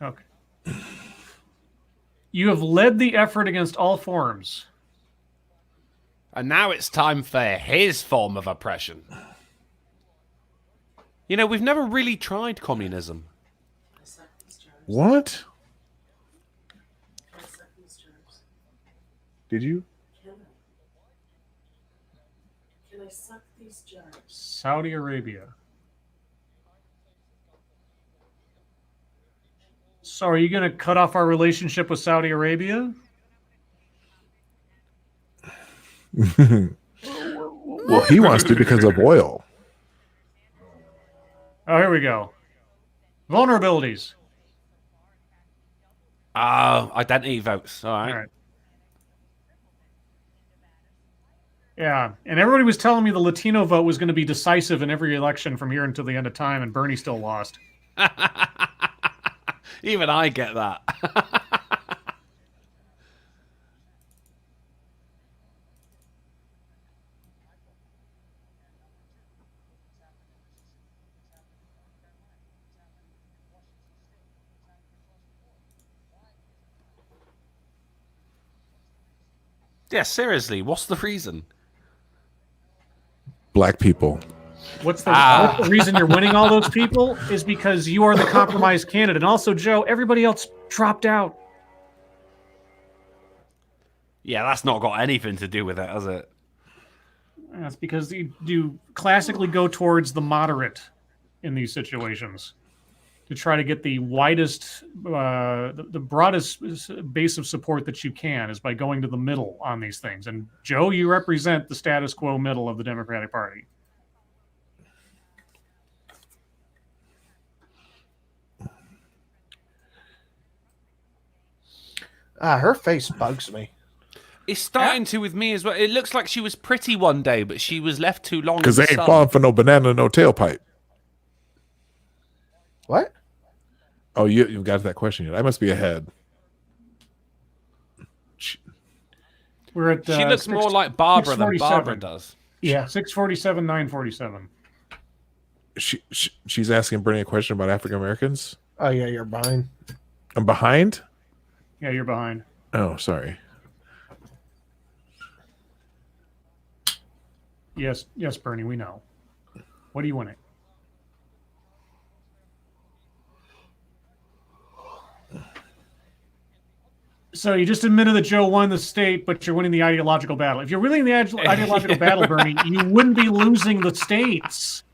Okay. You have led the effort against all forms. And now it's time for his form of oppression. You know, we've never really tried communism. What? Did you? Can I suck these jars? Saudi Arabia. So are you going to cut off our relationship with Saudi Arabia? Well, he wants to because of oil. Oh, here we go. Vulnerabilities. Identity votes. All right. All right. Yeah, and everybody was telling me the Latino vote was going to be decisive in every election from here until the end of time, and Bernie still lost. Even I get that. Yeah, seriously, what's the reason? Black people. What's the reason you're winning all those people is because you are the compromised candidate. And also, Joe, everybody else dropped out. Yeah, that's not got anything to do with it, has it? That's because you classically go towards the moderate in these situations to try to get the widest, the broadest base of support that you can is by going to the middle on these things. And Joe, you represent the status quo middle of the Democratic Party. Her face bugs me. It's starting to with me as well. It looks like she was pretty one day, but she was left too long. Because in they the ain't sun. falling for no banana, no tailpipe. What? Oh, you've got to that question yet. I must be ahead. We're at. She looks more like Barbara than 647. Barbara does. Yeah. 647, 947. She's asking Bernie a question about African Americans. Oh, yeah, you're behind. I'm behind? Yeah, you're behind. Oh, sorry. Yes, Bernie, we know. What do you want? So you just admitted that Joe won the state, but you're winning the ideological battle. If you're winning the ideological battle, Bernie, you wouldn't be losing the states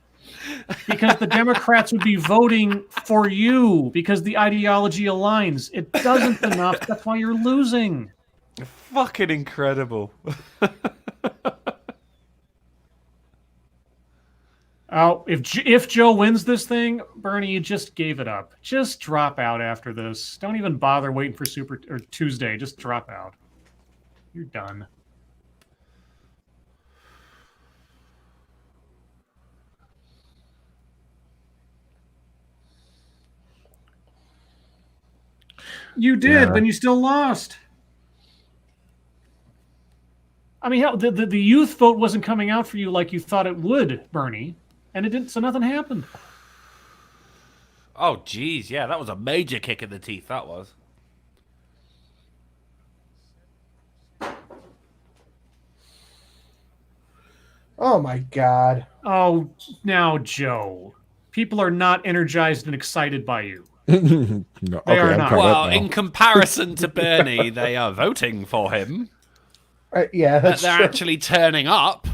because the Democrats would be voting for you because the ideology aligns. It doesn't enough. That's why you're losing. Fucking incredible. Oh, if Joe wins this thing, Bernie, you just gave it up. Just drop out after this. Don't even bother waiting for Tuesday. Just drop out. You're done. You did, Yeah. but you still lost. I mean, hell, the youth vote wasn't coming out for you like you thought it would, Bernie. And it didn't, so nothing happened. Oh, geez, yeah, that was a major kick in the teeth, that was. Oh my God. Oh, now, Joe. People are not energized and excited by you. No, They are I'm not. caught up Well, now. in comparison to Bernie, they are voting for him. Yeah, that's They're true. actually turning up.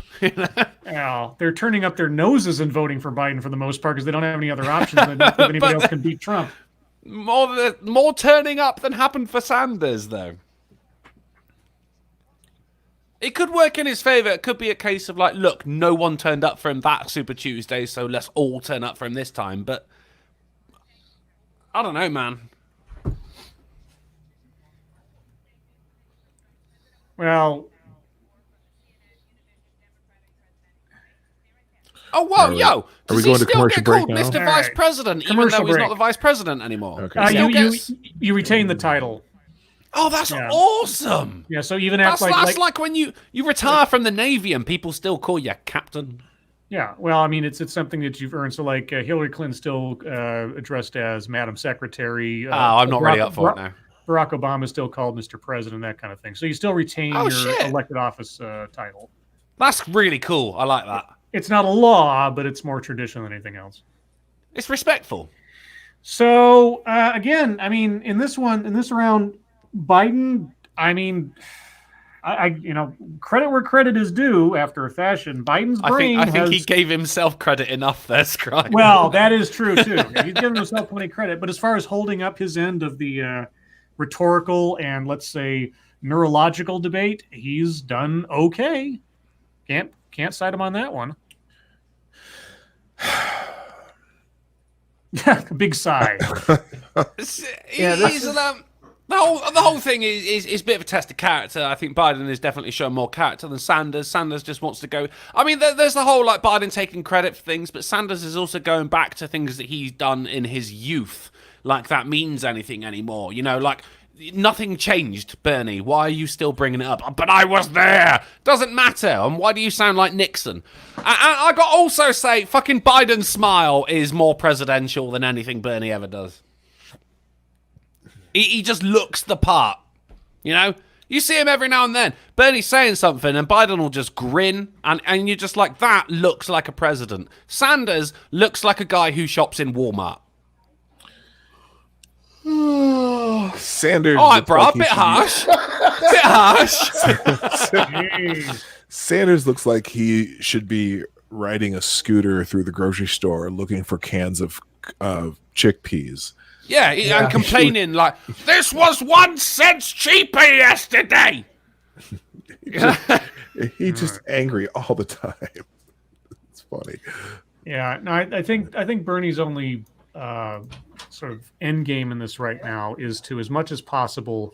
Well, they're turning up their noses and voting for Biden for the most part because they don't have any other options. They don't think anybody else can beat Trump. More turning up than happened for Sanders, though. It could work in his favor. It could be a case of like, look, no one turned up for him that Super Tuesday, so let's all turn up for him this time. But I don't know, man. Well, Oh, whoa, yo! Are Does we he going to still commercial get break called now? Mr. All Vice right. President, even Commercial though he's break. not the Vice President anymore? Okay. you retain the title. Oh, that's Yeah. awesome! Yeah, so even That's after like when you retire from the Navy and people still call you Captain. yeah, well, I mean, it's something that you've earned. So like Hillary Clinton still addressed as Madam Secretary. I'm not really up for it now. Barack Obama is still called Mr. President, that kind of thing. So you still retain Oh, your shit. elected office title. That's really cool. I like that. It's not a law, but it's more tradition than anything else. It's respectful. So again, I mean, in this round, Biden. I mean, I credit where credit is due. After a fashion, Biden's brain I think he has. gave himself credit enough there, Scribe. Well, that is true too. He's giving himself plenty of credit. But as far as holding up his end of the rhetorical and let's say neurological debate, he's done okay. Can't cite him on that one. A big sigh. The whole thing is a bit of a test of character. I think Biden is definitely showing more character than Sanders. Sanders just wants to go. I mean, there's the whole like Biden taking credit for things, but Sanders is also going back to things that he's done in his youth. Like that means anything anymore. You know, like nothing changed, Bernie. Why are you still bringing it up? But I was there. Doesn't matter. And why do you sound like Nixon? I got to also say, fucking Biden's smile is more presidential than anything Bernie ever does. He just looks the part, you know? You see him every now and then. Bernie's saying something and Biden will just grin and you're just like, that looks like a president. Sanders looks like a guy who shops in Walmart. Sanders. All right, looks bro, like a he bit should be- harsh. Sanders looks like he should be riding a scooter through the grocery store looking for cans of chickpeas. Yeah, and complaining like, this was 1 cent cheaper yesterday. He's just angry all the time. It's funny. Yeah, no, I think Bernie's only sort of end game in this right now is to, as much as possible,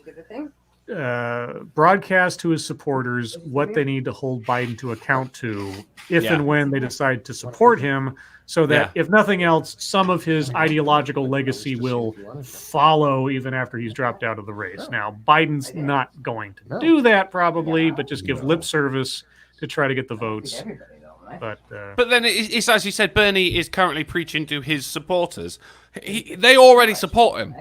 broadcast to his supporters what they need to hold Biden to account to if and when they decide to support him, so that if nothing else, some of his ideological legacy will follow even after he's dropped out of the race. Now, Biden's not going to do that probably, but just give lip service to try to get the votes. But then it's as you said, Bernie is currently preaching to his supporters. They already support him.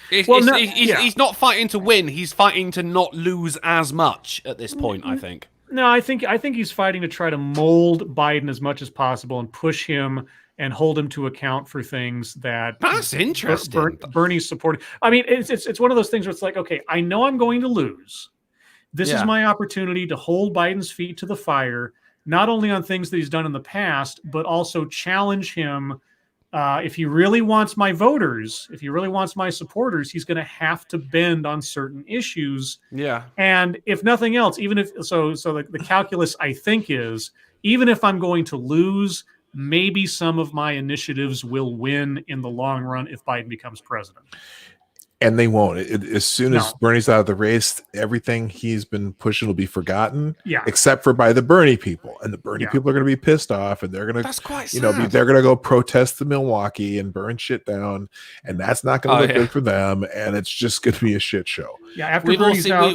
He's not fighting to win. He's fighting to not lose as much at this point, I think. No, I think he's fighting to try to mold Biden as much as possible and push him and hold him to account for things that That's interesting. Bernie's supporting. I mean, it's one of those things where it's like, okay, I know I'm going to lose. This is my opportunity to hold Biden's feet to the fire, not only on things that he's done in the past, but also challenge him. If he really wants my voters, if he really wants my supporters, he's going to have to bend on certain issues. Yeah. And if nothing else, even if the calculus, I think, is even if I'm going to lose, maybe some of my initiatives will win in the long run if Biden becomes president. And they won't. As soon as Bernie's out of the race, everything he's been pushing will be forgotten. Yeah. Except for by the Bernie people, and the Bernie people are going to be pissed off, and they're going to, That's quite sad. they're going to go protest the Milwaukee and burn shit down, and that's not going to look good for them. And it's just going to be a shit show. Yeah. After Bernie's out,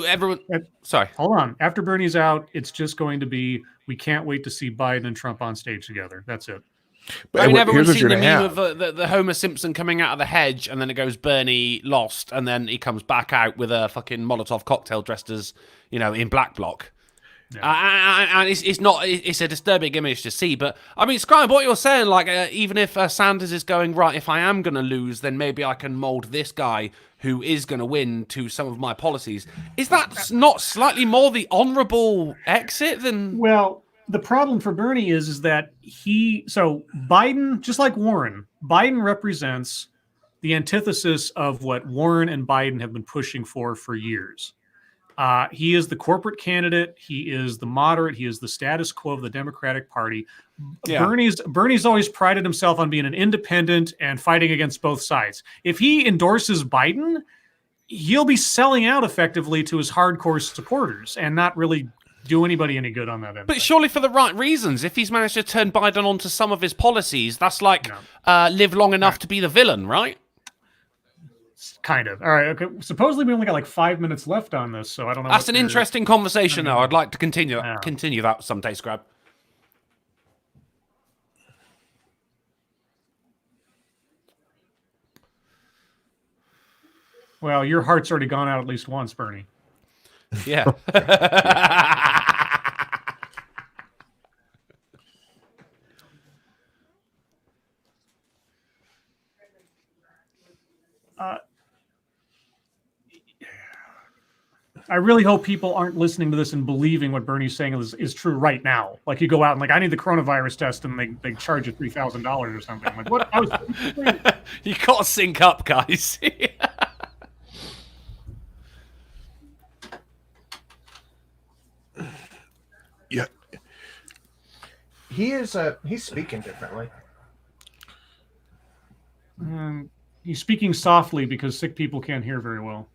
sorry. Hold on. After Bernie's out, it's just going to be, we can't wait to see Biden and Trump on stage together. That's it. But I mean, here's everyone's what seen you're the going to meme have. of the Homer Simpson coming out of the hedge, and then it goes Bernie lost, and then he comes back out with a fucking Molotov cocktail dressed as, in black bloc. And it's not. It's a disturbing image to see. But I mean, Scribe, what you're saying, like, even if Sanders is going right, if I am going to lose, then maybe I can mold this guy who is going to win to some of my policies. Is that not slightly more the honourable exit than? Well, the problem for Bernie is that Biden, just like Warren, Biden represents the antithesis of what Warren and Biden have been pushing for years. He is the corporate candidate. He is the moderate. He is the status quo of the Democratic Party. Yeah. Bernie's always prided himself on being an independent and fighting against both sides. If he endorses Biden, he'll be selling out effectively to his hardcore supporters and not really do anybody any good on that end. But surely for the right reasons. If he's managed to turn Biden onto some of his policies, that's like live long enough to be the villain, right? Kind of. All right. Okay. Supposedly we only got like 5 minutes left on this, so I don't know. That's an interesting conversation, though. I'd like to continue that someday, Scrab. Well, your heart's already gone out at least once, Bernie. Yeah. I really hope people aren't listening to this and believing what Bernie's saying is true right now. Like you go out and like, I need the coronavirus test, and they charge you $3,000 or something. Like what? You gotta sync up, guys. Yeah. He's speaking differently. He's speaking softly because sick people can't hear very well.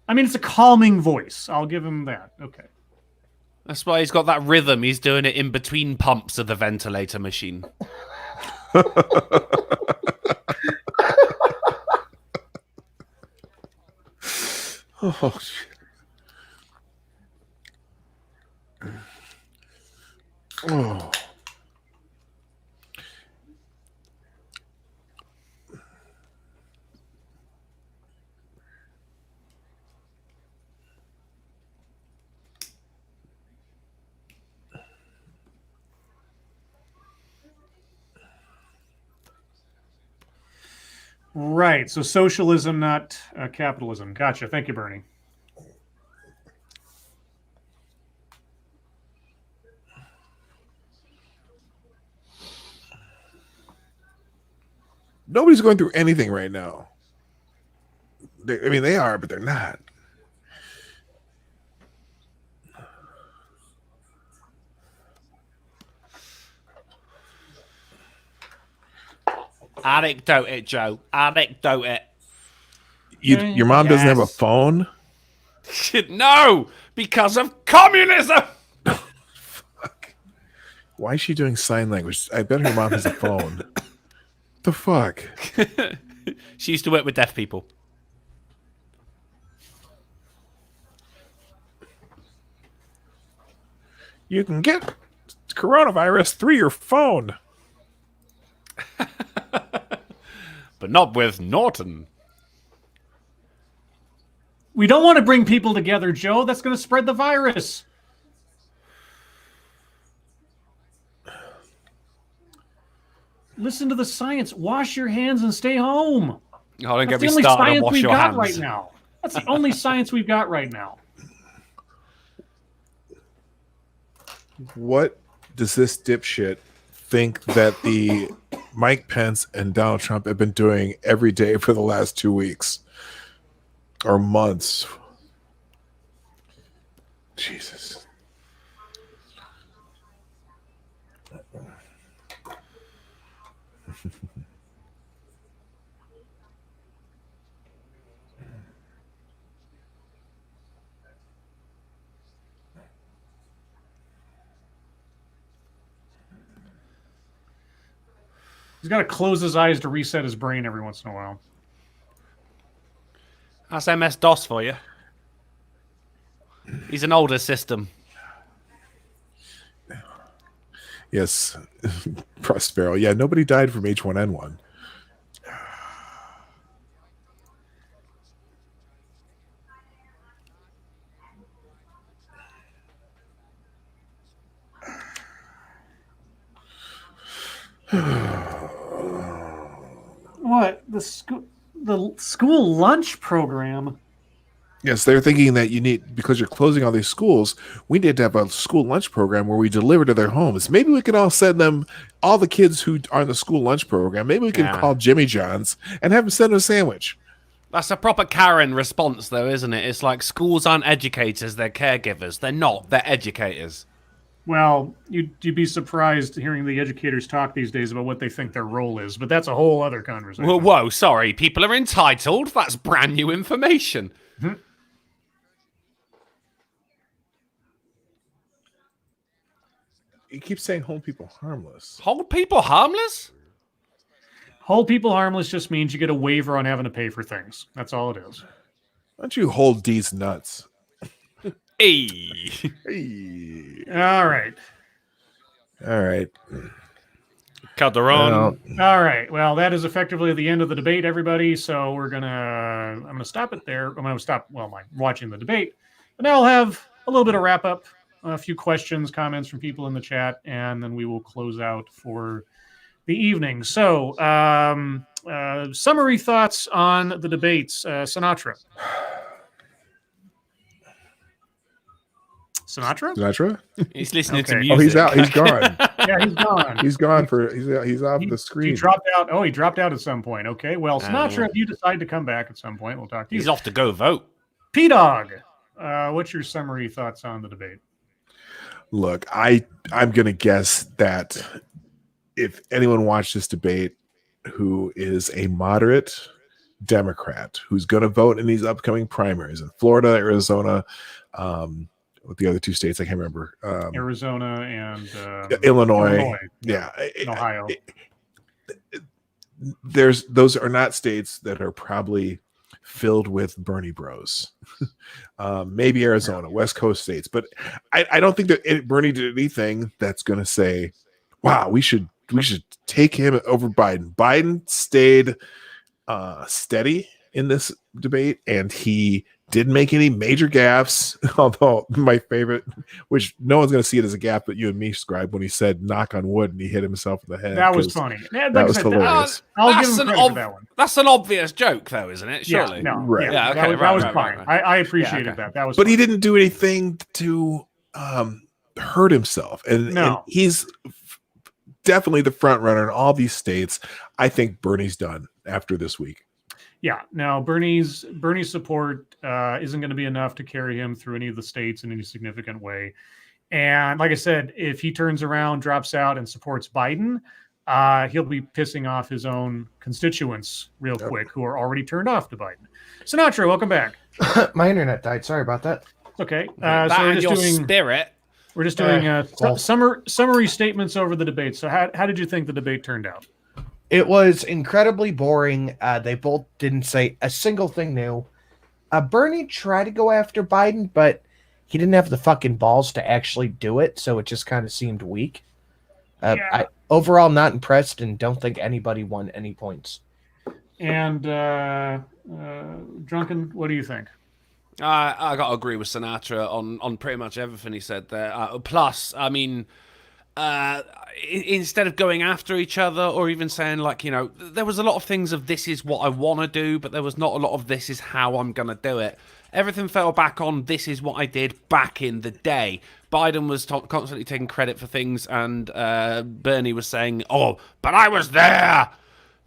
I mean, it's a calming voice. I'll give him that. Okay. That's why he's got that rhythm. He's doing it in between pumps of the ventilator machine. Oh, shit. Oh. Right. So socialism, not capitalism. Gotcha. Thank you, Bernie. Nobody's going through anything right now. They are, but they're not. Anecdote it, Joe. Anecdote it. Your mom doesn't have a phone? No, because of communism. Fuck. Why is she doing sign language? I bet her mom has a phone. The fuck? She used to work with deaf people. You can get coronavirus through your phone. But not with Norton. We don't want to bring people together, Joe. That's going to spread the virus. Listen to the science. Wash your hands and stay home. Oh, don't get me started on wash your hands. Right now. That's the only science we've got right now. What does this dipshit think that the Mike Pence and Donald Trump have been doing every day for the last 2 weeks or months? Jesus. He's got to close his eyes to reset his brain every once in a while. That's MS-DOS for you. He's an older system. Yes. Prospero. Yeah, nobody died from H1N1. What the school lunch program? Yes, they're thinking that you need, because you're closing all these schools, we need to have a school lunch program where we deliver to their homes. Maybe we can all send them, all the kids who are in the school lunch program, maybe we can call Jimmy John's and have them send them a sandwich. That's a proper Karen response, though, isn't it? It's like schools aren't educators, they're caregivers. They're not, they're educators. Well, you'd be surprised hearing the educators talk these days about what they think their role is, but that's a whole other conversation. Whoa, sorry. People are entitled. That's brand new information. Mm-hmm. You keep saying hold people harmless. Hold people harmless? Hold people harmless just means you get a waiver on having to pay for things. That's all it is. Why don't you hold D's nuts? Hey. Hey. All right. All right. Calderon. All right. Well, that is effectively the end of the debate, everybody. So I'm gonna stop it there. I'm gonna stop. Well, my watching the debate, but now I'll have a little bit of wrap up, a few questions, comments from people in the chat, and then we will close out for the evening. So, summary thoughts on the debates. Sinatra. Sinatra? He's listening to Okay. music. Oh, he's out. He's gone. Yeah, he's gone. He's gone he's off the He screen. dropped out. Oh, he dropped out at some point. Okay. Well, Sinatra, if you decide to come back at some point, we'll talk to you. He's off to go vote. P-Dog, what's your summary thoughts on the debate? Look, I'm going to guess that if anyone watched this debate who is a moderate Democrat who's going to vote in these upcoming primaries in Florida, Arizona, with the other two states, I can't remember. Arizona and Illinois. Yeah. And Ohio. Those are not states that are probably filled with Bernie bros. Maybe Arizona, West Coast states, but I don't think that Bernie did anything that's going to say, wow, we should take him over Biden. Biden stayed steady in this debate, and he didn't make any major gaffes. Although my favorite, which no one's going to see it as a gaff, but you and me, Scribe, when he said "knock on wood" and he hit himself in the head. That was funny. That was hilarious. I'll give him credit for that one. That's an obvious joke, though, isn't it? Surely. Yeah, no, Right. Yeah, okay, that was right, fine. right. I appreciated that. That was. But fine. he didn't do anything to hurt himself, and he's definitely the front runner in all these states. I think Bernie's done after this week. Yeah, now Bernie's support isn't going to be enough to carry him through any of the states in any significant way. And like I said, if he turns around, drops out, and supports Biden, he'll be pissing off his own constituents real quick, who are already turned off to Biden. Sinatra, welcome back. My internet died. Sorry about that. It's okay. That So and your spirit. we're just doing summary statements over the debate. So how did you think the debate turned out? It was incredibly boring. They both didn't say a single thing new. Bernie tried to go after Biden, but he didn't have the fucking balls to actually do it, so it just kind of seemed weak. I overall not impressed and don't think anybody won any points. And Drunken, what do you think? I got to agree with Sinatra on pretty much everything he said there. Plus, I mean, instead of going after each other or even saying, like, you know, there was a lot of things of this is what I want to do, but there was not a lot of this is how I'm going to do it. Everything fell back on this is what I did back in the day. Biden was constantly taking credit for things, and Bernie was saying, oh, but I was there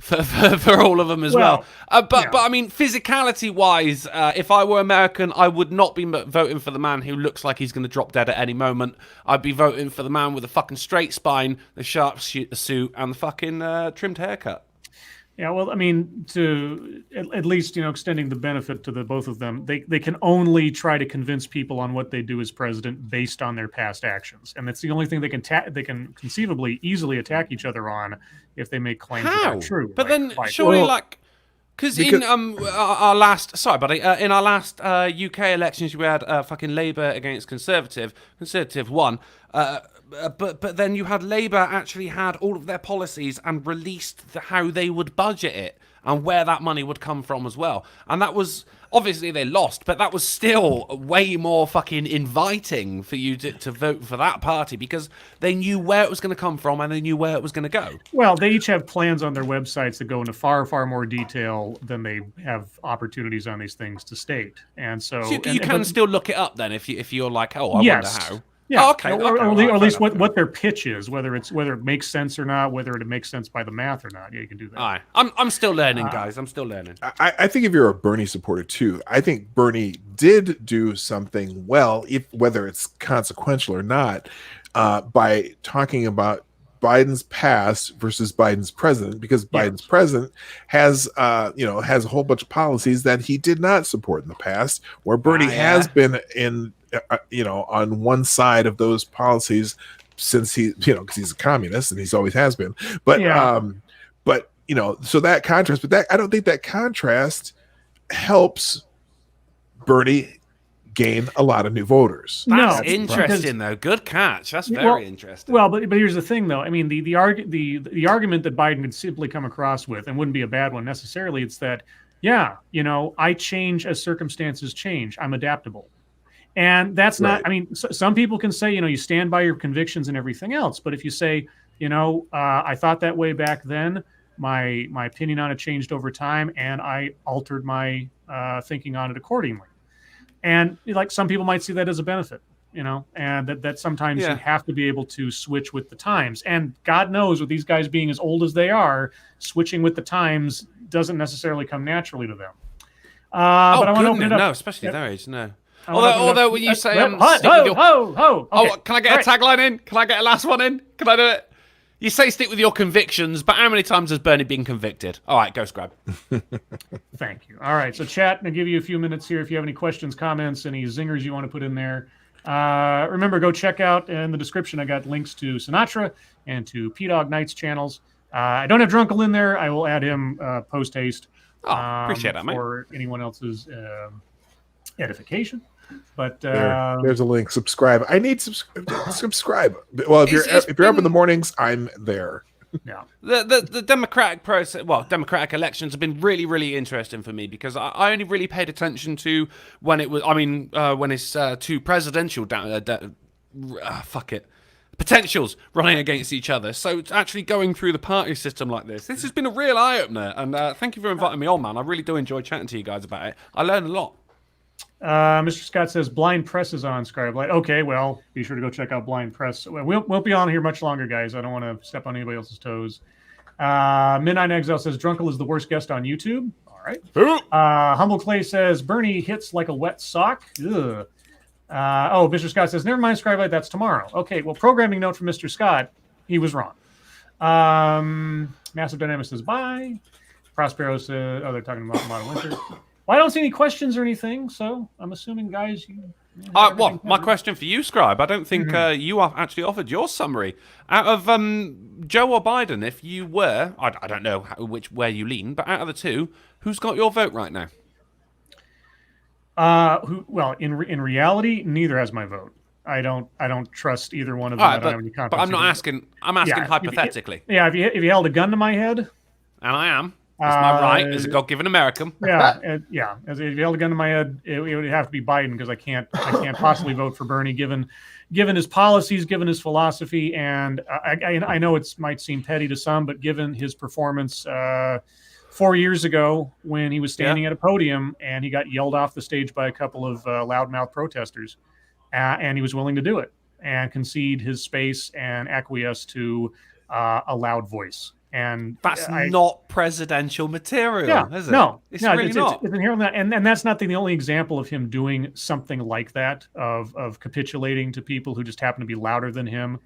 for all of them as well. But I mean, physicality-wise, if I were American, I would not be voting for the man who looks like he's going to drop dead at any moment. I'd be voting for the man with a fucking straight spine, the sharp suit, and the fucking trimmed haircut. Yeah, well, I mean, to at least, you know, extending the benefit to the both of them, they can only try to convince people on what they do as president based on their past actions, and that's the only thing they can conceivably easily attack each other on if they make claims that are true. But then surely, because in our last, sorry, buddy, in our last UK elections, we had fucking Labour against Conservative. Conservative won. but then you had Labour actually had all of their policies and released how they would budget it and where that money would come from as well. And that was, obviously they lost, but that was still way more fucking inviting for you to vote for that party because they knew where it was going to come from and they knew where it was going to go. Well, they each have plans on their websites that go into far, far more detail than they have opportunities on these things to state. And so you can still look it up then if you're like, oh, I yes. wonder how. Yeah, oh, okay. Or at least what their pitch is, whether it makes sense or not, whether it makes sense by the math or not. Yeah, you can do that. All right. I'm still learning, guys. I'm still learning. I think if you're a Bernie supporter too, I think Bernie did do something well, whether it's consequential or not, by talking about Biden's past versus Biden's present, because Biden's present has has a whole bunch of policies that he did not support in the past, where Bernie has been in on one side of those policies since because he's a communist and he's always has been. But so that contrast, but I don't think that contrast helps Bernie gain a lot of new voters. That's interesting, though. Good catch. That's very interesting. Well, but here's the thing, though. I mean, the argument that Biden could simply come across with, and wouldn't be a bad one necessarily, it's that, I change as circumstances change. I'm adaptable. And that's not, I mean, some people can say, you stand by your convictions and everything else. But if you say, I thought that way back then, my opinion on it changed over time, and I altered my thinking on it accordingly. And like some people might see that as a benefit, and that sometimes you have to be able to switch with the times. And God knows, with these guys being as old as they are, switching with the times doesn't necessarily come naturally to them. But I want to open it up. No, especially their age, no. Although when you say can I get a tagline in? Can I get a last one in? Can I do it? You say stick with your convictions, but how many times has Bernie been convicted? All right, go Scribe. Thank you. All right, so chat, I'll give you a few minutes here if you have any questions, comments, any zingers you want to put in there. Remember, go check out in the description. I got links to Sinatra and to Dawg Knight's channels. I don't have Drunken in there. I will add him post haste. Appreciate that, mate. For anyone else's edification. But there's a link. Subscribe. I need subscribe. Well, if you're up in the mornings, I'm there. Yeah. The democratic process, democratic elections have been really, really interesting for me because I only really paid attention to when it was. I mean, when it's two presidential potentials running against each other. So it's actually going through the party system like this has been a real eye opener. And thank you for inviting me on, man. I really do enjoy chatting to you guys about it. I learned a lot. Mr. Scott says Blind Press is on Scribe. Okay, well, be sure to go check out Blind Press. We won't be on here much longer, guys. I don't want to step on anybody else's toes. Midnight Exile says Drunkle is the worst guest on YouTube. All right. Humble Clay says Bernie hits like a wet sock. Ugh. Mr. Scott says, never mind, Scribe, that's tomorrow. Okay, well, programming note from Mr. Scott. He was wrong. Massive Dynamics says bye. Prospero says, they're talking about Modern Winter. Well, I don't see any questions or anything, so I'm assuming, guys, my question for you, Scribe, I don't think you have actually offered your summary. Out of Joe or Biden, if you were, I don't know where you lean, but out of the two, who's got your vote right now? In reality, neither has my vote. I don't trust either one of them. I don't have any confidence. But I'm not asking. I'm asking hypothetically. If you held a gun to my head, and I am. It's my right as a God-given American. If you held a gun to my head, it would have to be Biden because I can't possibly vote for Bernie given his policies, given his philosophy, and I know it might seem petty to some, but given his performance 4 years ago when he was standing at a podium and he got yelled off the stage by a couple of loudmouth protesters, and he was willing to do it and concede his space and acquiesce to a loud voice. And that's not presidential material, is it? No, it's really not. It's inherent, and that's not the only example of him doing something like that, of capitulating to people who just happen to be louder than him.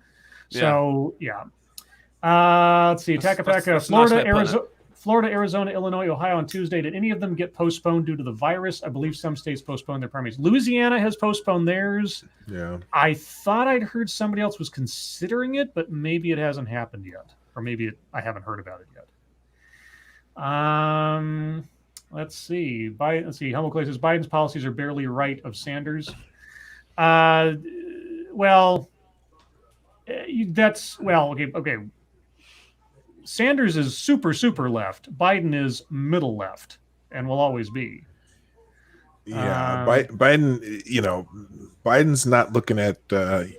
So, let's see. Takapaka, Florida, Arizona, Illinois, Ohio on Tuesday. Did any of them get postponed due to the virus? I believe some states postponed their primaries. Louisiana has postponed theirs. Yeah. I thought I'd heard somebody else was considering it, but maybe it hasn't happened yet. Or maybe I haven't heard about it yet. Let's see. Humble Clay says Biden's policies are barely right of Sanders. Well, That's okay. Sanders is super left. Biden is middle left, and will always be. Yeah, Biden. Biden's not looking at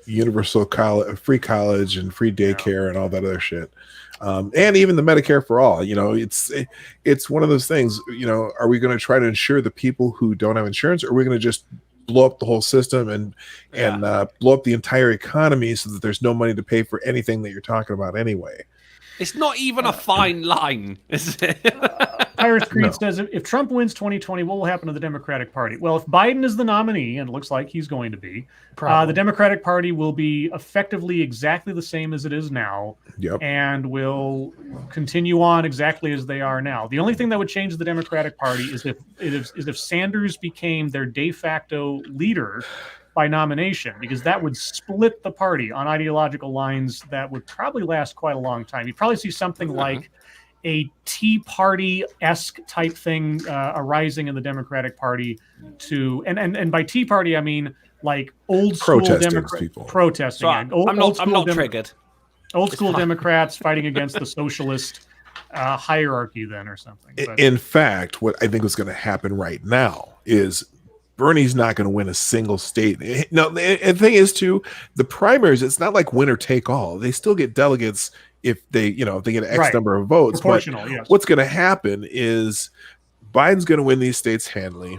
universal college, free college, and free daycare, and all that other shit, and even the Medicare for all. It's one of those things. Are we going to try to insure the people who don't have insurance, or are we going to just blow up the whole system and blow up the entire economy so that there's no money to pay for anything that you're talking about anyway? It's not even a fine line, is it? Pirates Creed says, if Trump wins 2020, what will happen to the Democratic Party? Well, if Biden is the nominee, and it looks like he's going to be, the Democratic Party will be effectively exactly the same as it is now, and will continue on exactly as they are now. The only thing that would change the Democratic Party is if Sanders became their de facto leader by nomination, because that would split the party on ideological lines that would probably last quite a long time. You'd probably see something like a Tea Party-esque type thing arising in the Democratic Party and by Tea Party I mean like old school Democrats protesting. So I'm not triggered. Old school Democrats fighting against the socialist hierarchy then or something. But, in fact, what I think is going to happen right now is Bernie's not going to win a single state. No, the thing is, too, the primaries, it's not like winner take all. They still get delegates if they get an X number of votes. But what's going to happen is Biden's going to win these states handily.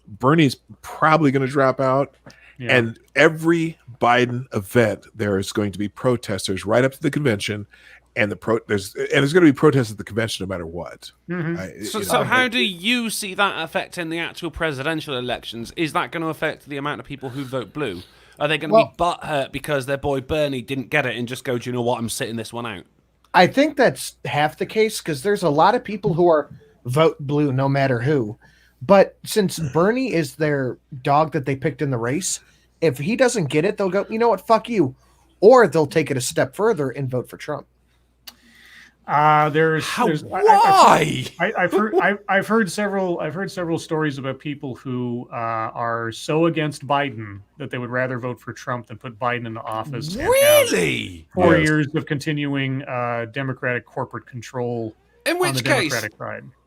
Bernie's probably going to drop out. Yeah. And every Biden event, there is going to be protesters right up to the convention. And there's going to be protests at the convention no matter what. Mm-hmm. So how do you see that affecting the actual presidential elections? Is that going to affect the amount of people who vote blue? Are they going to be butthurt because their boy Bernie didn't get it and just go, do you know what, I'm sitting this one out? I think that's half the case, because there's a lot of people who are vote blue no matter who. But since Bernie is their dog that they picked in the race, if he doesn't get it, they'll go, you know what, fuck you. Or they'll take it a step further and vote for Trump. I've heard several stories about people who are so against Biden that they would rather vote for Trump than put Biden into office. Really? 4 years of continuing Democratic corporate control. In which case,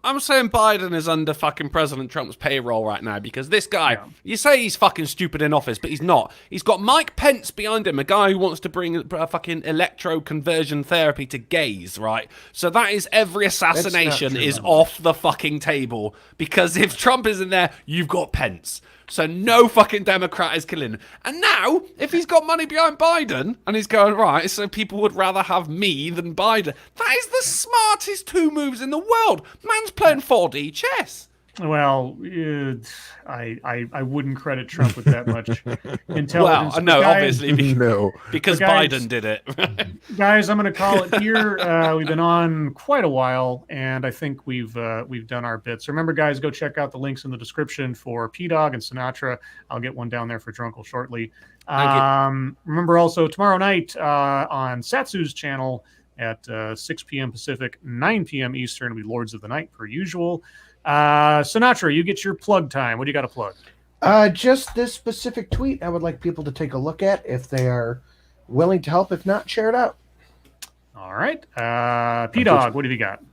I'm saying Biden is under fucking President Trump's payroll right now, because this guy, you say he's fucking stupid in office, but he's not. He's got Mike Pence behind him, a guy who wants to bring a fucking electroconversion therapy to gays, right? So that is every assassination is off the fucking table, because if Trump isn't there, you've got Pence. So no fucking Democrat is killing him. And now, if he's got money behind Biden, and he's going, right, so people would rather have me than Biden, that is the smartest two moves in the world. Man's playing 4D chess. Well, I wouldn't credit Trump with that much intelligence. Well, no, obviously, no, because Biden did it. Guys, I'm going to call it here. We've been on quite a while, and I think we've done our bits. Remember, guys, go check out the links in the description for P-Dog and Sinatra. I'll get one down there for Drunkle shortly. Remember also tomorrow night on Satsu's channel at 6 p.m. Pacific, 9 p.m. Eastern, will be Lords of the Night per usual. Sinatra, you get your plug time. What do you got to plug? Just this specific tweet I would like people to take a look at if they are willing to help. If not, share it out. All right. P-Dog, what have you got?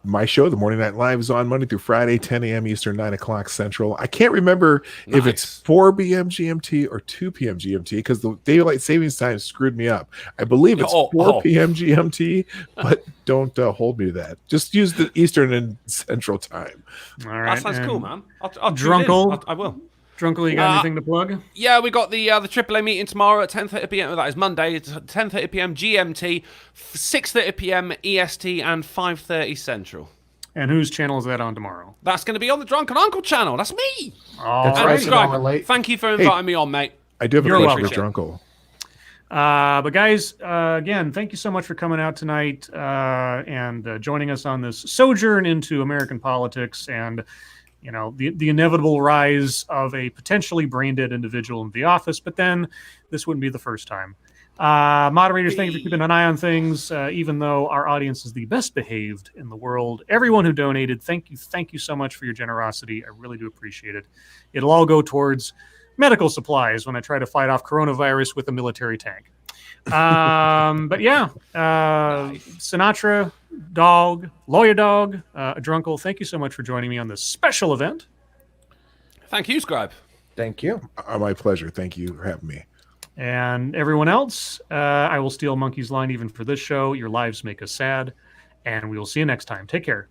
My show, The Morning Night Live, is on Monday through Friday, 10 a.m. Eastern, 9 o'clock Central. I can't remember if it's 4 p.m. GMT or 2 p.m. GMT, because the daylight savings time screwed me up. I believe it's 4 p.m. GMT, but don't hold me to that. Just use the Eastern and Central time. All right. That sounds cool, man. I'll Drunkle. I will. Drunkle, you got anything to plug? Yeah, we got the AAA meeting tomorrow at 10:30 p.m. That is Monday. It's 10:30 p.m. GMT, 6:30 p.m. EST, and 5:30 Central. And whose channel is that on tomorrow? That's going to be on the Drunken Uncle channel. That's me. That's right. Thank you for inviting me on, mate. I do have a question for Drunkle. But guys, again, thank you so much for coming out tonight and joining us on this sojourn into American politics and the inevitable rise of a potentially brain-dead individual in the office, but then this wouldn't be the first time. Moderators, thank you for keeping an eye on things, even though our audience is the best behaved in the world. Everyone who donated, thank you so much for your generosity. I really do appreciate it. It'll all go towards medical supplies when I try to fight off coronavirus with a military tank. But yeah, Sinatra, Dawg, Lawyer Dawg, Drunkle, thank you so much for joining me on this special event. Thank you, Scribe. Thank you. My pleasure. Thank you for having me. And everyone else, I will steal Monkey's line even for this show. Your lives make us sad. And we will see you next time. Take care.